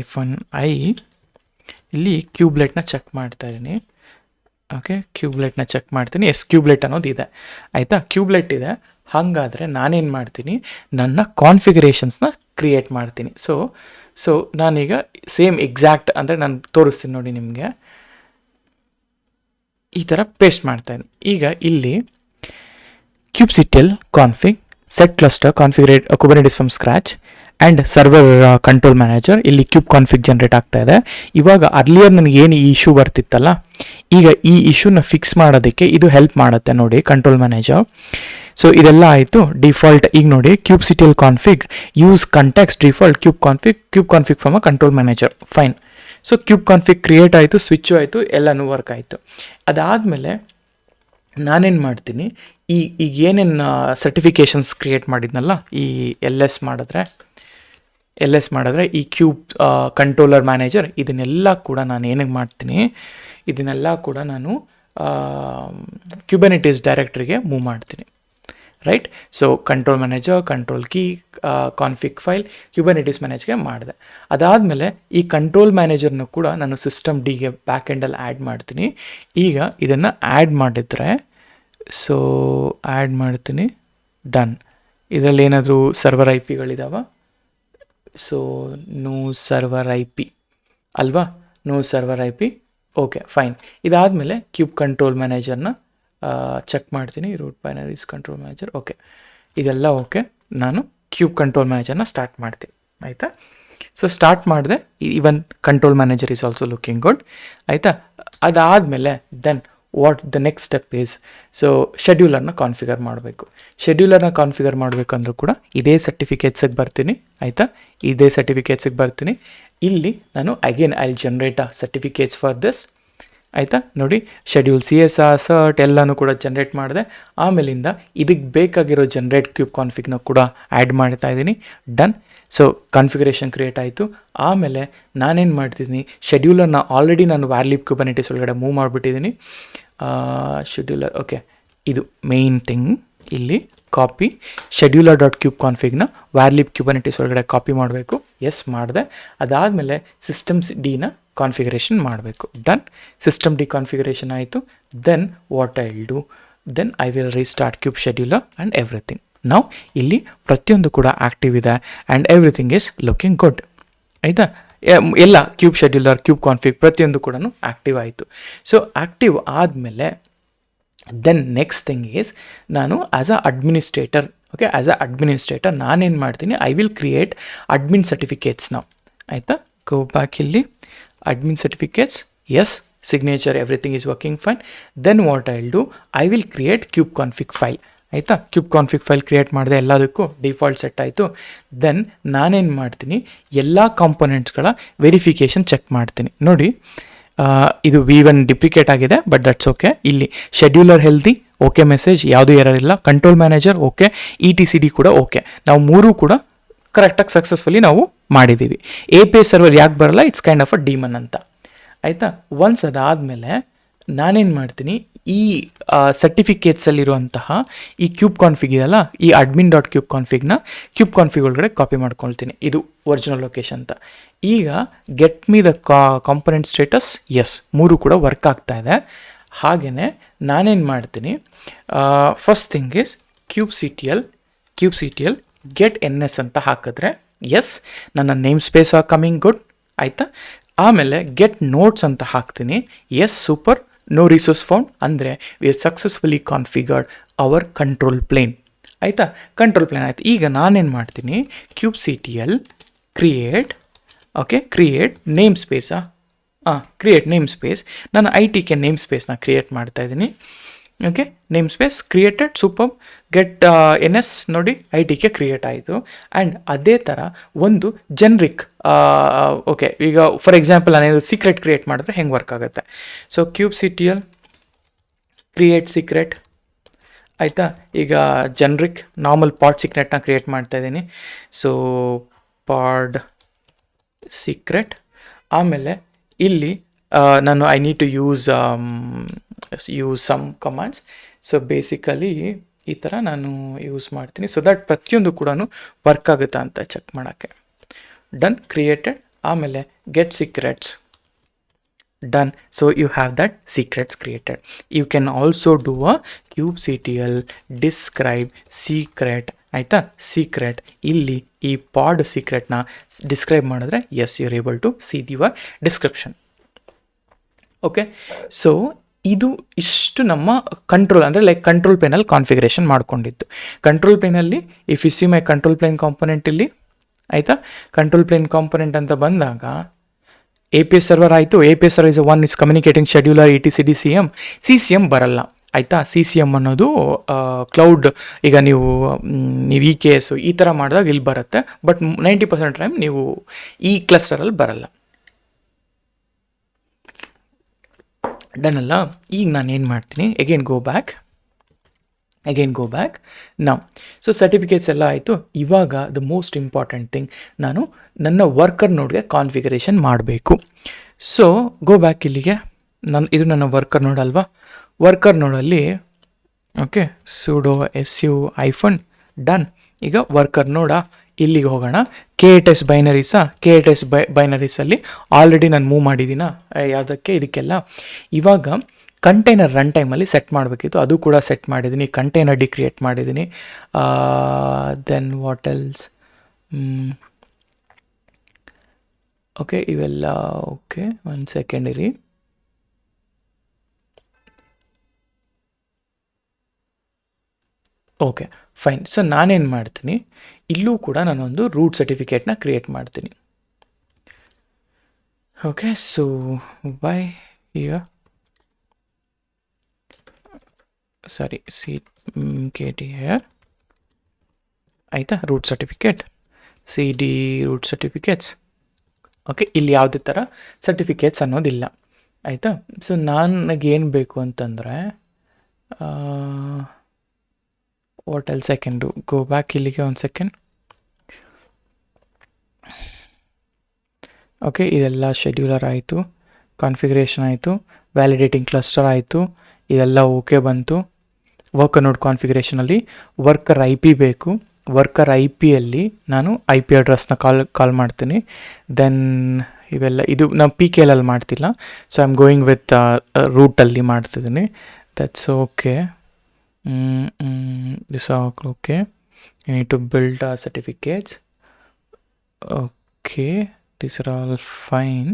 ಇಲ್ಲಿ ಕ್ಯೂಬ್ಲೆಟ್ನ ಚೆಕ್ ಮಾಡ್ತಾ ಇದ್ದೀನಿ. ಓಕೆ, ಕ್ಯೂಬ್ಲೆಟ್ನ ಚೆಕ್ ಮಾಡ್ತೀನಿ. ಕ್ಯೂಬ್ಲೆಟ್ ಅನ್ನೋದು ಇದೆ, ಆಯಿತಾ. ಕ್ಯೂಬ್ಲೆಟ್ ಇದೆ. ಹಾಗಾದರೆ ನಾನೇನು ಮಾಡ್ತೀನಿ, ನನ್ನ ಕಾನ್ಫಿಗರೇಷನ್ಸ್ನ ಕ್ರಿಯೇಟ್ ಮಾಡ್ತೀನಿ. ಸೊ ನಾನೀಗ ಸೇಮ್ ಎಕ್ಸಾಕ್ಟ್ ಅಂದರೆ ನಾನು ತೋರಿಸ್ತೀನಿ ನೋಡಿ ನಿಮಗೆ, ಈ ಥರ ಪೇಸ್ಟ್ ಮಾಡ್ತಾಯಿದ್ದೀನಿ. ಈಗ ಇಲ್ಲಿ CubeCTL config set cluster configurate Kubernetes from scratch and server control manager, ಇಲ್ಲಿ ಕ್ಯೂಬ್ ಕಾನ್ಫಿಗ್ ಜನ್ರೇಟ್ ಆಗ್ತಾ ಇದೆ. ಇವಾಗ ಅರ್ಲಿಯರ್ ನನಗೆ ಏನು ಈ ಇಶ್ಯೂ ಬರ್ತಿತ್ತಲ್ಲ, ಈಗ ಈ ಇಶ್ಯೂನ ಫಿಕ್ಸ್ ಮಾಡೋದಕ್ಕೆ ಇದು ಹೆಲ್ಪ್ ಮಾಡುತ್ತೆ ನೋಡಿ, ಕಂಟ್ರೋಲ್ ಮ್ಯಾನೇಜರ್. ಸೊ ಇದೆಲ್ಲ ಆಯಿತು. ಡಿಫಾಲ್ಟ್ ಈಗ ನೋಡಿ, CubeCTL config use context default cube config from a control manager, fine. So cube config create ಆಯಿತು, ಸ್ವಿಚ್ಚು ಆಯಿತು, ಎಲ್ಲನೂ ವರ್ಕ್ ಆಯಿತು. ಅದಾದಮೇಲೆ ನಾನೇನು ಮಾಡ್ತೀನಿ, ಈಗ ಏನೇನು ಸರ್ಟಿಫಿಕೇಷನ್ಸ್ ಕ್ರಿಯೇಟ್ ಮಾಡಿದ್ನಲ್ಲ, ಈ LS ಮಾಡಿದ್ರೆ ಈ ಕ್ಯೂಬ್ ಕಂಟ್ರೋಲರ್ ಮ್ಯಾನೇಜರ್, ಇದನ್ನೆಲ್ಲ ಕೂಡ ನಾನು ಏನಿಗೆ ಮಾಡ್ತೀನಿ, ಇದನ್ನೆಲ್ಲ ಕೂಡ ನಾನು Kubernetes ಡೈರೆಕ್ಟ್ರಿಗೆ ಮೂವ್ ಮಾಡ್ತೀನಿ, right. So control manager, control key, config file, Kubernetes ಮ್ಯಾನೇಜ್ಗೆ ಮಾಡಿದೆ. ಅದಾದಮೇಲೆ ಈ ಕಂಟ್ರೋಲ್ ಮ್ಯಾನೇಜರ್ನು ಕೂಡ ನಾನು ಸಿಸ್ಟಮ್ ಡಿಗೆ ಬ್ಯಾಕ್ ಎಂಡಲ್ಲಿ ಆ್ಯಡ್ ಮಾಡ್ತೀನಿ. ಈಗ ಇದನ್ನು ಆ್ಯಡ್ ಮಾಡಿದರೆ, ಸೊ ಆ್ಯಡ್ ಮಾಡ್ತೀನಿ, ಡನ್. ಇದರಲ್ಲಿ ಏನಾದರೂ ಸರ್ವರ್ ಐ ಪಿಗಳಿದಾವ? So no server I P ಅಲ್ವಾ? No server I P. Okay, fine. ಇದಾದಮೇಲೆ ಕ್ಯೂಬ್ ಕಂಟ್ರೋಲ್ ಮ್ಯಾನೇಜರ್ನ ಚೆಕ್ ಮಾಡ್ತೀನಿ. Root binaries control manager, okay, ಇದೆಲ್ಲ ಓಕೆ. ನಾನು ಕ್ಯೂಬ್ ಕಂಟ್ರೋಲ್ ಮ್ಯಾನೇಜರ್ನ ಸ್ಟಾರ್ಟ್ ಮಾಡ್ತೀನಿ, ಆಯಿತಾ? ಸೊ ಸ್ಟಾರ್ಟ್ ಮಾಡಿದೆ. Even control manager is also looking good, ಆಯಿತಾ? ಅದಾದಮೇಲೆ then what the next step is, so ಶೆಡ್ಯೂಲರ್ನ ಕಾನ್ಫಿಗರ್ ಮಾಡಬೇಕು. ಶೆಡ್ಯೂಲರ್ನ ಕಾನ್ಫಿಗರ್ ಮಾಡಬೇಕಂದ್ರೂ ಕೂಡ ಇದೇ ಸರ್ಟಿಫಿಕೇಟ್ಸಿಗೆ ಬರ್ತೀನಿ, ಆಯಿತಾ? ಇದೇ ಸರ್ಟಿಫಿಕೇಟ್ಸಿಗೆ ಬರ್ತೀನಿ. ಇಲ್ಲಿ ನಾನು again I generate certificates for this, ಆಯಿತಾ? ನೋಡಿ, ಶೆಡ್ಯೂಲ್ CSR ಸರ್ಟ್ ಎಲ್ಲನೂ ಕೂಡ ಜನ್ರೇಟ್ ಮಾಡಿದೆ. ಆಮೇಲಿಂದ ಇದಕ್ಕೆ ಬೇಕಾಗಿರೋ ಜನ್ರೇಟ್ ಕ್ಯೂಬ್ ಕಾನ್ಫಿಗ್ನ ಕೂಡ ಆ್ಯಡ್ ಮಾಡ್ತಾ ಇದ್ದೀನಿ. ಡನ್. ಸೊ ಕಾನ್ಫಿಗರೇಷನ್ ಕ್ರಿಯೇಟ್ ಆಯಿತು. ಆಮೇಲೆ ನಾನೇನು ಮಾಡ್ತಿದ್ದೀನಿ, ಶೆಡ್ಯೂಲರ್ನ ಆಲ್ರೆಡಿ ನಾನು ವ್ಯಾರ್ಲಿಬ್ ಕ್ಯೂಬರ್ನೆಟಿಸ್ ಒಳಗಡೆ ಮೂವ್ ಮಾಡಿಬಿಟ್ಟಿದ್ದೀನಿ. ಶೆಡ್ಯೂಲರ್, ಓಕೆ, ಇದು ಮೇನ್ ಥಿಂಗ್. ಇಲ್ಲಿ ಕಾಪಿ ಶೆಡ್ಯೂಲರ್ ಡಾಟ್ ಕ್ಯೂಬ್ ಕಾನ್ಫಿಗ್ನ ವ್ಯಾರ್ಲಿಬ್ ಕ್ಯೂಬರ್ನೆಟಿಸ್ ಒಳಗಡೆ ಕಾಪಿ ಮಾಡಬೇಕು. ಎಸ್, ಮಾಡಿದೆ. ಅದಾದಮೇಲೆ ಸಿಸ್ಟಮ್ಸ್ ಡಿನ ಕಾನ್ಫಿಗರೇಷನ್ ಮಾಡಬೇಕು. ಡನ್. ಸಿಸ್ಟಮ್ ಡಿ ಕಾನ್ಫಿಗರೇಷನ್ ಆಯಿತು. Then what I will do, then I will restart kube scheduler and everything. ನಾವು ಇಲ್ಲಿ ಪ್ರತಿಯೊಂದು ಕೂಡ ಆ್ಯಕ್ಟಿವ್ ಇದೆ and everything is looking good, ಆಯಿತಾ? ಎಲ್ಲ ಕ್ಯೂಬ್ ಶೆಡ್ಯೂಲರ್, ಕ್ಯೂಬ್ ಕಾನ್ಫಿಗ್ ಪ್ರತಿಯೊಂದು ಕೂಡ ಆ್ಯಕ್ಟಿವ್ ಆಯಿತು. ಸೊ ಆ್ಯಕ್ಟಿವ್ ಆದಮೇಲೆ ದೆನ್ ನೆಕ್ಸ್ಟ್ ಥಿಂಗ್ ಈಸ್, ನಾನು as a administrator, okay, as a administrator ನಾನೇನು ಮಾಡ್ತೀನಿ, ಐ ವಿಲ್ ಕ್ರಿಯೇಟ್ ಅಡ್ಮಿನ್ ಸರ್ಟಿಫಿಕೇಟ್ಸ್ನ, ಆಯಿತಾ? ಗೋ ಬ್ಯಾಕ್, ಇಲ್ಲಿ admin certificates, yes, signature, everything is working fine. Then what I'll do, I will create cube config file, ಆಯಿತಾ? Cube config file create ಮಾಡಿದೆ, ಎಲ್ಲದಕ್ಕೂ default set ಆಯಿತು. Then ನಾನೇನು ಮಾಡ್ತೀನಿ, ಎಲ್ಲ ಕಾಂಪೊನೆಂಟ್ಸ್ಗಳ ವೆರಿಫಿಕೇಷನ್ ಚೆಕ್ ಮಾಡ್ತೀನಿ. ನೋಡಿ, ಇದು V1 ಡಿಪ್ಲಿಕೇಟ್ ಆಗಿದೆ, ಬಟ್ ದಟ್ಸ್ ಓಕೆ. ಇಲ್ಲಿ ಶೆಡ್ಯೂಲರ್ ಹೆಲ್ದಿ, ಓಕೆ ಮೆಸೇಜ್, ಯಾವುದೂ ಎರರ್ ಇಲ್ಲ. ಕಂಟ್ರೋಲ್ ಮ್ಯಾನೇಜರ್ ಓಕೆ, ETCD ಕೂಡ ಓಕೆ. ನಾವು ಮೂರೂ ಕೂಡ ಕರೆಕ್ಟಾಗಿ ಸಕ್ಸಸ್ಫುಲಿ ನಾವು ಮಾಡಿದ್ದೀವಿ. API ಸರ್ವರ್ ಯಾಕೆ ಬರಲ್ಲ, it's kind of a demon ಅಂತ, ಆಯಿತಾ? ಒನ್ಸ್ ಅದಾದಮೇಲೆ ನಾನೇನು ಮಾಡ್ತೀನಿ, ಈ ಸರ್ಟಿಫಿಕೇಟ್ಸಲ್ಲಿರುವಂತಹ ಈ ಕ್ಯೂಬ್ ಕಾನ್ಫಿಗ್ ಇದೆಯಲ್ಲ, ಈ ಅಡ್ಮಿನ್ ಡಾಟ್ ಕ್ಯೂಬ್ ಕಾನ್ಫಿಗ್ನ ಕ್ಯೂಬ್ ಕಾನ್ಫಿಗ್ ಒಳಗಡೆ ಕಾಪಿ ಮಾಡ್ಕೊಳ್ತೀನಿ. ಇದು ಒರಿಜಿನಲ್ ಲೊಕೇಶನ್ ಅಂತ. ಈಗ get me the component status, yes, ಮೂರು ಕೂಡ ವರ್ಕ್ ಆಗ್ತಾ ಇದೆ. ಹಾಗೆಯೇ ನಾನೇನು ಮಾಡ್ತೀನಿ, first thing is cube C T L get NS ಅಂತ ಹಾಕಿದ್ರೆ, ಎಸ್, ನನ್ನ name space are coming good, ಆಯಿತಾ? ಆಮೇಲೆ ಗೆಟ್ ನೋಟ್ಸ್ ಅಂತ ಹಾಕ್ತೀನಿ. Yes, super. No resource found ಅಂದರೆ we are successfully configured our control plane, ಆಯಿತಾ? ಕಂಟ್ರೋಲ್ ಪ್ಲೇನ್ ಆಯಿತು. ಈಗ ನಾನೇನು ಮಾಡ್ತೀನಿ, cube CTL create, okay, create name ಸ್ಪೇಸಾ, ಕ್ರಿಯೇಟ್ ನೇಮ್ ಸ್ಪೇಸ್. ನಾನು ITK ನೇಮ್ ಸ್ಪೇಸ್ನ ಕ್ರಿಯೇಟ್ ಮಾಡ್ತಾ ಇದ್ದೀನಿ. Okay, name space created, super. Get NS, ನೋಡಿ ITK ಕ್ರಿಯೇಟ್ ಆಯಿತು. ಆ್ಯಂಡ್ ಅದೇ ಥರ ಒಂದು ಜನ್ರಿಕ್, ಓಕೆ, ಈಗ ಫಾರ್ ಎಕ್ಸಾಂಪಲ್ ನಾನೇನು ಸೀಕ್ರೆಟ್ ಕ್ರಿಯೇಟ್ ಮಾಡಿದ್ರೆ ಹೆಂಗೆ ವರ್ಕ್ ಆಗುತ್ತೆ. So cube CTL create secret, ಆಯಿತಾ? ಈಗ ಜನ್ರಿಕ್ ನಾರ್ಮಲ್ ಪಾಡ್ ಸೀಕ್ರೆಟ್ನ ಕ್ರಿಯೇಟ್ ಮಾಡ್ತಾ ಇದ್ದೀನಿ. So pod secret. ಆಮೇಲೆ ಇಲ್ಲಿ ನಾನು I need to use some commands. So basically ಈ ಥರ ನಾನು ಯೂಸ್ ಮಾಡ್ತೀನಿ, ಸೊ ದಟ್ ಪ್ರತಿಯೊಂದು ಕೂಡ ವರ್ಕ್ ಆಗುತ್ತಾ ಅಂತ ಚೆಕ್ ಮಾಡೋಕ್ಕೆ. Done, created. ಆಮೇಲೆ get secrets, done. So you have that secrets created. You can also do a cube CTL describe secret, ಆಯಿತಾ? ಸೀಕ್ರೆಟ್, ಇಲ್ಲಿ ಈ ಪಾಡ್ ಸೀಕ್ರೆಟ್ನ ಡಿಸ್ಕ್ರೈಬ್ ಮಾಡಿದ್ರೆ, yes, you are able to see your description. Okay, so ಇದು ಇಷ್ಟು ನಮ್ಮ control, ಅಂದರೆ like control ಪ್ಲೇನಲ್ಲಿ ಕಾನ್ಫಿಗರೇಷನ್ ಮಾಡ್ಕೊಂಡಿದ್ದು. ಕಂಟ್ರೋಲ್ ಪ್ಲೇನಲ್ಲಿ if you see my control plane component ಇಲ್ಲಿ, ಆಯಿತಾ? ಕಂಟ್ರೋಲ್ ಪ್ಲೇನ್ ಕಾಂಪೊನೆಂಟ್ ಅಂತ ಬಂದಾಗ API ಸರ್ವರ್ ಆಯಿತು. API server is one is communicating scheduler, ETCD, CM. CCM ಬರಲ್ಲ, ಆಯಿತಾ? CCM ಅನ್ನೋದು ಕ್ಲೌಡ್. ಈಗ ನೀವು EKS ಈ ಥರ ಮಾಡಿದಾಗ ಇಲ್ಲಿ ಬರುತ್ತೆ, ಬಟ್ 90% ಟೈಮ್ ನೀವು ಈ ಕ್ಲಸ್ಟರಲ್ಲಿ ಬರಲ್ಲ. ಡನ್ ಅಲ್ಲ? ಈಗ ನಾನು ಏನು ಮಾಡ್ತೀನಿ, ಅಗೇನ್ ಗೋ ಬ್ಯಾಕ್ ನಾವು. ಸೊ ಸರ್ಟಿಫಿಕೇಟ್ಸ್ ಎಲ್ಲ ಆಯಿತು. ಇವಾಗ ದ ಮೋಸ್ಟ್ ಇಂಪಾರ್ಟೆಂಟ್ ಥಿಂಗ್, ನಾನು ನನ್ನ ವರ್ಕರ್ ನೋಡ್ಗೆ ಕಾನ್ಫಿಗರೇಷನ್ ಮಾಡಬೇಕು. ಸೊ ಗೋ ಬ್ಯಾಕ್ ಇಲ್ಲಿಗೆ. ಇದು ನನ್ನ ವರ್ಕರ್ ನೋಡ್ ಅಲ್ವಾ? ವರ್ಕರ್ ನೋಡಲ್ಲಿ ಓಕೆ ಸುಡೋ su ಡನ್. ಈಗ ವರ್ಕರ್ ನೋಡ ಇಲ್ಲಿಗೆ ಹೋಗೋಣ. KTS ಬೈನರೀಸಾ, KTS ಬೈನರೀಸಲ್ಲಿ ಆಲ್ರೆಡಿ ನಾನು ಮೂವ್ ಮಾಡಿದ್ದೀನ ಯಾವುದಕ್ಕೆ ಇದಕ್ಕೆಲ್ಲ. ಇವಾಗ ಕಂಟೈನರ್ ರನ್ ಟೈಮಲ್ಲಿ ಸೆಟ್ ಮಾಡಬೇಕಿತ್ತು, ಅದು ಕೂಡ ಸೆಟ್ ಮಾಡಿದ್ದೀನಿ. ಕಂಟೈನರ್ ಡಿಕ್ರಿಯೇಟ್ ಮಾಡಿದ್ದೀನಿ. ದೆನ್ ವಾಟ್ ಎಲ್ಸ್, ಓಕೆ ಇವೆಲ್ಲ ಓಕೆ. ಒಂದು ಸೆಕೆಂಡ್ ಇರಿ. Okay fine. ಸೊ ನಾನೇನು ಮಾಡ್ತೀನಿ, ಇಲ್ಲೂ ಕೂಡ ನಾನೊಂದು ರೂಟ್ ಸರ್ಟಿಫಿಕೇಟ್ನ ಕ್ರಿಯೇಟ್ ಮಾಡ್ತೀನಿ. Okay so by here sorry CKT here ಆಯಿತಾ. Root certificate CD root certificates. Okay ಇಲ್ಲಿ ಯಾವುದೇ ಥರ ಸರ್ಟಿಫಿಕೇಟ್ಸ್ ಅನ್ನೋದಿಲ್ಲ ಆಯಿತಾ. ಸೊ ನನಗೇನು ಬೇಕು ಅಂತಂದರೆ what else I can do, go back ಇಲ್ಲಿಗೆ ಒಂದು ಸೆಕೆಂಡ್. ಓಕೆ ಇದೆಲ್ಲ ಶೆಡ್ಯೂಲರ್ ಆಯಿತು, ಕಾನ್ಫಿಗರೇಷನ್ ಆಯಿತು, ವ್ಯಾಲಿಡೇಟಿಂಗ್ ಕ್ಲಸ್ಟರ್ ಆಯಿತು, ಇದೆಲ್ಲ ಓಕೆ ಬಂತು. ವರ್ಕರ್ ನೋಡ್ ಕಾನ್ಫಿಗರೇಷನಲ್ಲಿ ವರ್ಕರ್ IP ಬೇಕು. ವರ್ಕರ್ IPಯಲ್ಲಿ ನಾನು IP ಅಡ್ರೆಸ್ನ ಕಾಲ್ ಮಾಡ್ತೀನಿ. ದೆನ್ ಇವೆಲ್ಲ ಇದು ನಾವು PKL ಮಾಡ್ತಿಲ್ಲ, so I am going with ರೂಟಲ್ಲಿ ಮಾಡ್ತಿದ್ದೀನಿ. That's okay. This are okay. You need to build certificates. Okay, these are all fine.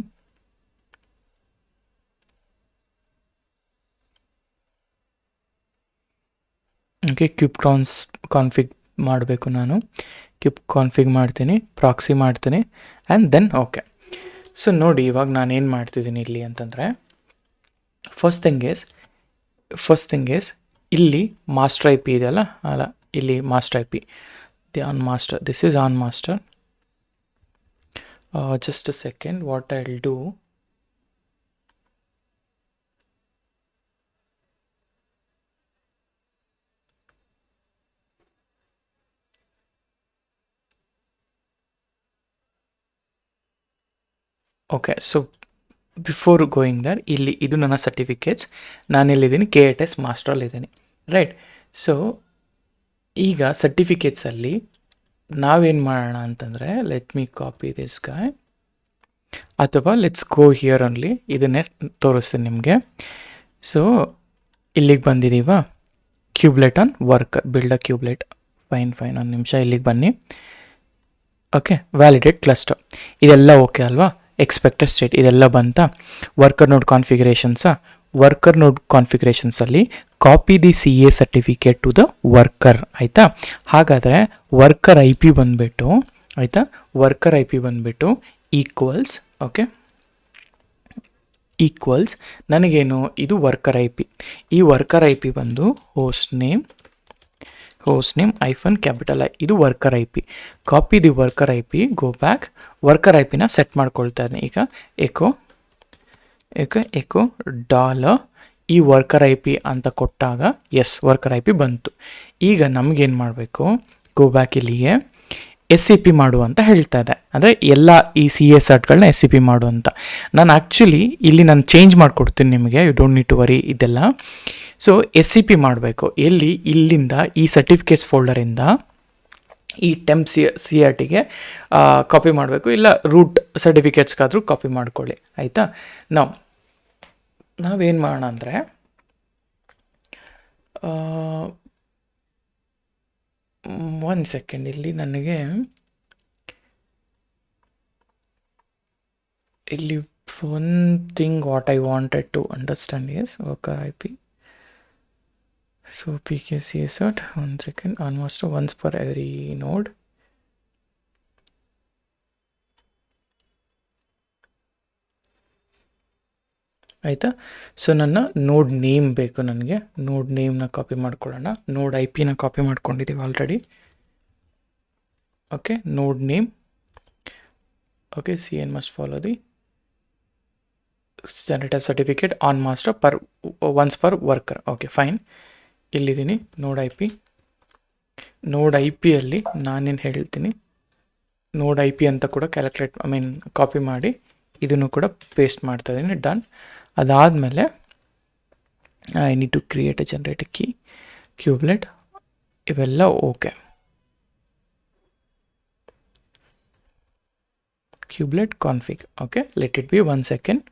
Okay, kubectons config ಮಾಡಬೇಕು ನಾನು. ಕ್ಯೂಬ್ ಕಾನ್ಫಿಗ್ ಮಾಡ್ತೀನಿ, ಪ್ರಾಕ್ಸಿ ಮಾಡ್ತೀನಿ ಆ್ಯಂಡ್ ದೆನ್ ಓಕೆ. ಸೊ ನೋಡಿ ಇವಾಗ ನಾನು ಏನು ಮಾಡ್ತಿದ್ದೀನಿ ಇಲ್ಲಿ ಅಂತಂದರೆ, ಫಸ್ಟ್ ಥಿಂಗ್ ಈಸ್ ಇಲ್ಲಿ ಮಾಸ್ಟರ್ IP ಇದೆಯಲ್ಲ, ಅಲ್ಲ ಇಲ್ಲಿ master IP on master, this is on master. Just a second, what I will do, okay so before going there ಇಲ್ಲಿ ಇದು ನನ್ನ ಸರ್ಟಿಫಿಕೇಟ್ಸ್. ನಾನೆಲ್ಲಿದ್ದೀನಿ, KTS ಮಾಸ್ಟ್ರಲ್ಲಿದ್ದೀನಿ ರೈಟ್. ಸೊ ಈಗ ಸರ್ಟಿಫಿಕೇಟ್ಸಲ್ಲಿ ನಾವೇನು ಮಾಡೋಣ ಅಂತಂದರೆ, let me copy this guy, ಅಥವಾ ಲೆಟ್ಸ್ ಗೋ ಹಿಯರ್ ಓನ್ಲಿ, ಇದನ್ನೇ ತೋರಿಸ್ತೀನಿ ನಿಮಗೆ. ಸೊ ಇಲ್ಲಿಗೆ ಬಂದಿದ್ದೀವ, kubelet on worker, build a kubelet. Fine ಒಂದು ನಿಮಿಷ, ಇಲ್ಲಿಗೆ ಬನ್ನಿ. ಓಕೆ ವ್ಯಾಲಿಡೇಟ್ ಕ್ಲಸ್ಟರ್, ಇದೆಲ್ಲ ಓಕೆ ಅಲ್ವಾ. ಎಕ್ಸ್ಪೆಕ್ಟೆಡ್ ಸ್ಟೇಟ್ ಇದೆಲ್ಲ ಬಂತ. ವರ್ಕರ್ ನೋಡ್ ಕಾನ್ಫಿಗರೇಷನ್ಸಾ, ವರ್ಕರ್ ನೋಡ್ ಕಾನ್ಫಿಗರೇಷನ್ಸಲ್ಲಿ copy the CA certificate to the worker ಆಯಿತಾ. ಹಾಗಾದರೆ ವರ್ಕರ್ IP ಬಂದುಬಿಟ್ಟು ಆಯಿತಾ, ವರ್ಕರ್ IP ಬಂದುಬಿಟ್ಟು ಈಕ್ವಲ್ಸ್, ಓಕೆ ಈಕ್ವಲ್ಸ್ ನನಗೇನು, ಇದು ವರ್ಕರ್ IP. ಈ ವರ್ಕರ್ IP ಬಂದು ಹೋಸ್ಟ್ ನೇಮ್ -I, ಇದು worker IP. Copy the worker IP, go back, worker IP ನ ಸೆಟ್ ಮಾಡ್ಕೊಳ್ತಾ ಇದ್ದೀನಿ. ಈಗ ಎಕೋ ಡಾಲರ್ ಈ ವರ್ಕರ್ IP ಅಂತ ಕೊಟ್ಟಾಗ ಎಸ್ ವರ್ಕರ್ IP ಬಂತು. ಈಗ ನಮಗೇನು ಮಾಡಬೇಕು, ಗೋ ಬ್ಯಾಕ್ ಇಲ್ಲಿಗೆ SCP ಮಾಡು ಅಂತ ಹೇಳ್ತಾ ಇದೆ, ಅಂದರೆ ಎಲ್ಲ ಈ CA ಸರ್ಟ್ಗಳನ್ನ SCP ಮಾಡು ಅಂತ. ನಾನು ಆ್ಯಕ್ಚುಲಿ ಇಲ್ಲಿ ನಾನು ಚೇಂಜ್ ಮಾಡಿಕೊಡ್ತೀನಿ ನಿಮಗೆ, you don't need to worry ಇದೆಲ್ಲ. ಸೊ SCP ಮಾಡಬೇಕು ಎಲ್ಲಿ, ಇಲ್ಲಿಂದ ಈ ಸರ್ಟಿಫಿಕೇಟ್ಸ್ ಫೋಲ್ಡರಿಂದ ಈ ಟೆಂಪ್ CRTಗೆ ಕಾಪಿ ಮಾಡಬೇಕು, ಇಲ್ಲ ರೂಟ್ ಸರ್ಟಿಫಿಕೇಟ್ಸ್ಗಾದರೂ ಕಾಪಿ ಮಾಡ್ಕೊಳ್ಳಿ ಆಯಿತಾ. ನಾವೇನು ಮಾಡೋಣ ಅಂದರೆ, ಒಂದು ಸೆಕೆಂಡ್, ಇಲ್ಲಿ ನನಗೆ ಇಲ್ಲಿ one thing what I wanted to understand is worker IP. So PKCA cert, 1 second, almost once per every node. ಆಯಿತಾ. ಸೊ ನನ್ನ ನೋಡ್ ನೇಮ್ ಬೇಕು, ನನಗೆ ನೋಡ್ ನೇಮ್ನ ಕಾಪಿ ಮಾಡ್ಕೊಳ್ಳೋಣ. ನೋಡ್ IP ನ ಕಾಪಿ ಮಾಡ್ಕೊಂಡಿದ್ದೀವಿ already. Okay node name, okay CN must follow the generator certificate on master once per worker. Okay fine, ಇಲ್ಲಿದ್ದೀನಿ ನೋಡ್ IP ಅಲ್ಲಿ ನಾನೇನು ಹೇಳ್ತೀನಿ, ನೋಡ್ IP ಅಂತ ಕೂಡ ಕಾಪಿ ಮಾಡಿ ಇದನ್ನು ಕೂಡ ಪೇಸ್ಟ್ ಮಾಡ್ತಾ ಇದ್ದೀನಿ. ಡನ್. ಅದಾದಮೇಲೆ I need to create a generator key. Kubelet ಇವೆಲ್ಲ okay. Kubelet config okay, let it be 1 second.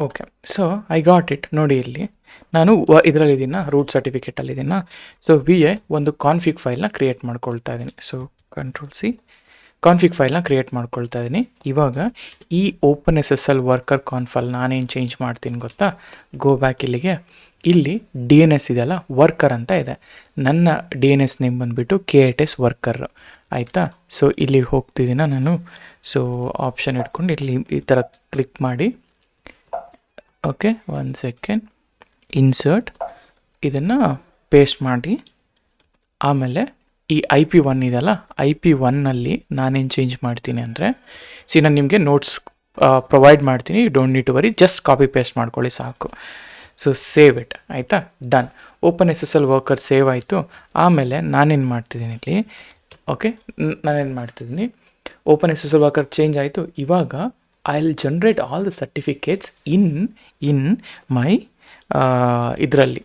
Okay, so I got it. ನೋಡಿ ಇಲ್ಲಿ ನಾನು ಇದರಲ್ಲಿದ್ದೀನ, ರೂಟ್ ಸರ್ಟಿಫಿಕೇಟಲ್ಲಿದ್ದೀನ. ಸೊ ಒಂದು ಕಾನ್ಫಿಗ್ ಫೈಲ್ನ ಕ್ರಿಯೇಟ್ ಮಾಡ್ಕೊಳ್ತಾ ಇದ್ದೀನಿ. ಸೊ Ctrl+C ಕಾನ್ಫಿಗ್ ಫೈಲ್ನ ಕ್ರಿಯೇಟ್ ಮಾಡ್ಕೊಳ್ತಾ ಇದ್ದೀನಿ. ಇವಾಗ ಈ OpenSSL ವರ್ಕರ್ ಕಾನ್ಫಲ್ ನಾನೇನು ಚೇಂಜ್ ಮಾಡ್ತೀನಿ ಗೊತ್ತಾ? ಗೋ ಬ್ಯಾಕ್ ಇಲ್ಲಿಗೆ. ಇಲ್ಲಿ DNS ಇದೆಯಲ್ಲ, ವರ್ಕರ್ ಅಂತ ಇದೆ. ನನ್ನ DNS ನೇಮ್ ಬಂದುಬಿಟ್ಟು KTS ವರ್ಕರ್ ಆಯಿತಾ. ಸೊ ಇಲ್ಲಿಗೆ ಹೋಗ್ತಿದ್ದೀನ ನಾನು. ಸೊ ಆಪ್ಷನ್ ಇಟ್ಕೊಂಡು ಇಲ್ಲಿ ಈ ಥರ ಕ್ಲಿಕ್ ಮಾಡಿ, ಓಕೆ 1 ಸೆಕೆಂಡ್, ಇನ್ಸರ್ಟ್ ಇದನ್ನು ಪೇಸ್ಟ್ ಮಾಡಿ, ಆಮೇಲೆ ಈ IP1 ಇದೆಯಲ್ಲ, IP1ನಲ್ಲಿ ನಾನೇನು ಚೇಂಜ್ ಮಾಡ್ತೀನಿ ಅಂದರೆ, ನಾನು ನಿಮಗೆ ನೋಟ್ಸ್ ಪ್ರೊವೈಡ್ ಮಾಡ್ತೀನಿ, you don't need to worry, just copy paste ಮಾಡ್ಕೊಳ್ಳಿ ಸಾಕು. ಸೊ ಸೇವ್ ಇಟ್ ಆಯಿತಾ, ಡನ್. OpenSSL ವರ್ಕರ್ ಸೇವ್ ಆಯಿತು. ಆಮೇಲೆ ನಾನೇನು ಮಾಡ್ತಿದ್ದೀನಿ ಇಲ್ಲಿ, ಓಕೆ ನಾನೇನು ಮಾಡ್ತಿದ್ದೀನಿ, OpenSSL ವರ್ಕರ್ ಚೇಂಜ್ ಆಯಿತು. ಇವಾಗ I will generate all the certificates in my ಇದರಲ್ಲಿ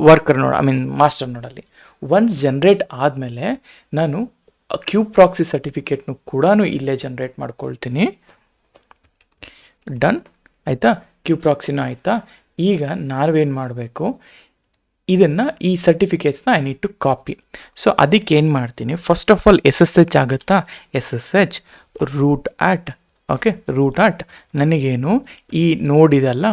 worker node, I mean master ನೋಡಲ್ಲಿ. ಒನ್ಸ್ ಜನ್ರೇಟ್ ಆದಮೇಲೆ ನಾನು ಕ್ಯೂಬ್ ಪ್ರಾಕ್ಸಿ ಸರ್ಟಿಫಿಕೇಟ್ನು ಕೂಡ ಇಲ್ಲೇ ಜನ್ರೇಟ್ ಮಾಡ್ಕೊಳ್ತೀನಿ. ಡನ್ ಆಯಿತಾ, ಕ್ಯೂಬ್ ಪ್ರಾಕ್ಸಿನೂ ಆಯಿತಾ. ಈಗ ನಾವೇನು ಮಾಡಬೇಕು, ಇದನ್ನು ಈ ಸರ್ಟಿಫಿಕೇಟ್ಸ್ನ I need to copy. So ಅದಕ್ಕೆ ಏನು ಮಾಡ್ತೀನಿ, ಫಸ್ಟ್ ಆಫ್ ಆಲ್ SSH ಆಗುತ್ತಾ, SSH root at, okay root at ನನಗೇನು ಈ ನೋಡ್ ಇದೆಲ್ಲ,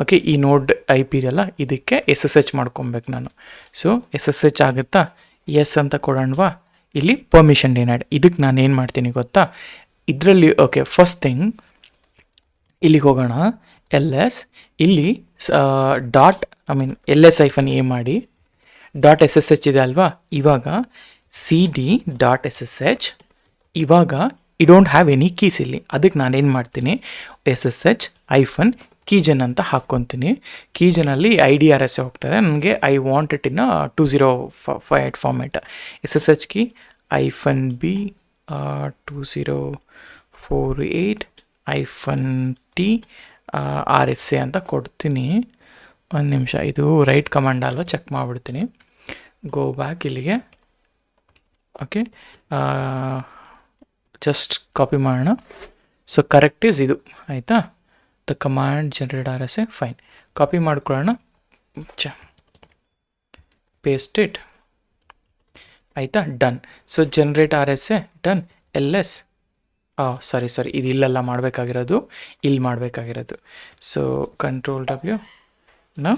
ಓಕೆ ಈ ನೋಡ್ IP ಇದೆಲ್ಲ, ಇದಕ್ಕೆ SSH ಮಾಡ್ಕೊಬೇಕು ನಾನು. ಸೊ SSH ಆಗುತ್ತಾ, ಎಸ್ ಅಂತ ಕೊಡೋಣವಾ. ಇಲ್ಲಿ ಪರ್ಮಿಷನ್ ಡಿನೈಡ್. ಇದಕ್ಕೆ ನಾನು ಏನು ಮಾಡ್ತೀನಿ ಗೊತ್ತಾ, ಇದರಲ್ಲಿ ಓಕೆ ಫಸ್ಟ್ ಥಿಂಗ್ ಇಲ್ಲಿಗೆ ಹೋಗೋಣ, LS ಇಲ್ಲಿ ಡಾಟ್ ಐ ಮೀನ್ LS-A ಮಾಡಿ .SSH ಇದೆ ಅಲ್ವಾ. ಇವಾಗ CD.SSH. ಇವಾಗ you don't have any keys ಇಲ್ಲಿ. ಅದಕ್ಕೆ ನಾನೇನು ಮಾಡ್ತೀನಿ, SSH- ಕೀಜನ್ ಅಂತ ಹಾಕ್ಕೊತೀನಿ. ಕೀಜನಲ್ಲಿ IDRS ಹೋಗ್ತದೆ ನನಗೆ. I want it in 2058 format. SSH key -B 2048-T RSA ಅಂತ ಕೊಡ್ತೀನಿ. ಒಂದು ನಿಮಿಷ, ಇದು ರೈಟ್ ಕಮಾಂಡ್ ಅಲ್ವಾ, ಚೆಕ್ ಮಾಡಿಬಿಡ್ತೀನಿ. ಗೋ ಬ್ಯಾಕ್ ಇಲ್ಲಿಗೆ, ಓಕೆ ಜಸ್ಟ್ ಕಾಪಿ ಮಾಡೋಣ. ಸೊ ಕರೆಕ್ಟ್ ಈಸ್ ಇದು ಆಯಿತಾ. The command generate RSA fine. Copy ಮಾಡ್ಕೊಳ್ಳೋಣ, ಪೇಸ್ಟ್ ಇಟ್ ಆಯಿತಾ, done. So generate RSA done. LS sorry ಇದು ಇಲ್ಲೆಲ್ಲ ಮಾಡಬೇಕಾಗಿರೋದು, ಇಲ್ಲಿ ಮಾಡಬೇಕಾಗಿರೋದು. ಸೊ Ctrl+W ನಾ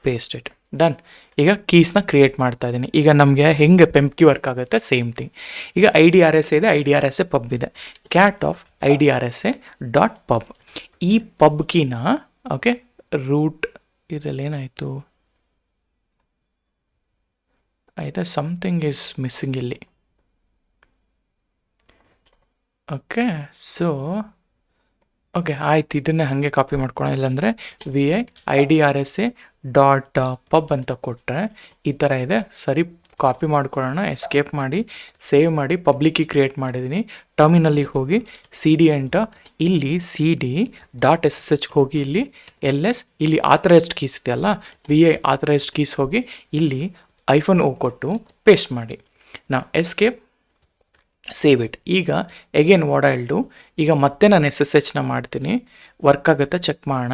ಪೇಸ್ಟ್ ಇಟ್ ಡನ್. ಈಗ ಕೀಸ್ನ ಕ್ರಿಯೇಟ್ ಮಾಡ್ತಾ ಇದ್ದೀನಿ. ಈಗ ನಮಗೆ ಹೆಂಗೆ ಪೆಂಪ್ಕಿ ವರ್ಕ್ ಆಗುತ್ತೆ, ಸೇಮ್ ಥಿಂಗ್. ಈಗ IDRSA ಇದೆ, IDRSA ಪಬ್ ಇದೆ. Cat of IDRSA.pub. ಈ ಪಬ್ ಕೀನ ಓಕೆ ರೂಟ್ ಇದರಲ್ಲಿ ಏನಾಯಿತು ಆಯಿತಾ, ಸಮಥಿಂಗ್ ಈಸ್ ಮಿಸ್ಸಿಂಗ್ ಇಲ್ಲಿ. ಓಕೆ ಸೊ ಓಕೆ ಆಯ್ತು, ಇದನ್ನೇ ಹಾಗೆ ಕಾಪಿ ಮಾಡ್ಕೊಳ್ಳೋ. ಇಲ್ಲಾಂದರೆ VI-IDRSA.pub ಅಂತ ಕೊಟ್ಟರೆ ಈ ಥರ ಇದೆ. ಸರಿ, ಕಾಪಿ ಮಾಡ್ಕೊಳ್ಳೋಣ, ಎಸ್ಕೇಪ್ ಮಾಡಿ ಸೇವ್ ಮಾಡಿ. ಪಬ್ಲಿಕ್ಕಿ ಕ್ರಿಯೇಟ್ ಮಾಡಿದ್ದೀನಿ. ಟರ್ಮಿನಲ್ಲಿಗೆ ಹೋಗಿ CD ಅಂತ, ಇಲ್ಲಿ CD.SSH ಹೋಗಿ, ಇಲ್ಲಿ LS, ಇಲ್ಲಿ ಆಥರೈಸ್ಡ್ ಕೀಸ್ ಇದೆಯಲ್ಲ, VI ಆಥರೈಸ್ಡ್ ಕೀಸ್ ಹೋಗಿ ಇಲ್ಲಿ -O ಕೊಟ್ಟು ಪೇಸ್ಟ್ ಮಾಡಿ. ನಾ ಎಸ್ಕೇಪ್, ಸೇವ್ ಇಟ್. ಈಗ again what I will do, ಈಗ ಮತ್ತೆ ನಾನು SSHನ ಮಾಡ್ತೀನಿ, ವರ್ಕ್ ಆಗುತ್ತೆ ಚೆಕ್ ಮಾಡೋಣ.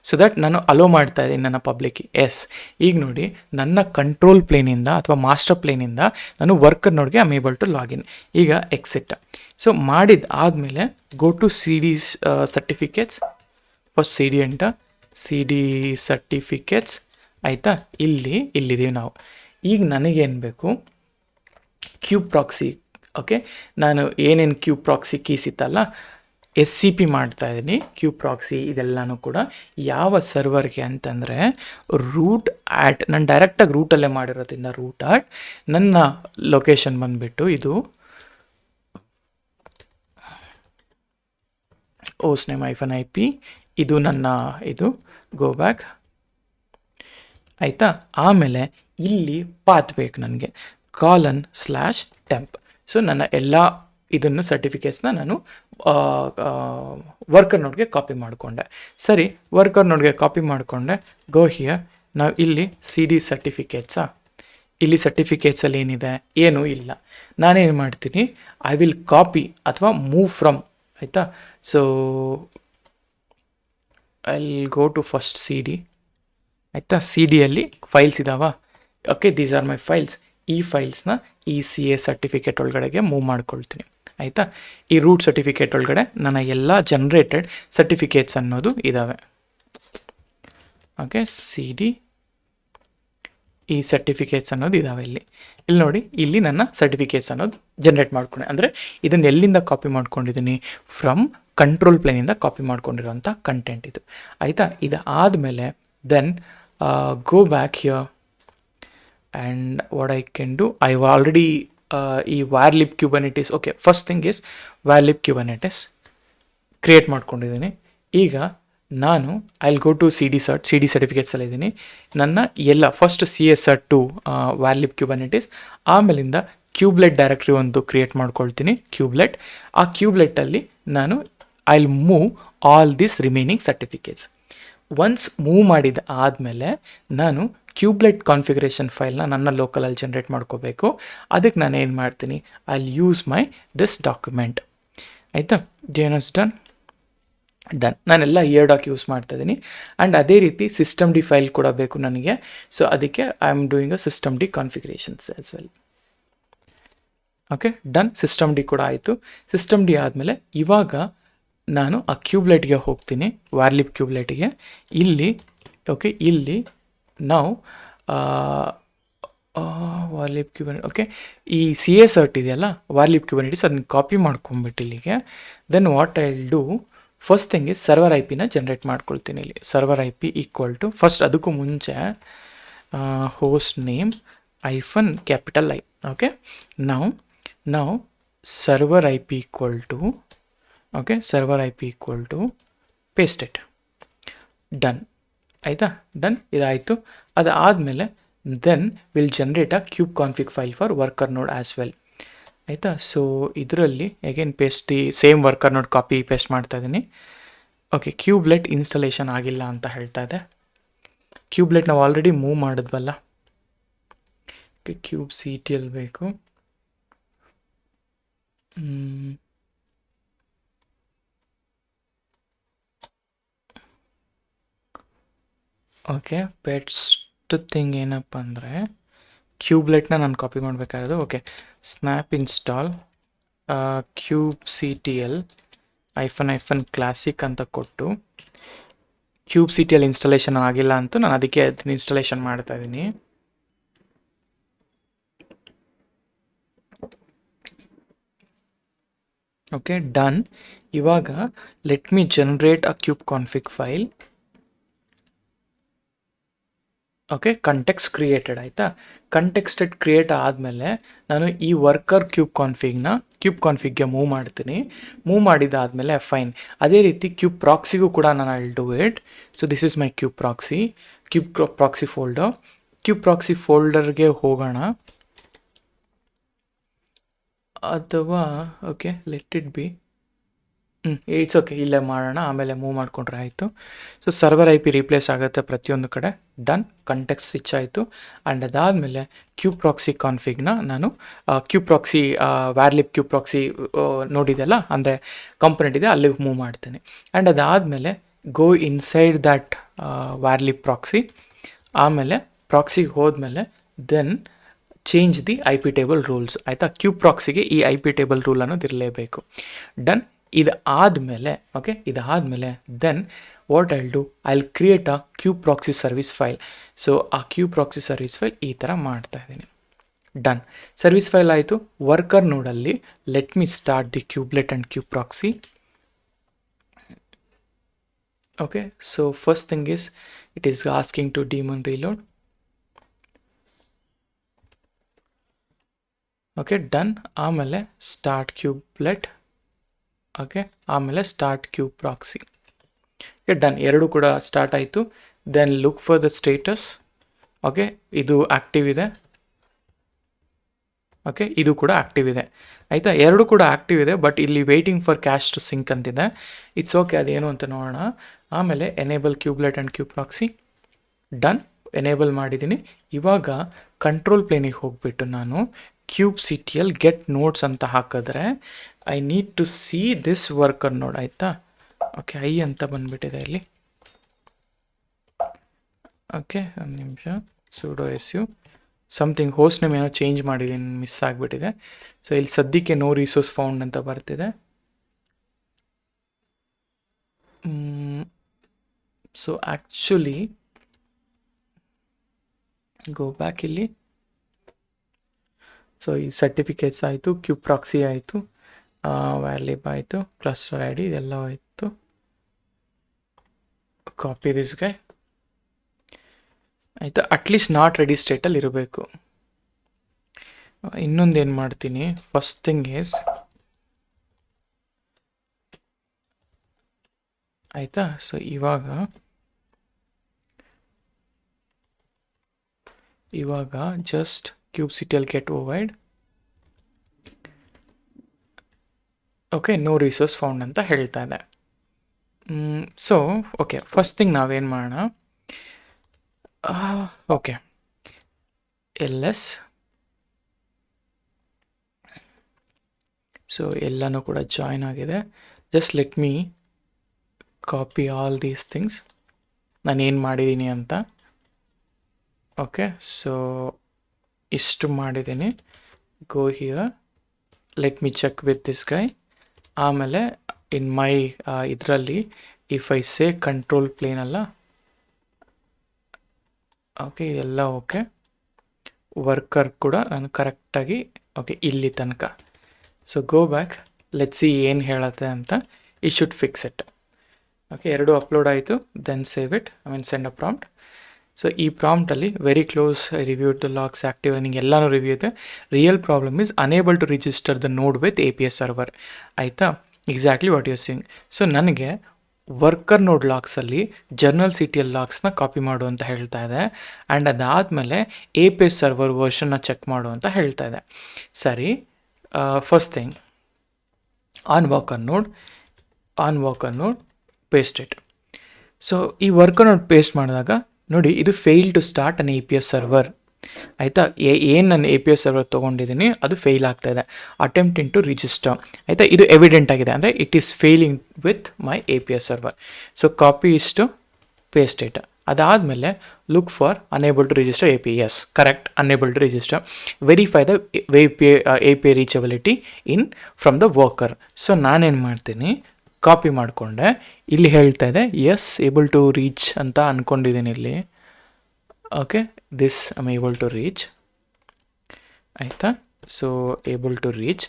ಸೊ ದ್ಯಾಟ್ ನಾನು ಅಲೋ ಮಾಡ್ತಾ ಇದ್ದೀನಿ ನನ್ನ ಪಬ್ಲಿಕ್. ಎಸ್, ಈಗ ನೋಡಿ ನನ್ನ ಕಂಟ್ರೋಲ್ ಪ್ಲೇನಿಂದ ಅಥವಾ ಮಾಸ್ಟರ್ ಪ್ಲೇನಿಂದ ನಾನು ವರ್ಕರ್ ನೋಡ್ಗೆ ಐಮ್ ಏಬಲ್ ಟು ಲಾಗಿನ್. ಈಗ ಎಕ್ಸಿಟ್. ಸೊ ಮಾಡಿದ ಆದಮೇಲೆ go to CD certificates, first CD ಅಂತ CD ಸರ್ಟಿಫಿಕೇಟ್ಸ್ ಆಯಿತಾ. ಇಲ್ಲಿದ್ದೀವಿ ನಾವು. ಈಗ ನನಗೇನು ಬೇಕು, ಕ್ಯೂಬ್ ಪ್ರಾಕ್ಸಿ. ಓಕೆ, ನಾನು ಏನೇನು ಕ್ಯೂಬ್ ಪ್ರಾಕ್ಸಿ ಕೀಸ್ ಇತ್ತಲ್ಲ, SCP ಮಾಡ್ತಾ ಇದ್ದೀನಿ. ಕ್ಯೂಬ್ ಪ್ರಾಕ್ಸಿ ಇದೆಲ್ಲನೂ ಕೂಡ ಯಾವ ಸರ್ವರ್ಗೆ ಅಂತಂದರೆ ರೂಟ್ ಆಟ್, ನಾನು ಡೈರೆಕ್ಟಾಗಿ ರೂಟಲ್ಲೇ ಮಾಡಿರೋದ್ರಿಂದ ರೂಟ್ ಆಟ್. ನನ್ನ ಲೊಕೇಶನ್ ಬಂದುಬಿಟ್ಟು ಇದು hostname -IP. ಇದು ನನ್ನ ಇದು ಗೋ ಬ್ಯಾಕ್ ಆಯಿತಾ. ಆಮೇಲೆ ಇಲ್ಲಿ ಪಾತ್ ಬೇಕು ನನಗೆ, :/temp. ಸೊ ನನ್ನ ಎಲ್ಲ ಇದನ್ನು ಸರ್ಟಿಫಿಕೇಟ್ಸ್ನ ನಾನು ವರ್ಕರ್ ನೋಡ್ಗೆ ಕಾಪಿ ಮಾಡಿಕೊಂಡೆ. ಸರಿ, ವರ್ಕರ್ ನೋಡ್ಗೆ ಕಾಪಿ ಮಾಡಿಕೊಂಡೆ. ಗೋ ಹಿಯರ್, ನಾವು ಇಲ್ಲಿ ಸಿ ಡಿ ಸರ್ಟಿಫಿಕೇಟ್ಸಾ, ಇಲ್ಲಿ ಸರ್ಟಿಫಿಕೇಟ್ಸಲ್ಲಿ ಏನಿದೆ, ಏನೂ ಇಲ್ಲ. ನಾನೇನು ಮಾಡ್ತೀನಿ, ಐ ವಿಲ್ ಕಾಪಿ ಅಥವಾ ಮೂವ್ ಫ್ರಮ್, ಆಯಿತಾ. So I will go to first C D, ಆಯಿತಾ. ಸಿ ಡಿಯಲ್ಲಿ ಫೈಲ್ಸ್ ಇದ್ದಾವ. Okay, these are my files. ಈ ಫೈಲ್ಸ್ನ ಈ ಸಿ ಎ ಸರ್ಟಿಫಿಕೇಟ್ ಒಳಗಡೆಗೆ ಮೂವ್ ಮಾಡ್ಕೊಳ್ತೀನಿ, ಆಯಿತಾ. ಈ ರೂಟ್ ಸರ್ಟಿಫಿಕೇಟ್ ಒಳಗಡೆ ನನ್ನ ಎಲ್ಲ ಜನ್ರೇಟೆಡ್ ಸರ್ಟಿಫಿಕೇಟ್ಸ್ ಅನ್ನೋದು ಇದ್ದಾವೆ. ಓಕೆ, ಸಿ ಡಿ ಈ ಸರ್ಟಿಫಿಕೇಟ್ಸ್ ಅನ್ನೋದು ಇದ್ದಾವೆ. ಇಲ್ಲಿ ನೋಡಿ, ಇಲ್ಲಿ ನನ್ನ ಸರ್ಟಿಫಿಕೇಟ್ಸ್ ಅನ್ನೋದು ಜನ್ರೇಟ್ ಮಾಡ್ಕೊಂಡೆ. ಅಂದರೆ ಇದನ್ನು ಎಲ್ಲಿಂದ ಕಾಪಿ ಮಾಡ್ಕೊಂಡಿದ್ದೀನಿ, ಫ್ರಮ್ ಕಂಟ್ರೋಲ್ ಪ್ಲೇನಿಂದ ಕಾಪಿ ಮಾಡ್ಕೊಂಡಿರೋಂಥ ಕಂಟೆಂಟ್ ಇದು, ಆಯಿತಾ. ಇದು ಆದಮೇಲೆ then go back here and what I can do, I already ಈ var lib Kubernetes, okay, first thing is var lib Kubernetes create ಮಾಡ್ಕೊಂಡಿದ್ದೀನಿ. ಈಗ ನಾನು I will go to C D ಸರ್ಟಿಫಿಕೇಟ್ಸಲ್ಲಿ ಇದ್ದೀನಿ. ನನ್ನ ಎಲ್ಲ ಫಸ್ಟ್ CS2 ವಾರ್ಲಿಬ್ ಕ್ಯೂಬರ್ನೆಟಿಸ್, ಆಮೇಲಿಂದ ಕ್ಯೂಬ್ಲೆಟ್ ಡೈರೆಕ್ಟ್ರಿ ಒಂದು ಕ್ರಿಯೇಟ್ ಮಾಡ್ಕೊಳ್ತೀನಿ, ಕ್ಯೂಬ್ಲೆಟ್. ಆ ಕ್ಯೂಬ್ಲೆಟಲ್ಲಿ ನಾನು I will move all this remaining certificates. Once move ಮಾಡಿದ ಆದಮೇಲೆ ನಾನು ಕ್ಯೂಬ್ಲೆಟ್ ಕಾನ್ಫಿಗರೇಷನ್ ಫೈಲ್ನ ನನ್ನ ಲೋಕಲಲ್ಲಿ ಜನ್ರೇಟ್ ಮಾಡ್ಕೋಬೇಕು. ಅದಕ್ಕೆ ನಾನು ಏನು ಮಾಡ್ತೀನಿ, I will use my this document, ಆಯಿತಾ. DNS done. ನಾನೆಲ್ಲ ಡಾಕ್ ಯೂಸ್ ಮಾಡ್ತಾ ಇದ್ದೀನಿ. ಆ್ಯಂಡ್ ಅದೇ ರೀತಿ ಸಿಸ್ಟಮ್ ಡಿ ಫೈಲ್ ಕೂಡ ಬೇಕು ನನಗೆ. ಸೊ ಅದಕ್ಕೆ I am doing a system D configurations as well. Okay, done. System D ಕೂಡ ಆಯಿತು. ಸಿಸ್ಟಮ್ ಡಿ ಆದಮೇಲೆ ಇವಾಗ ನಾನು ಆ ಕ್ಯೂಬ್ಲೆಟ್ಗೆ ಹೋಗ್ತೀನಿ, ವಾರ್ಲಿಬ್ ಕ್ಯೂಬ್ಲೆಟ್ಗೆ. ಇಲ್ಲಿ ಓಕೆ, ಇಲ್ಲಿ ನಾವು ವಾರ್ಲಿಬ್ ಕ್ಯೂಬರ್ನೆಟಿಸ್, ಓಕೆ, ಈ CS ಇದೆಯಲ್ಲ ವಾರ್ಲಿಬ್ ಕ್ಯೂಬರ್ನೆಟಿಸ್, ಅದನ್ನ ಕಾಪಿ ಮಾಡ್ಕೊಂಬಿಟ್ಟು ಇಲ್ಲಿಗೆ. Then what I will do, first thing is server IP ನ ಜನ್ರೇಟ್ ಮಾಡ್ಕೊಳ್ತೀನಿ. ಇಲ್ಲಿ server IP equal to, first ಅದಕ್ಕೂ ಮುಂಚೆ ಹೋಸ್ಟ್ ನೇಮ್ -I, ಓಕೆ. ನಾವು server IP equal to, okay, server IP equal to paste it. Done, ಆಯಿತಾ. Done, ಇದಾಯಿತು. ಅದಾದಮೇಲೆ then will generate a kube config file for worker node as well, ಆಯಿತಾ. So ಇದರಲ್ಲಿ again paste the same worker node copy paste ಮಾಡ್ತಾ ಇದ್ದೀನಿ. Okay, ಕ್ಯೂಬ್ಲೆಟ್ installation ಆಗಿಲ್ಲ ಅಂತ ಹೇಳ್ತಾ ಇದೆ. ಕ್ಯೂಬ್ಲೆಟ್ ನಾವು ಆಲ್ರೆಡಿ ಮೂವ್ ಮಾಡಿದ್ವಲ್ಲ. ಓಕೆ, ಕ್ಯೂಬ್ CTL ಬೇಕು. ಓಕೆ, ಬೆಸ್ಟ್ ಥಿಂಗ್ ಏನಪ್ಪ ಅಂದರೆ ಕ್ಯೂಬ್ಲೆಟ್ನ ನಾನು ಕಾಪಿ ಮಾಡಬೇಕಾಗಿರೋದು. Okay, snap install kube CTL -- classic ಅಂತ ಕೊಟ್ಟು, ಕ್ಯೂಬ್ CTL ಇನ್ಸ್ಟಾಲೇಷನ್ ಆಗಿಲ್ಲ ಅಂತ ನಾನು ಅದಕ್ಕೆ ಅದನ್ನ ಇನ್ಸ್ಟಾಲೇಷನ್ ಮಾಡ್ತಾ ಇದ್ದೀನಿ. Okay, done. ಇವಾಗ let me generate a kube config file. Okay, context created, ಆಯಿತಾ. ಕಂಟೆಕ್ಸ್ಟೆಡ್ ಕ್ರಿಯೇಟ್ ಆದಮೇಲೆ ನಾನು ಈ ವರ್ಕರ್ ಕ್ಯೂಬ್ ಕಾನ್ಫಿಗ್ಗೆ ಮೂವ್ ಮಾಡ್ತೀನಿ. ಮೂವ್ ಮಾಡಿದಾದಮೇಲೆ ಫೈನ್. ಅದೇ ರೀತಿ ಕ್ಯೂಬ್ ಪ್ರಾಕ್ಸಿಗೂ ಕೂಡ ನಾನು I will do it. So this is my kube proxy folder. Kube proxy ಫೋಲ್ಡರ್ಗೆ ಹೋಗೋಣ, ಅಥವಾ okay let it be, it's okay, ಇಲ್ಲೇ ಮಾಡೋಣ, ಆಮೇಲೆ ಮೂವ್ ಮಾಡಿಕೊಂಡ್ರೆ ಆಯಿತು. ಸೊ ಸರ್ವರ್ IP ರೀಪ್ಲೇಸ್ ಆಗುತ್ತೆ ಪ್ರತಿಯೊಂದು ಕಡೆ. ಡನ್, ಕಂಟೆಕ್ಸ್ಟ್ ಸ್ವಿಚ್ ಆಯಿತು. ಆ್ಯಂಡ್ ಅದಾದಮೇಲೆ ಕ್ಯೂಬ್ ಪ್ರಾಕ್ಸಿ ಕಾನ್ಫಿಗ್ನ ನಾನು kube proxy var lib kube proxy ನೋಡಿದೆಲ್ಲ, ಅಂದರೆ ಕಾಂಪೊನೆಂಟ್ ಇದೆ, ಅಲ್ಲಿಗೆ ಮೂವ್ ಮಾಡ್ತೇನೆ. ಆ್ಯಂಡ್ ಅದಾದಮೇಲೆ go inside that var lib proxy. ಆಮೇಲೆ ಪ್ರಾಕ್ಸಿಗೆ ಹೋದ್ಮೇಲೆ then change the IP table rules, ಆಯಿತಾ. ಕ್ಯೂಬ್ ಪ್ರಾಕ್ಸಿಗೆ ಈ IP ಟೇಬಲ್ ರೂಲ್ ಅನ್ನೋದು ಇರಲೇಬೇಕು. ಡನ್. ಇದು ಆದಮೇಲೆ ಓಕೆ, ಇದಾದಮೇಲೆ then what I will do, I will create a kube proxy service file. So ಆ ಕ್ಯೂಬ್ ಪ್ರಾಕ್ಸಿ ಸರ್ವಿಸ್ ಫೈಲ್ ಈ ಥರ ಮಾಡ್ತಾ ಇದ್ದೀನಿ. ಡನ್, ಸರ್ವಿಸ್ ಫೈಲ್ ಆಯಿತು. ವರ್ಕರ್ ನೋಡಲ್ಲಿ let me start the kubelet and kube proxy. Okay, so first thing is it is asking to daemon reload. Okay, done. ಆಮೇಲೆ start kubelet, okay, ಆಮೇಲೆ start kube proxy. Okay, done, ಎರಡು ಕೂಡ start ಆಯಿತು. Then look for the status. Okay, ಇದು active ಇದೆ. Okay, ಇದು ಕೂಡ active ಇದೆ ಆಯಿತಾ. ಎರಡು ಕೂಡ ಆ್ಯಕ್ಟಿವ್ ಇದೆ, ಬಟ್ ಇಲ್ಲಿ waiting for cache to sync ಅಂತಿದೆ. ಇಟ್ಸ್ ಓಕೆ, ಅದೇನು ಅಂತ ನೋಡೋಣ. ಆಮೇಲೆ enable kubelet and kube proxy, done, enable ಮಾಡಿದ್ದೀನಿ. ಇವಾಗ ಕಂಟ್ರೋಲ್ ಪ್ಲೇನಿಗೆ ಹೋಗ್ಬಿಟ್ಟು ನಾನು kube C T L get nodes ಅಂತ ಹಾಕಿದ್ರೆ I need to see this worker node ಆಯಿತಾ. ಓಕೆ, ಐ ಅಂತ ಬಂದುಬಿಟ್ಟಿದೆ ಇಲ್ಲಿ. ಓಕೆ, ಒಂದು ನಿಮಿಷ, sudo S U something host name ಏನೋ ಚೇಂಜ್ ಮಾಡಿದ್ದೀನಿ, ಮಿಸ್ ಆಗಿಬಿಟ್ಟಿದೆ. ಸೊ ಇಲ್ಲಿ ಸದ್ಯಕ್ಕೆ ನೋ ರಿಸೋರ್ಸ್ ಫೌಂಡ್ ಅಂತ ಬರ್ತಿದೆ. ಸೊ ಆ್ಯಕ್ಚುಲಿ ಗೋ ಬ್ಯಾಕ್ ಇಲ್ಲಿ. ಸೊ ಈ ಸರ್ಟಿಫಿಕೇಟ್ಸ್ ಆಯಿತು, ಕ್ಯೂಬ್ ಪ್ರಾಕ್ಸಿ ಆಯಿತು, ವ್ಯಾಲಿಬ್ ಆಯಿತು, ಕ್ಲಸ್ಟರ್ ಐ ಡಿ ಇದೆಲ್ಲ ಆಯಿತು. ಕಾಪಿ ದಿಸ್ ಗೈ ಆಯಿತಾ. ಅಟ್ಲೀಸ್ಟ್ ನಾಟ್ ರೆಡಿ ಸ್ಟೇಟಲ್ಲಿ ಇರಬೇಕು. ಇನ್ನೊಂದೇನು ಮಾಡ್ತೀನಿ, ಫಸ್ಟ್ ಥಿಂಗ್ ಈಸ್ ಆಯಿತಾ. ಸೊ ಇವಾಗ just kube C T L get o wide. Okay, no resource found ಅಂತ ಹೇಳ್ತಾ ಇದೆ. ಸೊ ಓಕೆ, ಫಸ್ಟ್ ಥಿಂಗ್ ನಾವೇನು ಮಾಡೋಣ, ಓಕೆ ಎಲ್ ಎಸ್. ಸೊ ಎಲ್ಲನೂ ಕೂಡ ಜಾಯ್ನ್ ಆಗಿದೆ. Just let me copy all these things, ನಾನು ಏನು ಮಾಡಿದ್ದೀನಿ ಅಂತ. ಓಕೆ, ಸೊ ಇಷ್ಟು ಮಾಡಿದ್ದೀನಿ. Go here, let me check with this guy. ಆಮೇಲೆ ಇನ್ ಮೈ ಇದರಲ್ಲಿ if I say control plane ಅಲ್ಲ, ಓಕೆ ಇದೆಲ್ಲ ಓಕೆ. ವರ್ಕರ್ ಕೂಡ ನಾನು ಕರೆಕ್ಟಾಗಿ ಓಕೆ ಇಲ್ಲಿ ತನಕ. So go back, let see ಏನು ಹೇಳುತ್ತೆ ಅಂತ. It should fix it. Okay, ಎರಡು ಅಪ್ಲೋಡ್ ಆಯಿತು. Then save it, I mean send a prompt. So ಈ ಪ್ರಾಂಪ್ಟಲ್ಲಿ very close, review the logs, active running ಎಲ್ಲನೂ ರಿವ್ಯೂ ಇದೆ. Real problem is unable to register the node with A P S server ಆಯಿತಾ. Exactly what you seeing. So ನನಗೆ worker node ಲಾಗ್ಸಲ್ಲಿ journal C T L ಲಾಗ್ಸ್ನ copy ಮಾಡು ಅಂತ ಹೇಳ್ತಾ ಇದೆ. ಆ್ಯಂಡ್ ಅದಾದಮೇಲೆ ಎ ಪಿ ಎಸ್ ಸರ್ವರ್ ವರ್ಷನ್ನ ಚೆಕ್ ಮಾಡು ಅಂತ ಹೇಳ್ತಾ ಇದೆ. ಸರಿ, first thing on worker node paste it. So ಈ ವರ್ಕರ್ ನೋಡ್ ಪೇಸ್ಟ್ ಮಾಡಿದಾಗ ನೋಡಿ, ಇದು fail to start an A P S server ಆಯಿತಾ. ಏನು ನಾನು ಎ ಪಿ ಎಸ್ ಸರ್ವರ್ ತೊಗೊಂಡಿದ್ದೀನಿ ಅದು ಫೇಲ್ ಆಗ್ತಾ ಇದೆ. ಅಟೆಂಪ್ಟಿಂಗ್ ಟು ರಿಜಿಸ್ಟರ್ ಆಯಿತಾ, ಇದು ಎವಿಡೆಂಟ್ ಆಗಿದೆ, ಅಂದರೆ it is failing with my A P S server. So copy ಇಷ್ಟು, ಪೇಸ್ಟ್ ಇಟ್. ಅದಾದಮೇಲೆ look for unable to register A P S, correct, unable to register. Verify the A P reachability in from the worker. So ನಾನೇನು ಮಾಡ್ತೀನಿ, copy ಮಾಡಿಕೊಂಡೆ, ಇಲ್ಲಿ ಹೇಳ್ತಾ ಇದೆ S able to reach ಅಂತ ಅಂದ್ಕೊಂಡಿದ್ದೀನಿ ಇಲ್ಲಿ. Okay, this I am able to reach ಆಯಿತಾ. So able to reach.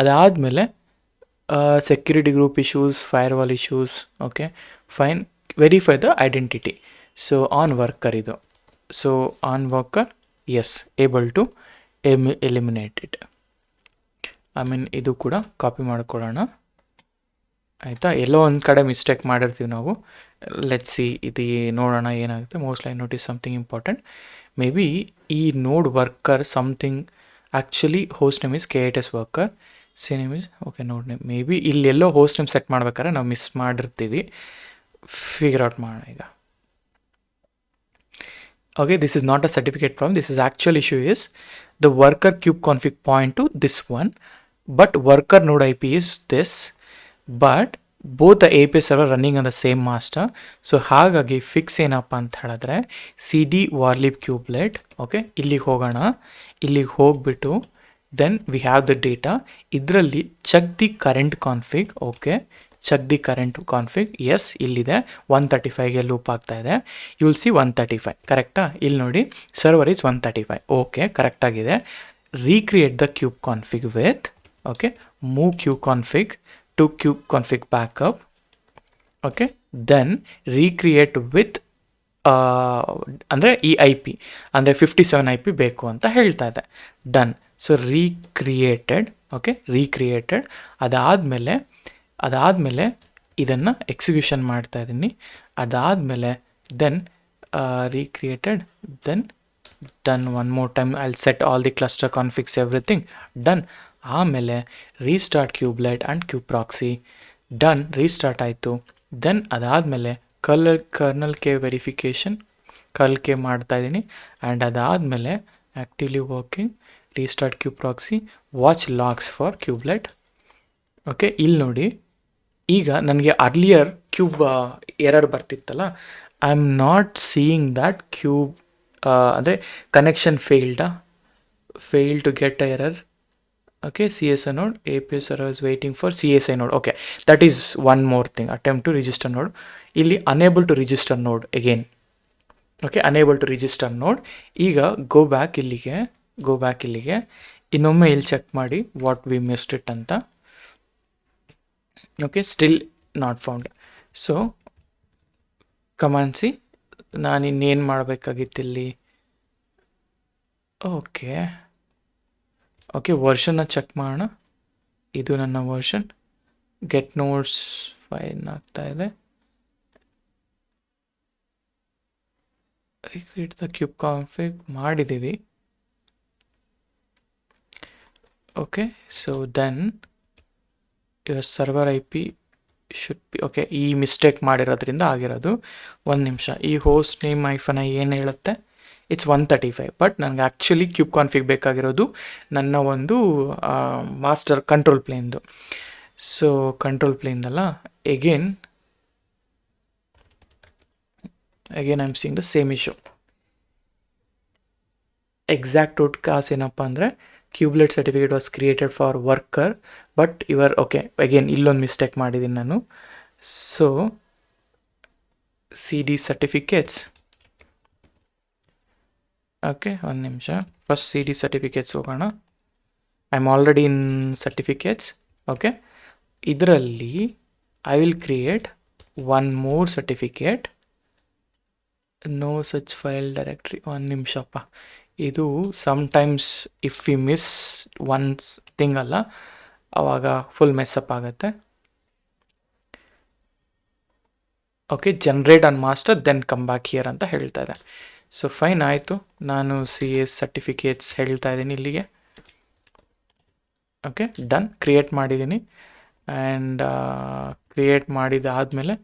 ಅದಾದಮೇಲೆ security group issues, firewall issues, okay fine, verify the identity. So on worker ಇದು. So on worker is able to eliminate it. I mean ಇದು ಕೂಡ copy ಮಾಡ್ಕೊಳ್ಳೋಣ ಆಯಿತಾ. ಎಲ್ಲೋ ಒಂದು ಕಡೆ mistake ಮಾಡಿರ್ತೀವಿ ನಾವು. ಲೆಟ್ ಸಿ, ಇದು ನೋಡೋಣ ಏನಾಗುತ್ತೆ. Mostly I notice something important. Maybe ಈ node worker something actually host name is KITS worker, see name is okay node name. Maybe ಇಲ್ಲೆಲ್ಲೋ ಹೋಸ್ಟ್ ನೇಮ್ ಸೆಟ್ ಮಾಡ್ಬೇಕಾದ್ರೆ ನಾವು ಮಿಸ್ ಮಾಡಿರ್ತೀವಿ. ಫಿಗರ್ ಔಟ್ ಮಾಡೋಣ ಈಗ. Okay, this is not a certificate problem. This is actual issue is the worker cube config point to this one, but worker node IP is this, but both the API server running on the same master. So ಹಾಗಾಗಿ fix ಏನಪ್ಪ ಅಂತ ಹೇಳಿದ್ರೆ cd warlib kubelet. Okay, ಇಲ್ಲಿಗೆ ಹೋಗೋಣ. ಇಲ್ಲಿಗೆ ಹೋಗ್ಬಿಟ್ಟು then we have the data. ಇದರಲ್ಲಿ check the current config. Okay, check the current config. Yes, ಇಲ್ಲಿದೆ 135ಗೆ ಲೂಪ್ ಆಗ್ತಾ ಇದೆ. ಯು ವಿಲ್ ಸಿ 135 ಕರೆಕ್ಟಾ. ಇಲ್ಲಿ ನೋಡಿ ಸರ್ವರ್ ಈಸ್ 135. ಓಕೆ, ಕರೆಕ್ಟಾಗಿದೆ. Recreate the kube config with okay move kube config to kube config backup. Okay, then recreate with ಅಂದರೆ ಈ IP ಅಂದರೆ 57 IP ಬೇಕು ಅಂತ ಹೇಳ್ತಾ ಇದೆ. Done. So recreated. Okay, recreated. ಅದಾದಮೇಲೆ ಇದನ್ನು ಎಕ್ಸಿಕ್ಯೂಷನ್ ಮಾಡ್ತಾ ಇದ್ದೀನಿ. ಅದಾದಮೇಲೆ then recreated, then done. One more time I'll set all the cluster configs everything. Done. ಆಮೇಲೆ restart kubelet and kube proxy. Done. Restart ಆಯಿತು. ದೆನ್ ಅದಾದಮೇಲೆ ಕರ್ನಲ್ ಕೆ ವೆರಿಫಿಕೇಷನ್ ಕೆ ಮಾಡ್ತಾ ಇದ್ದೀನಿ. ಆ್ಯಂಡ್ ಅದಾದಮೇಲೆ actively working, restart kube proxy, watch logs for kubelet. Okay, ಇಲ್ಲಿ ನೋಡಿ, ಈಗ ನನಗೆ ಅರ್ಲಿಯರ್ ಕ್ಯೂಬ್ ಎರರ್ ಬರ್ತಿತ್ತಲ್ಲ, I am not seeing that kube ಅಂದರೆ connection fail to get error. Okay, CSI node, API server is waiting for CSI node. Okay, that is one more thing. Attempt to register node. ಇಲ್ಲಿ unable to register node again. Okay, unable to register node. ಈಗ ಗೋ back ಇಲ್ಲಿಗೆ ಇನ್ನೊಮ್ಮೆ ಇಲ್ಲಿ check ಮಾಡಿ what we missed it ಅಂತ. Okay, still not found. So ಕಮಾನ್ಸಿ ನಾನು ಇನ್ನೇನು ಮಾಡಬೇಕಾಗಿತ್ತಿಲ್ಲಿ. ಓಕೆ, ವರ್ಷನ್ನ ಚೆಕ್ ಮಾಡೋಣ. ಇದು ನನ್ನ ವರ್ಷನ್. ಗೆಟ್ ನೋಟ್ಸ್ ಫೈನ್ ಆಗ್ತಾ ಇದೆ. ಕ್ರಿಯೇಟ್ ದ ಕ್ಯೂಬ್ ಕಾನ್ಫಿಗ್ ಮಾಡಿದ್ದೀವಿ. Okay, so then your server IP should be okay. ಈ ಮಿಸ್ಟೇಕ್ ಮಾಡಿರೋದ್ರಿಂದ ಆಗಿರೋದು. ಒಂದು ನಿಮಿಷ, ಈ ಹೋಸ್ಟ್ ನೇಮ್ -i ಏನು ಹೇಳುತ್ತೆ? ಇಟ್ಸ್ 135. ಬಟ್ ನನಗೆ ಆ್ಯಕ್ಚುಲಿ ಕ್ಯೂಬ್ ಕಾನ್ಫಿಗ್ ಬೇಕಾಗಿರೋದು ನನ್ನ ಒಂದು ಮಾಸ್ಟರ್ ಕಂಟ್ರೋಲ್ ಪ್ಲೇನ್ದು. ಸೊ ಕಂಟ್ರೋಲ್ ಪ್ಲೇನ್ದಲ್ಲ, again I am seeing the same issue. Exact root cause ಏನಪ್ಪ ಅಂದರೆ kubelet certificate was created for worker, but okay, again ಇಲ್ಲೊಂದು ಮಿಸ್ಟೇಕ್ ಮಾಡಿದ್ದೀನಿ ನಾನು. So CD certificates. ಓಕೆ, ಒಂದು ನಿಮಿಷ, ಫಸ್ಟ್ CD ಸರ್ಟಿಫಿಕೇಟ್ಸ್ ಹೋಗೋಣ. I am already in certificates. Okay, ಇದರಲ್ಲಿ I will create one more certificate. No such file directory. ಒಂದು ನಿಮಿಷಪ್ಪ, ಇದು sometimes if we miss once thing ಅಲ್ಲ, ಆವಾಗ ಫುಲ್ ಮೆಸ್ಸಪ್ ಆಗುತ್ತೆ. Okay, generate on master then come back here ಅಂತ ಹೇಳ್ತಾ ಇದೆ. ಸೊ ಫೈನ್, ಆಯಿತು. ನಾನು CS ಸರ್ಟಿಫಿಕೇಟ್ಸ್ ಹೇಳ್ತಾ ಇದ್ದೀನಿ ಇಲ್ಲಿಗೆ. Okay, done. ಕ್ರಿಯೇಟ್ ಮಾಡಿದ್ದೀನಿ. ಆ್ಯಂಡ್ ಕ್ರಿಯೇಟ್ ಮಾಡಿದಾದಮೇಲೆ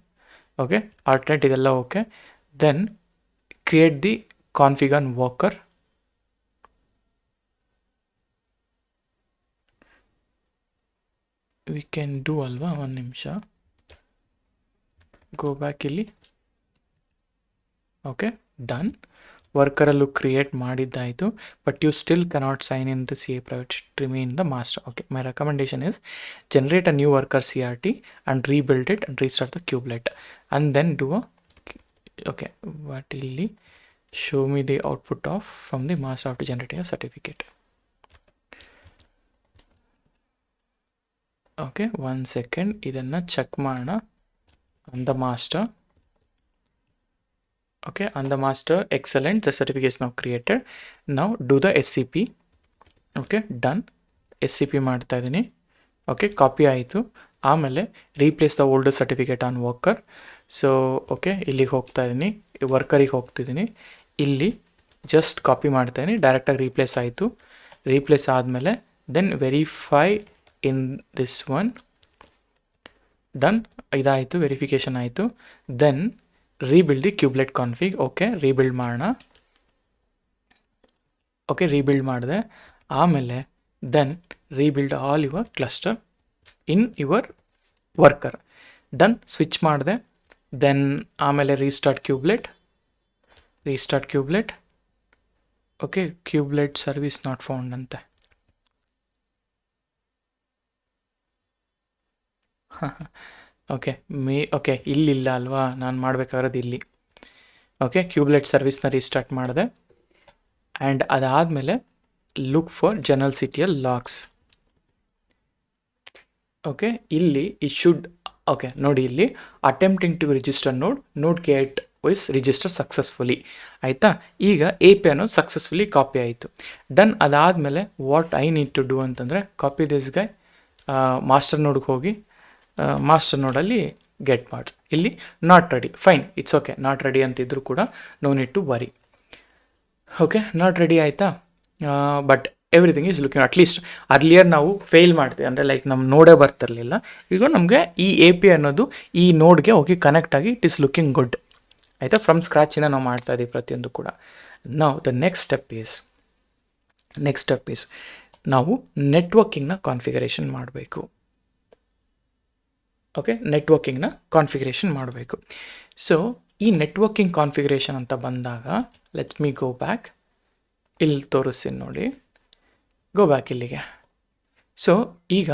ಓಕೆ, ಆಲ್ಟರ್ನೇಟ್ ಇದೆಲ್ಲ okay. Then create the config on worker. We can do ಅಲ್ವಾ? ಒಂದು ನಿಮಿಷ, ಗೋ ಬ್ಯಾಕ್ ಇಲ್ಲಿ. Okay, done. ವರ್ಕರಲ್ಲೂ ಕ್ರಿಯೇಟ್ ಮಾಡಿದ್ದಾಯಿತು. But you still cannot sign in the CA private stream in the master. Okay, my recommendation is generate a new worker CRT and rebuild it and restart the kubelet and then do a okay, what ಇಲ್ಲಿ show me the output of from the master after generating a certificate. Okay, 1 second, ಇದನ್ನು check ಮಾಡೋಣ. on the master. Okay, on the master, excellent, the certificate is now created. Now do the SCP. Okay, done. SCP ಮಾಡ್ತಾ ಇದ್ದೀನಿ. Okay, copy ಆಯಿತು. ಆಮೇಲೆ replace the old certificate on worker. So okay, ಇಲ್ಲಿಗೆ ಹೋಗ್ತಾ ಇದ್ದೀನಿ, ವರ್ಕರಿಗೆ ಹೋಗ್ತಿದ್ದೀನಿ. ಇಲ್ಲಿ ಜಸ್ಟ್ ಕಾಪಿ ಮಾಡ್ತಾ ಇದ್ದೀನಿ, ಡೈರೆಕ್ಟಾಗಿ ರೀಪ್ಲೇಸ್ ಆಯಿತು. ರೀಪ್ಲೇಸ್ ಆದಮೇಲೆ then verify in this one. Done, ಇದಾಯಿತು, ವೆರಿಫಿಕೇಷನ್ ಆಯಿತು. Then rebuild the kubelet config. Okay, rebuild ಮಾಡೋಣ. ಓಕೆ, ರೀಬಿಲ್ಡ್ ಮಾಡಿದೆ. ಆಮೇಲೆ then rebuild all your cluster in your worker. Done, switch ಮಾಡಿದೆ. ದೆನ್ ಆಮೇಲೆ restart kubelet. Okay, kubelet service not found ಅಂತೆ. Okay, okay, ಇಲ್ಲಿಲ್ಲ ಅಲ್ವಾ, ನಾನು ಮಾಡಬೇಕಾಗಿರೋದು ಇಲ್ಲಿ. ಓಕೆ, ಕ್ಯೂಬ್ಲೆಟ್ ಸರ್ವಿಸ್ನ ರೀಸ್ಟಾರ್ಟ್ ಮಾಡಿದೆ. ಆ್ಯಂಡ್ ಅದಾದಮೇಲೆ look for general CTL logs. Okay, ಇಲ್ಲಿ ಇಟ್ ಶುಡ್ ಓಕೆ ನೋಡಿ, ಇಲ್ಲಿ ಅಟೆಂಪ್ಟಿಂಗ್ ಟು ರಿಜಿಸ್ಟರ್ ನೋಡ್ ಕೇಟ್ ಇಸ್ ರಿಜಿಸ್ಟರ್ ಸಕ್ಸಸ್ಫುಲಿ ಆಯಿತಾ. ಈಗ API ಅನ್ನೋದು ಸಕ್ಸಸ್ಫುಲಿ ಕಾಪಿ ಆಯಿತು. ಡನ್. ಅದಾದಮೇಲೆ what I need to do ಅಂತಂದರೆ ಕಾಪಿ ದಿಸ್ ಗೈ ಮಾಸ್ಟರ್ ನೋಡ್ಗೆ ಹೋಗಿ ಮಾಸ್ಟರ್ ನೋಡಲ್ಲಿ ಗೆಟ್ ಮಾಡಿ. ಇಲ್ಲಿ not ready. Fine, it's okay, not ready ಅಂತಿದ್ರು ಕೂಡ no need to worry. Okay, not ready ಆಯಿತಾ. But everything is looking at least earlier ನಾವು ಫೇಲ್ ಮಾಡ್ತೀವಿ ಅಂದರೆ ಲೈಕ್ ನಮ್ಮ ನೋಡೇ ಬರ್ತಿರಲಿಲ್ಲ. ಈಗ ನಮಗೆ ಈ ಎ ಪಿ ಅನ್ನೋದು ಈ ನೋಡ್ಗೆ ಹೋಗಿ ಕನೆಕ್ಟ್ ಆಗಿ ಇಟ್ ಈಸ್ ಲುಕಿಂಗ್ ಗುಡ್ ಆಯಿತಾ. ಫ್ರಮ್ ಸ್ಕ್ರ್ಯಾಚಿಂದ ನಾವು ಮಾಡ್ತಾ ಇದ್ದೀವಿ ಪ್ರತಿಯೊಂದು ಕೂಡ. ನಾವು ದ ನೆಕ್ಸ್ಟ್ ಸ್ಟೆಪ್ ಈಸ್ ನಾವು ನೆಟ್ವರ್ಕಿಂಗ್ನ ಕಾನ್ಫಿಗರೇಷನ್ ಮಾಡಬೇಕು. ಓಕೆ, ನೆಟ್ವರ್ಕಿಂಗ್ನ ಕಾನ್ಫಿಗರೇಷನ್ ಮಾಡಬೇಕು. ಸೊ ಈ ನೆಟ್ವರ್ಕಿಂಗ್ ಕಾನ್ಫಿಗರೇಷನ್ ಅಂತ ಬಂದಾಗ ಲೆಟ್ ಮೀ ಗೋ ಬ್ಯಾಕ್. ಇಲ್ಲಿ ತೋರಿಸ್ತೀನಿ ನೋಡಿ, ಗೋ ಬ್ಯಾಕ್ ಇಲ್ಲಿಗೆ. ಸೊ ಈಗ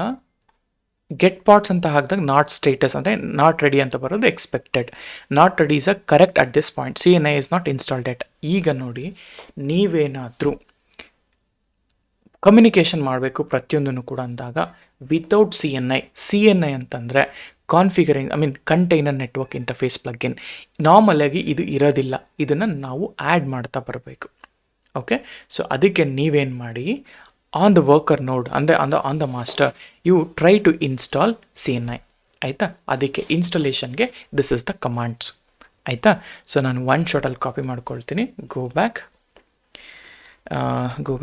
ಗೆಟ್ ಪಾರ್ಟ್ಸ್ ಅಂತ ಹಾಕಿದಾಗ ನಾಟ್ ಸ್ಟೇಟಸ್ ಅಂದರೆ ನಾಟ್ ರೆಡಿ ಅಂತ ಬರೋದು expected. Not ready is a correct at this point. CNI is not installed yet. ಈಗ ನೋಡಿ, ನೀವೇನಾದರೂ ಕಮ್ಯುನಿಕೇಷನ್ ಮಾಡಬೇಕು ಪ್ರತಿಯೊಂದನ್ನು ಕೂಡ ಅಂದಾಗ ವಿತೌಟ್ CNI ಅಂತಂದರೆ ಕಂಟೈನರ್ ನೆಟ್ವರ್ಕ್ ಇಂಟರ್ಫೇಸ್ ಪ್ಲಗ್ಇನ್ ನಾರ್ಮಲಾಗಿ ಇದು ಇರೋದಿಲ್ಲ. ಇದನ್ನು ನಾವು ಆ್ಯಡ್ ಮಾಡ್ತಾ ಬರಬೇಕು. ಓಕೆ, ಸೊ ಅದಕ್ಕೆ ನೀವೇನು ಮಾಡಿ, ಆನ್ ದ ವರ್ಕರ್ ನೋಡ್ ಅಂದರೆ on the master you try to install CNI ಆಯಿತಾ. ಅದಕ್ಕೆ ಇನ್ಸ್ಟಾಲೇಷನ್ಗೆ ದಿಸ್ ಇಸ್ ದ ಕಮಾಂಡ್ಸ್ ಆಯಿತಾ. ಸೊ ನಾನು ಒನ್ ಶಾಟಲ್ಲಿ ಕಾಪಿ ಮಾಡ್ಕೊಳ್ತೀನಿ. ಗೋ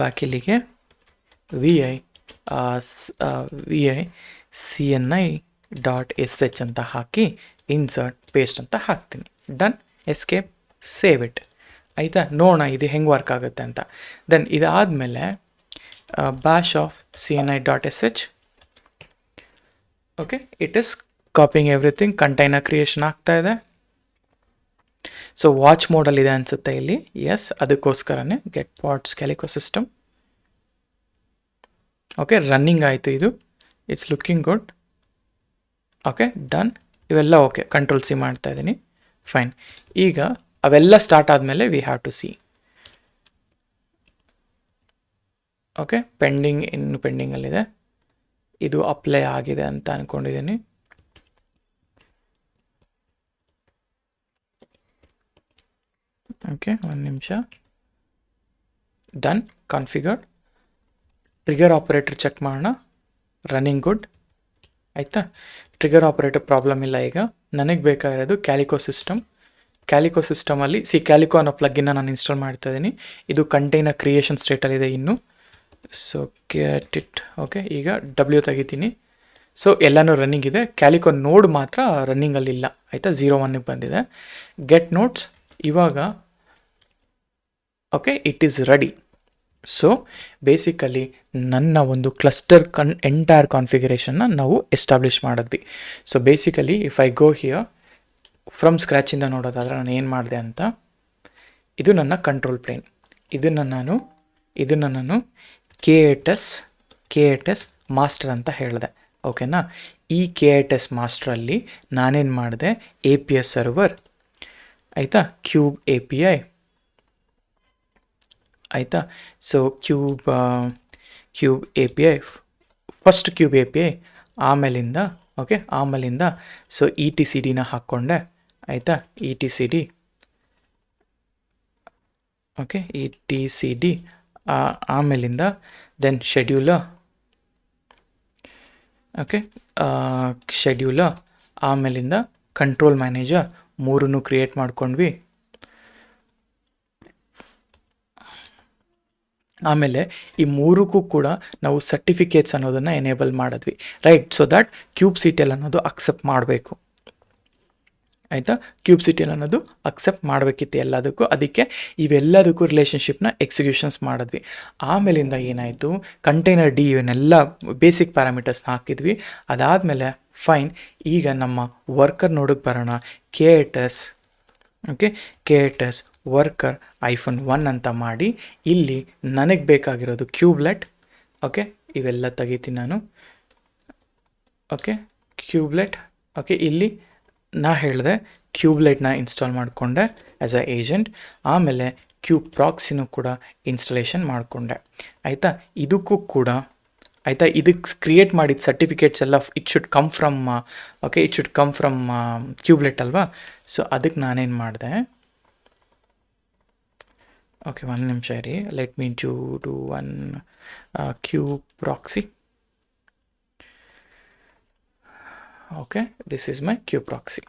ಬ್ಯಾಕ್ ಇಲ್ಲಿಗೆ ವಿ ಐ CNI.sh ಅಂತ ಹಾಕಿ ಇನ್ಸರ್ಟ್ ಪೇಸ್ಟ್ ಅಂತ ಹಾಕ್ತೀನಿ. ಡನ್, ಎಸ್ಕೇಪ್, ಸೇವ್ ಇಟ್ ಆಯಿತಾ. ನೋಡೋಣ ಇದು ಹೆಂಗೆ ವರ್ಕ್ ಆಗುತ್ತೆ ಅಂತ. ದೆನ್ ಇದಾದಮೇಲೆ bash of CNI.sh. Okay, it is copying everything. Container creation ಆಗ್ತಾ ಇದೆ. ಸೊ ವಾಚ್ ಮೋಡಲ್ಲಿದೆ ಅನಿಸುತ್ತೆ ಇಲ್ಲಿ. ಎಸ್, ಅದಕ್ಕೋಸ್ಕರನೇ get pods Calico system. Okay, running ಆಯಿತು ಇದು. It's looking good. Okay, done. ಇವೆಲ್ಲ ಓಕೆ, ಕಂಟ್ರೋಲ್ C ಮಾಡ್ತಾ ಇದ್ದೀನಿ. ಫೈನ್. ಈಗ ಅವೆಲ್ಲ ಸ್ಟಾರ್ಟ್ ಆದಮೇಲೆ we have to see. Okay, ಇನ್ನು ಪೆಂಡಿಂಗಲ್ಲಿದೆ. ಇದು ಅಪ್ಲೈ ಆಗಿದೆ ಅಂತ ಅಂದ್ಕೊಂಡಿದ್ದೀನಿ. ಓಕೆ, ಒಂದು ನಿಮಿಷ. ಡನ್, ಕಾನ್ಫಿಗರ್ಡ್. ಟ್ರಿಗರ್ ಆಪರೇಟರ್ ಚೆಕ್ ಮಾಡೋಣ. ರನ್ನಿಂಗ್ ಗುಡ್ ಆಯಿತಾ. ಟ್ರಿಗರ್ ಆಪರೇಟರ್ ಪ್ರಾಬ್ಲಮ್ ಇಲ್ಲ. ಈಗ ನನಗೆ ಬೇಕಾಗಿರೋದು ಕ್ಯಾಲಿಕೋ ಸಿಸ್ಟಮಲ್ಲಿ ಕ್ಯಾಲಿಕೋ ಅನ್ನೋ ಪ್ಲಗ್ಗಿನ್ನ ನಾನು ಇನ್ಸ್ಟಾಲ್ ಮಾಡ್ತಾ ಇದ್ದೀನಿ. ಇದು ಕಂಟೈನರ್ ಕ್ರಿಯೇಷನ್ ಸ್ಟೇಟಲ್ಲಿದೆ ಇನ್ನು. So get it. ಓಕೆ, ಈಗ W ತೆಗಿತೀನಿ. ಸೊ ಎಲ್ಲನೂ ರನ್ನಿಂಗ್ ಇದೆ. ಕ್ಯಾಲಿಕೋ ನೋಡ್ ಮಾತ್ರ ರನ್ನಿಂಗಲ್ಲಿಲ್ಲ ಆಯಿತಾ. 0-1 ಬಂದಿದೆ. ಗೆಟ್ ನೋಟ್ಸ್ ಇವಾಗ okay, it is ready. So basically ನನ್ನ ಒಂದು ಕ್ಲಸ್ಟರ್ ಎಂಟೈರ್ ಕಾನ್ಫಿಗರೇಷನ್ನ ನಾವು ಎಸ್ಟಾಬ್ಲಿಷ್ ಮಾಡಿದ್ವಿ. So basically if I go here from ಸ್ಕ್ರ್ಯಾಚಿಂದ ನೋಡೋದಾದರೆ ನಾನು ಏನು ಮಾಡಿದೆ ಅಂತ, ಇದು ನನ್ನ ಕಂಟ್ರೋಲ್ ಪ್ಲೇನ್. ಇದನ್ನು ನಾನು K8s ಮಾಸ್ಟರ್ ಅಂತ ಹೇಳಿದೆ. ಓಕೆನಾ. ಈ K8s ಮಾಸ್ಟ್ರಲ್ಲಿ ನಾನೇನು ಮಾಡಿದೆ, API ಸರ್ವರ್ ಆಯಿತಾ, ಕ್ಯೂಬ್ API ಆಯಿತಾ. So cube API, first cube API, ಆಮೇಲಿಂದ ಸೊ ETCDನ ಹಾಕ್ಕೊಂಡೆ ಆಯಿತಾ. ETCD ಓಕೆ, ETCD ಆಮೇಲಿಂದ ದೆನ್ ಶೆಡ್ಯೂಲರ್. ಓಕೆ, ಶೆಡ್ಯೂಲರ್ ಆಮೇಲಿಂದ ಕಂಟ್ರೋಲ್ ಮ್ಯಾನೇಜರ್, ಮೂರನ್ನು ಕ್ರಿಯೇಟ್ ಮಾಡ್ಕೊಂಡ್ವಿ. ಆಮೇಲೆ ಈ ಮೂರಕ್ಕೂ ಕೂಡ ನಾವು ಸರ್ಟಿಫಿಕೇಟ್ಸ್ ಅನ್ನೋದನ್ನು ಎನೇಬಲ್ ಮಾಡಿದ್ವಿ, ರೈಟ್. ಸೊ ದ್ಯಾಟ್ ಕ್ಯೂಬ್ಸಿಟಿಎಲ್ ಅನ್ನೋದು ಅಕ್ಸೆಪ್ಟ್ ಮಾಡಬೇಕು ಆಯಿತಾ. ಕ್ಯೂಬ್ಸಿಟಿಎಲ್ ಅನ್ನೋದು ಅಕ್ಸೆಪ್ಟ್ ಮಾಡಬೇಕಿತ್ತು ಎಲ್ಲದಕ್ಕೂ. ಅದಕ್ಕೆ ಇವೆಲ್ಲದಕ್ಕೂ ರಿಲೇಷನ್ಶಿಪ್ನ ಎಕ್ಸಿಕ್ಯೂಷನ್ಸ್ ಮಾಡಿದ್ವಿ. ಆಮೇಲಿಂದ ಏನಾಯಿತು, ಕಂಟೈನರ್ D ಇವನ್ನೆಲ್ಲ ಬೇಸಿಕ್ ಪ್ಯಾರಾಮೀಟರ್ಸ್ನ ಹಾಕಿದ್ವಿ. ಅದಾದಮೇಲೆ ಫೈನ್. ಈಗ ನಮ್ಮ ವರ್ಕರ್ ನೋಡೋಕ್ಕೆ ಬರೋಣ. K8s ಓಕೆ, K8s ವರ್ಕರ್ -1 ಅಂತ ಮಾಡಿ ಇಲ್ಲಿ ನನಗೆ ಬೇಕಾಗಿರೋದು ಕ್ಯೂಬ್ಲೆಟ್. ಓಕೆ, ಇವೆಲ್ಲ ತೆಗಿತೀನಿ ನಾನು. ಓಕೆ, ಕ್ಯೂಬ್ಲೆಟ್. ಓಕೆ, ಇಲ್ಲಿ ನಾ ಹೇಳಿದೆ ಕ್ಯೂಬ್ಲೆಟ್ನ ಇನ್ಸ್ಟಾಲ್ ಮಾಡಿಕೊಂಡೆ ಆ್ಯಸ್ ಅ ಏಜೆಂಟ್. ಆಮೇಲೆ ಕ್ಯೂಬ್ ಪ್ರಾಕ್ಸಿನೂ ಕೂಡ ಇನ್ಸ್ಟಾಲೇಷನ್ ಮಾಡಿಕೊಂಡೆ ಆಯಿತಾ. ಇದಕ್ಕೂ ಕೂಡ ಆಯಿತಾ, ಇದಕ್ಕೆ ಕ್ರಿಯೇಟ್ ಮಾಡಿದ ಸರ್ಟಿಫಿಕೇಟ್ಸ್ ಎಲ್ಲ ಇಟ್ ಶುಡ್ ಕಮ್ ಫ್ರಮ್ ಕ್ಯೂಬ್ಲೆಟ್ ಅಲ್ವಾ. ಸೊ ಅದಕ್ಕೆ ನಾನೇನು ಮಾಡಿದೆ, ಓಕೆ ಒಂದು ನಿಮಿಷ ಇರಿ, let me do one cube proxy. Okay, this is my kube proxy.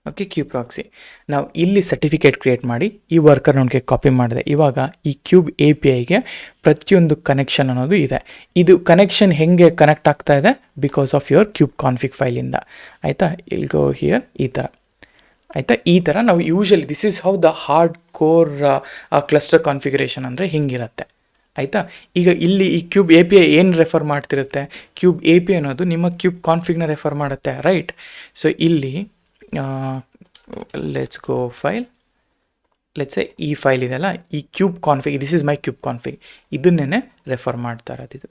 Okay, cube proxy. ನಾವು ಇಲ್ಲಿ ಸರ್ಟಿಫಿಕೇಟ್ ಕ್ರಿಯೇಟ್ ಮಾಡಿ ಈ ವರ್ಕರ್ ನೋಡ್ಗೆ ಕಾಪಿ ಮಾಡಿದೆ. ಇವಾಗ ಈ ಕ್ಯೂಬ್ ಎ ಪಿ ಐಗೆ ಪ್ರತಿಯೊಂದು ಕನೆಕ್ಷನ್ ಅನ್ನೋದು ಇದೆ. ಇದು ಕನೆಕ್ಷನ್ ಹೆಂಗೆ ಕನೆಕ್ಟ್ ಆಗ್ತಾ ಇದೆ? Because of your kube config ಫೈಲಿಂದ. ಆಯಿತಾ, ಇಲ್ ಗೋ ಹಿಯರ್, ಈ ಥರ. ಆಯಿತಾ, ಈ ಥರ ನಾವು usually this is how the hardcore cluster configuration ಅಂದರೆ ಹಿಂಗಿರುತ್ತೆ. ಆಯಿತಾ, ಈಗ ಇಲ್ಲಿ ಈ ಕ್ಯೂಬ್ ಎ ಪಿ ಐ ಏನು ರೆಫರ್ ಮಾಡ್ತಿರುತ್ತೆ? ಕ್ಯೂಬ್ ಎ ಪಿ ಐ ಅನ್ನೋದು ನಿಮ್ಮ ಕ್ಯೂಬ್ ಕಾನ್ಫಿಗ್ನ ರೆಫರ್ ಮಾಡುತ್ತೆ, ರೈಟ್? ಸೊ ಇಲ್ಲಿ ಲೆಟ್ಸ್ ಗೋ ಫೈಲ್, ಲೆಟ್ಸ್ ಈ ಫೈಲ್ ಇದೆಲ್ಲ, ಈ kube config, this is my kube config, ಇದನ್ನೇ ರೆಫರ್ ಮಾಡ್ತಾ ಇರೋದು ಇದು.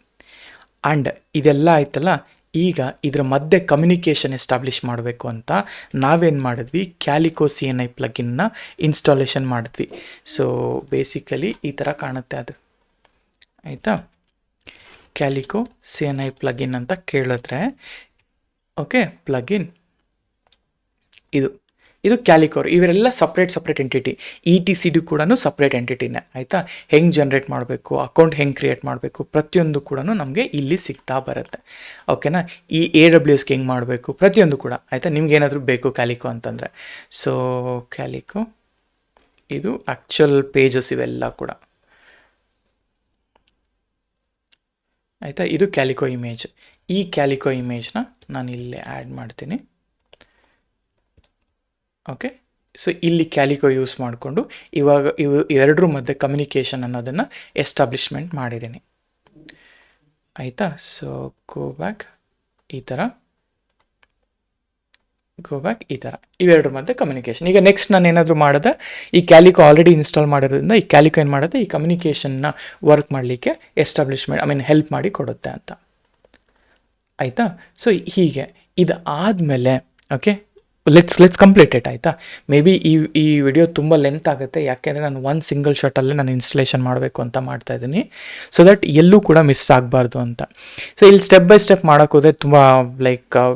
ಆ್ಯಂಡ್ ಇದೆಲ್ಲ ಆಯ್ತಲ್ಲ, ಈಗ ಇದರ ಮಧ್ಯೆ ಕಮ್ಯುನಿಕೇಷನ್ ಎಸ್ಟಾಬ್ಲಿಷ್ ಮಾಡಬೇಕು ಅಂತ ನಾವೇನು ಮಾಡಿದ್ವಿ, ಕ್ಯಾಲಿಕೋ CNI ಪ್ಲಗಿನ್ನ ಇನ್ಸ್ಟಾಲೇಷನ್ ಮಾಡಿದ್ವಿ. ಸೊ ಬೇಸಿಕಲಿ ಈ ಥರ ಕಾಣುತ್ತೆ ಅದು. ಆಯಿತಾ, ಕ್ಯಾಲಿಕೋ CNI ಪ್ಲಗಿನ್ ಅಂತ ಕೇಳಿದ್ರೆ, ಓಕೆ, ಪ್ಲಗಿನ್ ಇದು ಕ್ಯಾಲಿಕೋರ್. ಇವರೆಲ್ಲ ಸಪ್ರೇಟ್ ಎಂಟಿಟಿ. ETCD ಕೂಡ ಸಪ್ರೇಟ್ ಎಂಟಿಟಿನೇ. ಆಯಿತಾ, ಹೆಂಗೆ ಜನ್ರೇಟ್ ಮಾಡಬೇಕು, ಅಕೌಂಟ್ ಹೆಂಗೆ ಕ್ರಿಯೇಟ್ ಮಾಡಬೇಕು, ಪ್ರತಿಯೊಂದು ಕೂಡ ನಮಗೆ ಇಲ್ಲಿ ಸಿಗ್ತಾ ಬರುತ್ತೆ. ಓಕೆನಾ, ಈ AWSಗೆ ಹೆಂಗೆ ಮಾಡಬೇಕು, ಪ್ರತಿಯೊಂದು ಕೂಡ. ಆಯಿತಾ, ನಿಮ್ಗೆ ಏನಾದರೂ ಬೇಕು ಕ್ಯಾಲಿಕೋ ಅಂತಂದರೆ. ಸೊ ಕ್ಯಾಲಿಕೋ ಇದು ಆ್ಯಕ್ಚುಯಲ್ ಪೇಜಸ್ ಇವೆಲ್ಲ ಕೂಡ. ಆಯಿತಾ, ಇದು ಕ್ಯಾಲಿಕೋ ಇಮೇಜ್. ಈ ಕ್ಯಾಲಿಕೋ ಇಮೇಜ್ನ ನಾನು ಇಲ್ಲೇ ಆ್ಯಡ್ ಮಾಡ್ತೀನಿ. ಓಕೆ, ಸೊ ಇಲ್ಲಿ ಕ್ಯಾಲಿಕೋ ಯೂಸ್ ಮಾಡಿಕೊಂಡು ಇವಾಗ ಎರಡರ ಮಧ್ಯೆ ಕಮ್ಯುನಿಕೇಷನ್ ಅನ್ನೋದನ್ನು ಎಸ್ಟಾಬ್ಲಿಷ್ಮೆಂಟ್ ಮಾಡಿದ್ದೀನಿ. ಆಯಿತಾ, ಸೊ ಗೋ ಬ್ಯಾಕ್, ಈ ಥರ ಇವೆರಡರ ಮಧ್ಯೆ ಕಮ್ಯುನಿಕೇಷನ್. ಈಗ ನೆಕ್ಸ್ಟ್ ನಾನು ಏನಾದರೂ ಮಾಡಿದೆ, ಈ ಕ್ಯಾಲಿಕೋ ಆಲ್ರೆಡಿ ಇನ್ಸ್ಟಾಲ್ ಮಾಡಿರೋದ್ರಿಂದ ಈ ಕ್ಯಾಲಿಕೋ ಏನು ಮಾಡುತ್ತೆ, ಈ ಕಮ್ಯುನಿಕೇಷನ್ನ ವರ್ಕ್ ಮಾಡಲಿಕ್ಕೆ ಎಸ್ಟಾಬ್ಲಿಷ್ಮೆಂಟ್ ಹೆಲ್ಪ್ ಮಾಡಿ ಕೊಡುತ್ತೆ ಅಂತ. ಆಯಿತಾ, ಸೊ ಹೀಗೆ ಇದು ಆದಮೇಲೆ ಓಕೆ, ಲೆಟ್ಸ್ ಕಂಪ್ಲೀಟ್ ಇಟ್. ಆಯಿತಾ, ಮೇ ಬಿ ಈ ವಿಡಿಯೋ ತುಂಬ ಲೆಂತ್ ಆಗುತ್ತೆ, ಯಾಕೆಂದರೆ ನಾನು ಒಂದು ಸಿಂಗಲ್ ಶಾಟಲ್ಲೇ ನಾನು ಇನ್ಸ್ಟಾಲೇಷನ್ ಮಾಡಬೇಕು ಅಂತ ಮಾಡ್ತಾಯಿದ್ದೀನಿ, ಸೊ ದಟ್ ಎಲ್ಲೂ ಕೂಡ ಮಿಸ್ ಆಗಬಾರ್ದು ಅಂತ. ಸೊ ಇಲ್ಲಿ ಸ್ಟೆಪ್ ಬೈ ಸ್ಟೆಪ್ ಮಾಡೋಕ್ಕೆ ಹೋದರೆ ತುಂಬ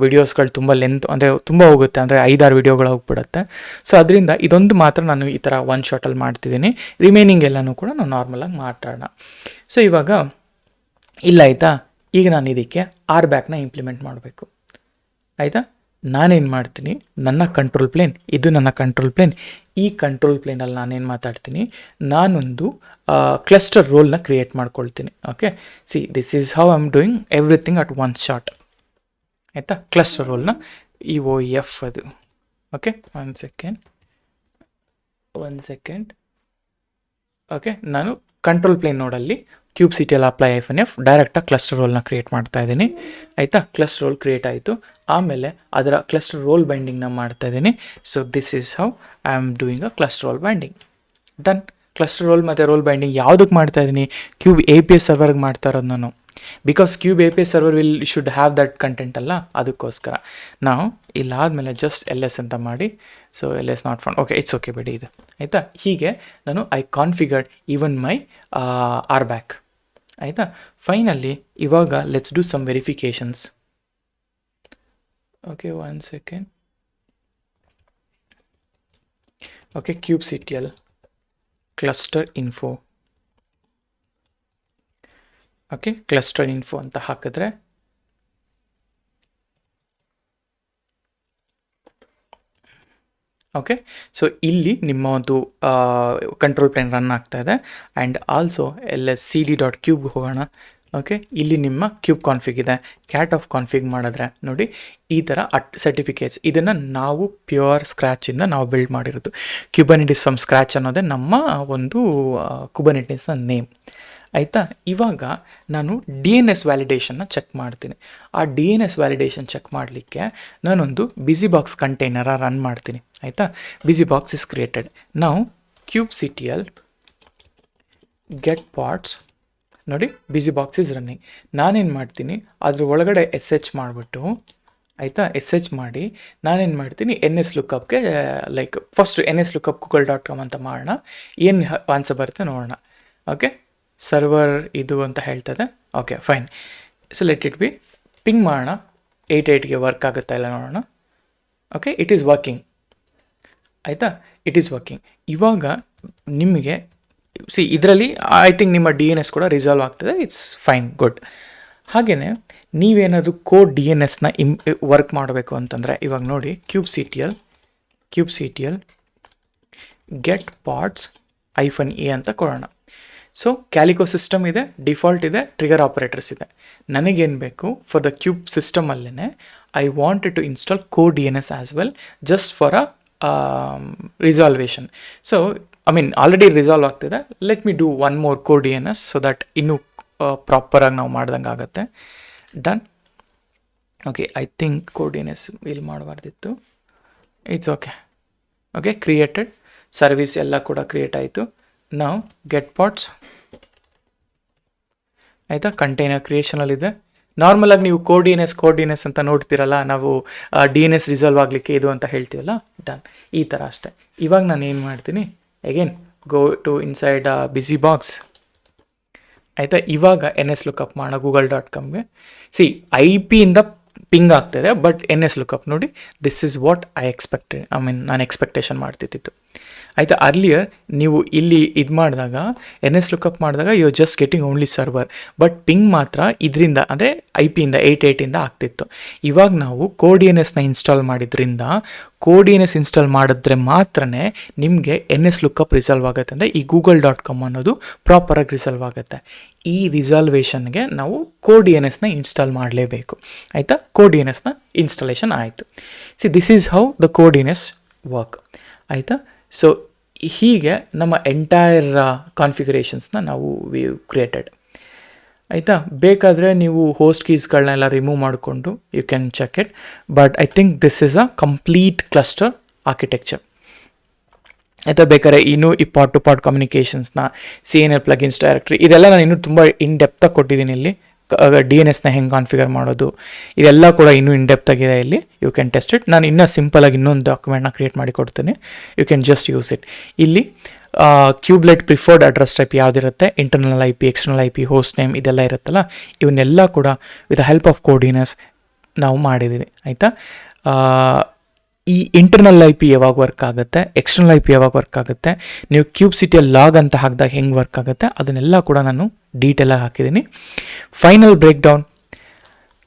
ವಿಡಿಯೋಸ್ಗಳು ತುಂಬ ಲೆಂತ್ ಅಂದರೆ ತುಂಬ ಹೋಗುತ್ತೆ, ಅಂದರೆ 5-6 ವಿಡಿಯೋಗಳು ಹೋಗ್ಬಿಡುತ್ತೆ. ಸೊ ಅದರಿಂದ ಇದೊಂದು ಮಾತ್ರ ನಾನು ಈ ಥರ ಒಂದು ಶಾಟಲ್ಲಿ ಮಾಡ್ತಿದ್ದೀನಿ, ರಿಮೈನಿಂಗ್ ಎಲ್ಲನೂ ಕೂಡ ನಾವು ನಾರ್ಮಲಾಗಿ ಮಾತಾಡೋಣ. ಸೊ ಇವಾಗ ಇಲ್ಲ, ಆಯಿತಾ, ಈಗ ನಾನು ಇದಕ್ಕೆ RBACನ ಇಂಪ್ಲಿಮೆಂಟ್ ಮಾಡಬೇಕು. ಆಯಿತಾ, ನಾನೇನು ಮಾಡ್ತೀನಿ, ನನ್ನ ಕಂಟ್ರೋಲ್ ಪ್ಲೇನ್, ಇದು ನನ್ನ ಕಂಟ್ರೋಲ್ ಪ್ಲೇನ್. ಈ ಕಂಟ್ರೋಲ್ ಪ್ಲೇನಲ್ಲಿ ನಾನೇನು ಮಾತಾಡ್ತೀನಿ, ನಾನೊಂದು ಕ್ಲಸ್ಟರ್ ರೋಲ್ನ ಕ್ರಿಯೇಟ್ ಮಾಡ್ಕೊಳ್ತೀನಿ. Okay, see this is how I am doing everything at one shot. ಆಯಿತಾ, ಕ್ಲಸ್ಟರ್ ರೋಲ್ನ EOF ಅದು. Okay, one second. ಓಕೆ, ನಾನು ಕಂಟ್ರೋಲ್ ಪ್ಲೇನ್ ನೋಡಲ್ಲಿ kubectl apply -f ಡೈರೆಕ್ಟಾಗಿ ಕ್ಲಸ್ಟರ್ ರೋಲ್ನ ಕ್ರಿಯೇಟ್ ಮಾಡ್ತಾ ಇದ್ದೀನಿ. ಆಯಿತಾ, ಕ್ಲಸ್ಟರ್ ರೋಲ್ ಕ್ರಿಯೇಟ್ ಆಯಿತು. ಆಮೇಲೆ ಅದರ ಕ್ಲಸ್ಟರ್ ರೋಲ್ ಬೈಂಡಿಂಗ್ನ ಮಾಡ್ತಾ ಇದ್ದೀನಿ. So this is how I am doing uh cluster role binding. Done. Cluster role ಮತ್ತು ರೋಲ್ ಬೈಂಡಿಂಗ್ ಯಾವುದಕ್ಕೆ ಮಾಡ್ತಾ ಇದ್ದೀನಿ? ಕ್ಯೂಬ್ API ಸರ್ವರ್ಗೆ ಮಾಡ್ತಾ ಇರೋದು ನಾನು, because kube API server should have that content ಅಲ್ಲ, ಅದಕ್ಕೋಸ್ಕರ. ನಾವು ಇಲ್ಲಾದಮೇಲೆ ಜಸ್ಟ್ LS ಅಂತ ಮಾಡಿ, so LS not found. Okay, it's okay ಬಿಡಿ ಇದು. ಆಯಿತಾ, ಹೀಗೆ ನಾನು I configured even my RBAC. ಆಯಿತಾ, ಫೈನಲಿ ಇವಾಗ let's do some verifications. Okay, one second. Okay, kubectl cluster info. Okay, cluster info ಅಂತ ಹಾಕಿದ್ರೆ ಓಕೆ, ಸೊ ಇಲ್ಲಿ ನಿಮ್ಮ ಒಂದು ಕಂಟ್ರೋಲ್ ಪ್ಲೇನ್ ರನ್ ಆಗ್ತಾ ಇದೆ. ಆ್ಯಂಡ್ ಆಲ್ಸೋ LSCD.cube ಹೋಗೋಣ. ಓಕೆ, ಇಲ್ಲಿ ನಿಮ್ಮ ಕ್ಯೂಬ್ ಕಾನ್ಫಿಗ್ ಇದೆ. ಕ್ಯಾಟ್ ಆಫ್ ಕಾನ್ಫಿಗ್ ಮಾಡಿದ್ರೆ ನೋಡಿ ಈ ಥರ ಸರ್ಟಿಫಿಕೇಟ್ಸ್, ಇದನ್ನು ನಾವು ಪ್ಯೂರ್ ಸ್ಕ್ರ್ಯಾಚಿಂದ ನಾವು ಬಿಲ್ಡ್ ಮಾಡಿರೋದು. ಕ್ಯೂಬರ್ನೆಟಿಸ್ ಫ್ರಮ್ ಸ್ಕ್ರ್ಯಾಚ್ ಅನ್ನೋದೇ ನಮ್ಮ ಒಂದು ಕುಬರ್ನೆಟಿಸ್ನ ನೇಮ್. ಆಯಿತಾ, ಇವಾಗ ನಾನು DNS ವ್ಯಾಲಿಡೇಷನ್ನ ಚೆಕ್ ಮಾಡ್ತೀನಿ. ಆ DNS ವ್ಯಾಲಿಡೇಷನ್ ಚೆಕ್ ಮಾಡಲಿಕ್ಕೆ ನಾನೊಂದು ಬಿಸಿಬಾಕ್ಸ್ ಕಂಟೈನರ ರನ್ ಮಾಡ್ತೀನಿ. ಆಯಿತಾ, ಬಿಸಿಬಾಕ್ಸ್ ಇಸ್ ಕ್ರಿಯೇಟೆಡ್. ನಾವು kubectl ಗೆಟ್ ಪಾರ್ಟ್ಸ್ ನೋಡಿ, ಬಿಸಿಬಾಕ್ಸ್ ಇಸ್ ರನ್ನಿಂಗ್. ನಾನೇನು ಮಾಡ್ತೀನಿ, ಅದ್ರ ಒಳಗಡೆ SH ಮಾಡಿಬಿಟ್ಟು, ಆಯಿತಾ, SH ಮಾಡಿ ನಾನೇನು ಮಾಡ್ತೀನಿ, NS ಲುಕಪ್ಗೆ ಫಸ್ಟ್ NS ಲುಕಪ್ google.com ಅಂತ ಮಾಡೋಣ. ಏನು ಆನ್ಸರ್ ಬರುತ್ತೆ ನೋಡೋಣ. ಓಕೆ, ಸರ್ವರ್ ಇದು ಅಂತ ಹೇಳ್ತದೆ. Okay, fine. So let it B. Ping ಮಾಡೋಣ, 88ಗೆ ವರ್ಕ್ ಆಗುತ್ತಾ ಇಲ್ಲ ನೋಡೋಣ. Okay, it is working. ಆಯಿತಾ, ಇಟ್ ಈಸ್ ವರ್ಕಿಂಗ್. ಇವಾಗ ನಿಮಗೆ ಇದರಲ್ಲಿ ಐ ಥಿಂಕ್ ನಿಮ್ಮ DNS ಕೂಡ ರಿಸಾಲ್ವ್ ಆಗ್ತದೆ. It's fine, good. ಹಾಗೆಯೇ ನೀವೇನಾದರೂ ಕೋಡ್ DNSನ ವರ್ಕ್ ಮಾಡಬೇಕು ಅಂತಂದರೆ ಇವಾಗ ನೋಡಿ, kubectl kubectl get pods -e ಅಂತ ಕೊಡೋಣ. ಸೊ ಕ್ಯಾಲಿಕೋ ಸಿಸ್ಟಮ್ ಇದೆ, ಡಿಫಾಲ್ಟ್ ಇದೆ, ಟ್ರಿಗರ್ ಆಪರೇಟರ್ಸ್ ಇದೆ. ನನಗೇನು ಬೇಕು ಫಾರ್ ದ ಕ್ಯೂಬ್ ಸಿಸ್ಟಮಲ್ಲೇ I wanted to install CoreDNS as well just for resolution. So I mean already resolve ಆಗ್ತಿದೆ, let me do one more CoreDNS so that ಇನ್ನೂ ಪ್ರಾಪರಾಗಿ ನಾವು ಮಾಡ್ದಂಗೆ ಆಗುತ್ತೆ. Done. Okay, I think CoreDNS ಇಲ್ಲಿ ಮಾಡಬಾರ್ದಿತ್ತು. It's okay. Okay, created service ಎಲ್ಲ ಕೂಡ ಕ್ರಿಯೇಟ್ ಆಯಿತು. ನಾವು ಗೆಟ್ ಪಾಡ್ಸ್ ಆಯಿತಾ, ಕಂಟೈನರ್ ಕ್ರಿಯೇಷನಲ್ಲಿದೆ. ನಾರ್ಮಲಾಗಿ ನೀವು ಕೋರ್ಡಿನೆಸ್ ಅಂತ ನೋಡ್ತೀರಲ್ಲ, ನಾವು DNS ರಿಸಾಲ್ವ್ ಆಗಲಿಕ್ಕೆ ಇದು ಅಂತ ಹೇಳ್ತೀವಲ್ಲ, ಡನ್. ಈ ಥರ ಅಷ್ಟೇ. ಇವಾಗ ನಾನು ಏನು ಮಾಡ್ತೀನಿ, again go to inside busy box ಆಯಿತಾ. ಇವಾಗ NS ಲುಕಪ್ ಮಾಡೋಣ google.comಗೆ. ಸಿ IP ಇಂದ ಪಿಂಗ್ ಆಗ್ತಿದೆ, ಬಟ್ NS ಲುಕಪ್ ನೋಡಿ, ದಿಸ್ ಇಸ್ ವಾಟ್ ನಾನು ಎಕ್ಸ್ಪೆಕ್ಟೇಷನ್ ಮಾಡ್ತಿತ್ತು ಆಯಿತಾ. ಅರ್ಲಿಯರ್ ನೀವು ಇಲ್ಲಿ ಇದು ಮಾಡಿದಾಗ NS ಲುಕಪ್ ಮಾಡಿದಾಗ you are just getting only server, but ping ಮಾತ್ರ ಇದರಿಂದ ಅಂದರೆ IP ಇಂದ 88 ಆಗ್ತಿತ್ತು. ಇವಾಗ ನಾವು CoreDNSನ ಇನ್ಸ್ಟಾಲ್ ಮಾಡಿದ್ರಿಂದ CoreDNS ಇನ್ಸ್ಟಾಲ್ ಮಾಡಿದ್ರೆ ಮಾತ್ರ ನಿಮಗೆ NS ಲುಕಪ್ ರಿಸಾಲ್ವ್ ಆಗುತ್ತೆ, ಅಂದರೆ ಈ google.com ಅನ್ನೋದು ಪ್ರಾಪರಾಗಿ ರಿಸಾಲ್ವ್ ಆಗುತ್ತೆ. ಈ ರಿಸಾಲ್ವೇಷನ್ಗೆ ನಾವು CoreDNSನ ಇನ್ಸ್ಟಾಲ್ ಮಾಡಲೇಬೇಕು ಆಯಿತಾ. CoreDNSನ ಇನ್ಸ್ಟಾಲೇಷನ್ ಆಯಿತು. See this is how the CoreDNS work ಆಯಿತಾ. ಸೊ ಹೀಗೆ ನಮ್ಮ ಎಂಟೈರ್ ಕಾನ್ಫಿಗರೇಷನ್ಸ್ನ ನಾವು ವಿ ಕ್ರಿಯೇಟೆಡ್ ಆಯಿತಾ. ಬೇಕಾದರೆ ನೀವು ಹೋಸ್ಟ್ ಕೀಸ್ಗಳನ್ನೆಲ್ಲ ರಿಮೂವ್ ಮಾಡಿಕೊಂಡು you can check it, but I think this is a complete cluster architecture ಆಯಿತಾ. ಬೇಕಾದ್ರೆ ಇನ್ನೂ ಈ ಪಾಡ್ ಟು ಪಾಡ್ ಕಮ್ಯುನಿಕೇಷನ್ಸ್ನ, CNL ಪ್ಲಗಿನ್ಸ್ ಡೈರೆಕ್ಟ್ರಿ, ಇದೆಲ್ಲ ನಾನು ಇನ್ನೂ ತುಂಬ ಇನ್ ಡೆಪ್ತಾಗಿ ಕೊಟ್ಟಿದ್ದೀನಿ ಇಲ್ಲಿ. DNSನ ಹೆಂಗೆ ಕಾನ್ಫಿಗರ್ ಮಾಡೋದು ಇದೆಲ್ಲ ಕೂಡ ಇನ್ನೂ ಇನ್ ಡೆಪ್ತ್ ಆಗಿದೆ ಇಲ್ಲಿ. You can test it. ನಾನು ಇನ್ನೂ ಸಿಂಪಲಾಗಿ ಇನ್ನೊಂದು ಡಾಕ್ಯುಮೆಂಟ್ನ ಕ್ರಿಯೇಟ್ ಮಾಡಿ ಕೊಡ್ತೀನಿ, you can just use it. ಇಲ್ಲಿ ಕ್ಯೂಬ್ಲೆಟ್ ಪ್ರಿಫರ್ಡ್ ಅಡ್ರೆಸ್ ಟೈಪ್ ಯಾವುದಿರುತ್ತೆ, internal IP, external IP, host name ಇದೆಲ್ಲ ಇರುತ್ತಲ್ಲ, ಇವನ್ನೆಲ್ಲ ಕೂಡ ವಿತ್ ಹೆಲ್ಪ್ ಆಫ್ CoreDNS ನಾವು ಮಾಡಿದ್ದೀವಿ ಆಯಿತಾ. ಈ ಇಂಟರ್ನಲ್ IP ಯಾವಾಗ ವರ್ಕ್ ಆಗುತ್ತೆ, ಎಕ್ಸ್ಟರ್ನಲ್ IP ಯಾವಾಗ ವರ್ಕ್ ಆಗುತ್ತೆ, ನೀವು kubectl ಲಾಗ್ ಅಂತ ಹಾಕಿದಾಗ ಹೆಂಗೆ ವರ್ಕ್ ಆಗುತ್ತೆ, ಅದನ್ನೆಲ್ಲ ಕೂಡ ನಾನು ಡೀಟೇಲಾಗಿ ಹಾಕಿದ್ದೀನಿ. Final breakdown,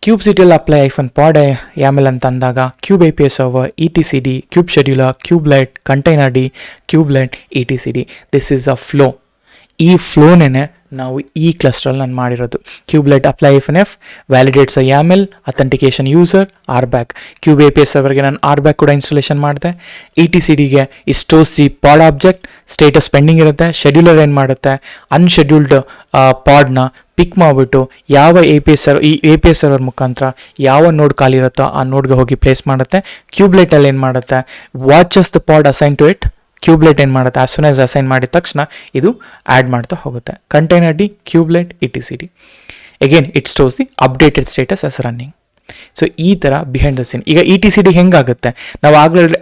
kubectl apply -pod YAML ಅಂತ ಅಂದಾಗ kube API server, etcd, kube scheduler, kubelet, container D, kubelet, etcd. This is a flow. ಈ ಫ್ಲೋನೇ ನಾವು ಈ ಕ್ಲಸ್ಟ್ರಲ್ಲಿ ನಾನು ಮಾಡಿರೋದು. Kubelet apply -f validates YAML, authentication user, RBAC. Kube API ಸರ್ವರ್ಗೆ ನಾನು RBAC ಕೂಡ ಇನ್ಸ್ಟಾಲೇಷನ್ ಮಾಡಿದೆ. etcdಗೆ stores the pod object, status pending ಇರುತ್ತೆ. ಶೆಡ್ಯೂಲರ್ ಏನು ಮಾಡುತ್ತೆ, ಅನ್ಶೆಡ್ಯೂಲ್ಡ್ ಪಾಡ್ನ ಪಿಕ್ ಮಾಡಿಬಿಟ್ಟು ಯಾವ API ಸರ್ವರ್ ಮುಖಾಂತರ ಯಾವ ನೋಡ್ ಖಾಲಿ ಇರುತ್ತೋ ಆ ನೋಡ್ಗೆ ಹೋಗಿ ಪ್ಲೇಸ್ ಮಾಡುತ್ತೆ. ಕ್ಯೂಬ್ಲೆಟಲ್ಲಿ ಏನು ಮಾಡುತ್ತೆ, watches the pod assign to it. Kubelet ಏನು ಮಾಡುತ್ತೆ, ಆಸ್ ಸೂನ್ ಆಸ್ ಅಸೈನ್ ಮಾಡಿದ ತಕ್ಷಣ ಇದು ಆ್ಯಡ್ ಮಾಡ್ತಾ ಹೋಗುತ್ತೆ. Container D, kubelet, etcd. Again it stores the updated status as running. So ಈ ಥರ ಬಿಹೈಂಡ್ ದ ಸೀನ್. ಈಗ etcd ಹೆಂಗಾಗುತ್ತೆ, ನಾವು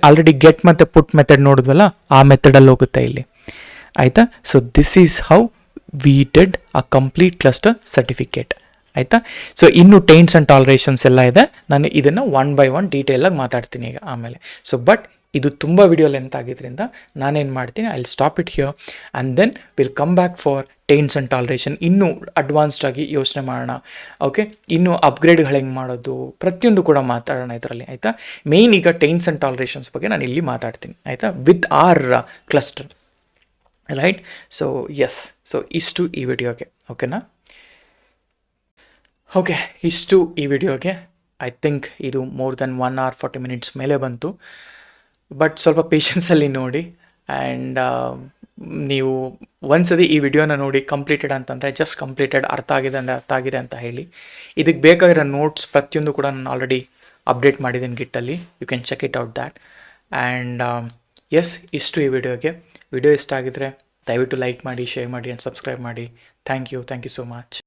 ಆಲ್ರೆಡಿ ಗೆಟ್ ಮತ್ತು ಪುಟ್ ಮೆಥಡ್ ನೋಡಿದ್ವಲ್ಲ, ಆ ಮೆಥಡಲ್ಲಿ ಹೋಗುತ್ತೆ ಇಲ್ಲಿ ಆಯಿತಾ. So this is how we did a complete cluster certificate ಆಯಿತಾ. ಸೊ ಇನ್ನು ಟೈನ್ಸ್ ಆ್ಯಂಡ್ ಟಾಲರೇಷನ್ಸ್ ಎಲ್ಲ ಇದೆ, ನಾನು ಇದನ್ನು ಒನ್ ಬೈ ಒನ್ ಡೀಟೇಲಾಗಿ ಮಾತಾಡ್ತೀನಿ ಈಗ ಆಮೇಲೆ. ಸೊ ಬಟ್ ಇದು ತುಂಬ ವಿಡಿಯೋ ಲೆಂತ್ ಆಗಿದ್ದರಿಂದ ನಾನೇನು ಮಾಡ್ತೀನಿ, I will stop it here and then will come back for taints and toleration. ಇನ್ನೂ ಅಡ್ವಾನ್ಸ್ಡ್ ಆಗಿ ಯೋಚನೆ ಮಾಡೋಣ. ಓಕೆ, ಇನ್ನೂ ಅಪ್ಗ್ರೇಡ್ಗಳು ಹೆಂಗೆ ಮಾಡೋದು ಪ್ರತಿಯೊಂದು ಕೂಡ ಮಾತಾಡೋಣ ಇದರಲ್ಲಿ ಆಯಿತಾ. ಮೇಯ್ನ್ ಈಗ ಟೈನ್ಸ್ ಆ್ಯಂಡ್ ಟಾಲರೇಷನ್ಸ್ ಬಗ್ಗೆ ನಾನು ಇಲ್ಲಿ ಮಾತಾಡ್ತೀನಿ ಆಯಿತಾ, with our cluster right. So yes, so ಇಷ್ಟು ಈ ವಿಡಿಯೋಗೆ ಓಕೆನಾ. ಓಕೆ, ಇಷ್ಟು ಈ ವಿಡಿಯೋಗೆ. ಐ ಥಿಂಕ್ ಇದು ಮೋರ್ ದೆನ್ 1 hour 40 minutes ಮೇಲೆ ಬಂತು, ಬಟ್ ಸ್ವಲ್ಪ ಪೇಷನ್ಸಲ್ಲಿ ನೋಡಿ. ಆ್ಯಂಡ್ ನೀವು ಒಂದ್ಸತಿ ಈ ವಿಡಿಯೋನ ನೋಡಿ ಕಂಪ್ಲೀಟೆಡ್ ಅಂತಂದರೆ ಜಸ್ಟ್ ಕಂಪ್ಲೀಟೆಡ್, ಅರ್ಥ ಆಗಿದೆ ಅಂತ ಹೇಳಿ. ಇದಕ್ಕೆ ಬೇಕಾಗಿರೋ ನೋಟ್ಸ್ ಪ್ರತಿಯೊಂದು ಕೂಡ ನಾನು ಆಲ್ರೆಡಿ ಅಪ್ಡೇಟ್ ಮಾಡಿದ್ದೀನಿ ಗಿಟ್ಟಲ್ಲಿ, you can check it out that. And yes, ಇಷ್ಟು ಈ ವಿಡಿಯೋಗೆ. ವಿಡಿಯೋ ಇಷ್ಟ ಆಗಿದ್ರೆ ದಯವಿಟ್ಟು ಲೈಕ್ ಮಾಡಿ, ಶೇರ್ ಮಾಡಿ ಆ್ಯಂಡ್ ಸಬ್ಸ್ಕ್ರೈಬ್ ಮಾಡಿ. Thank you so much.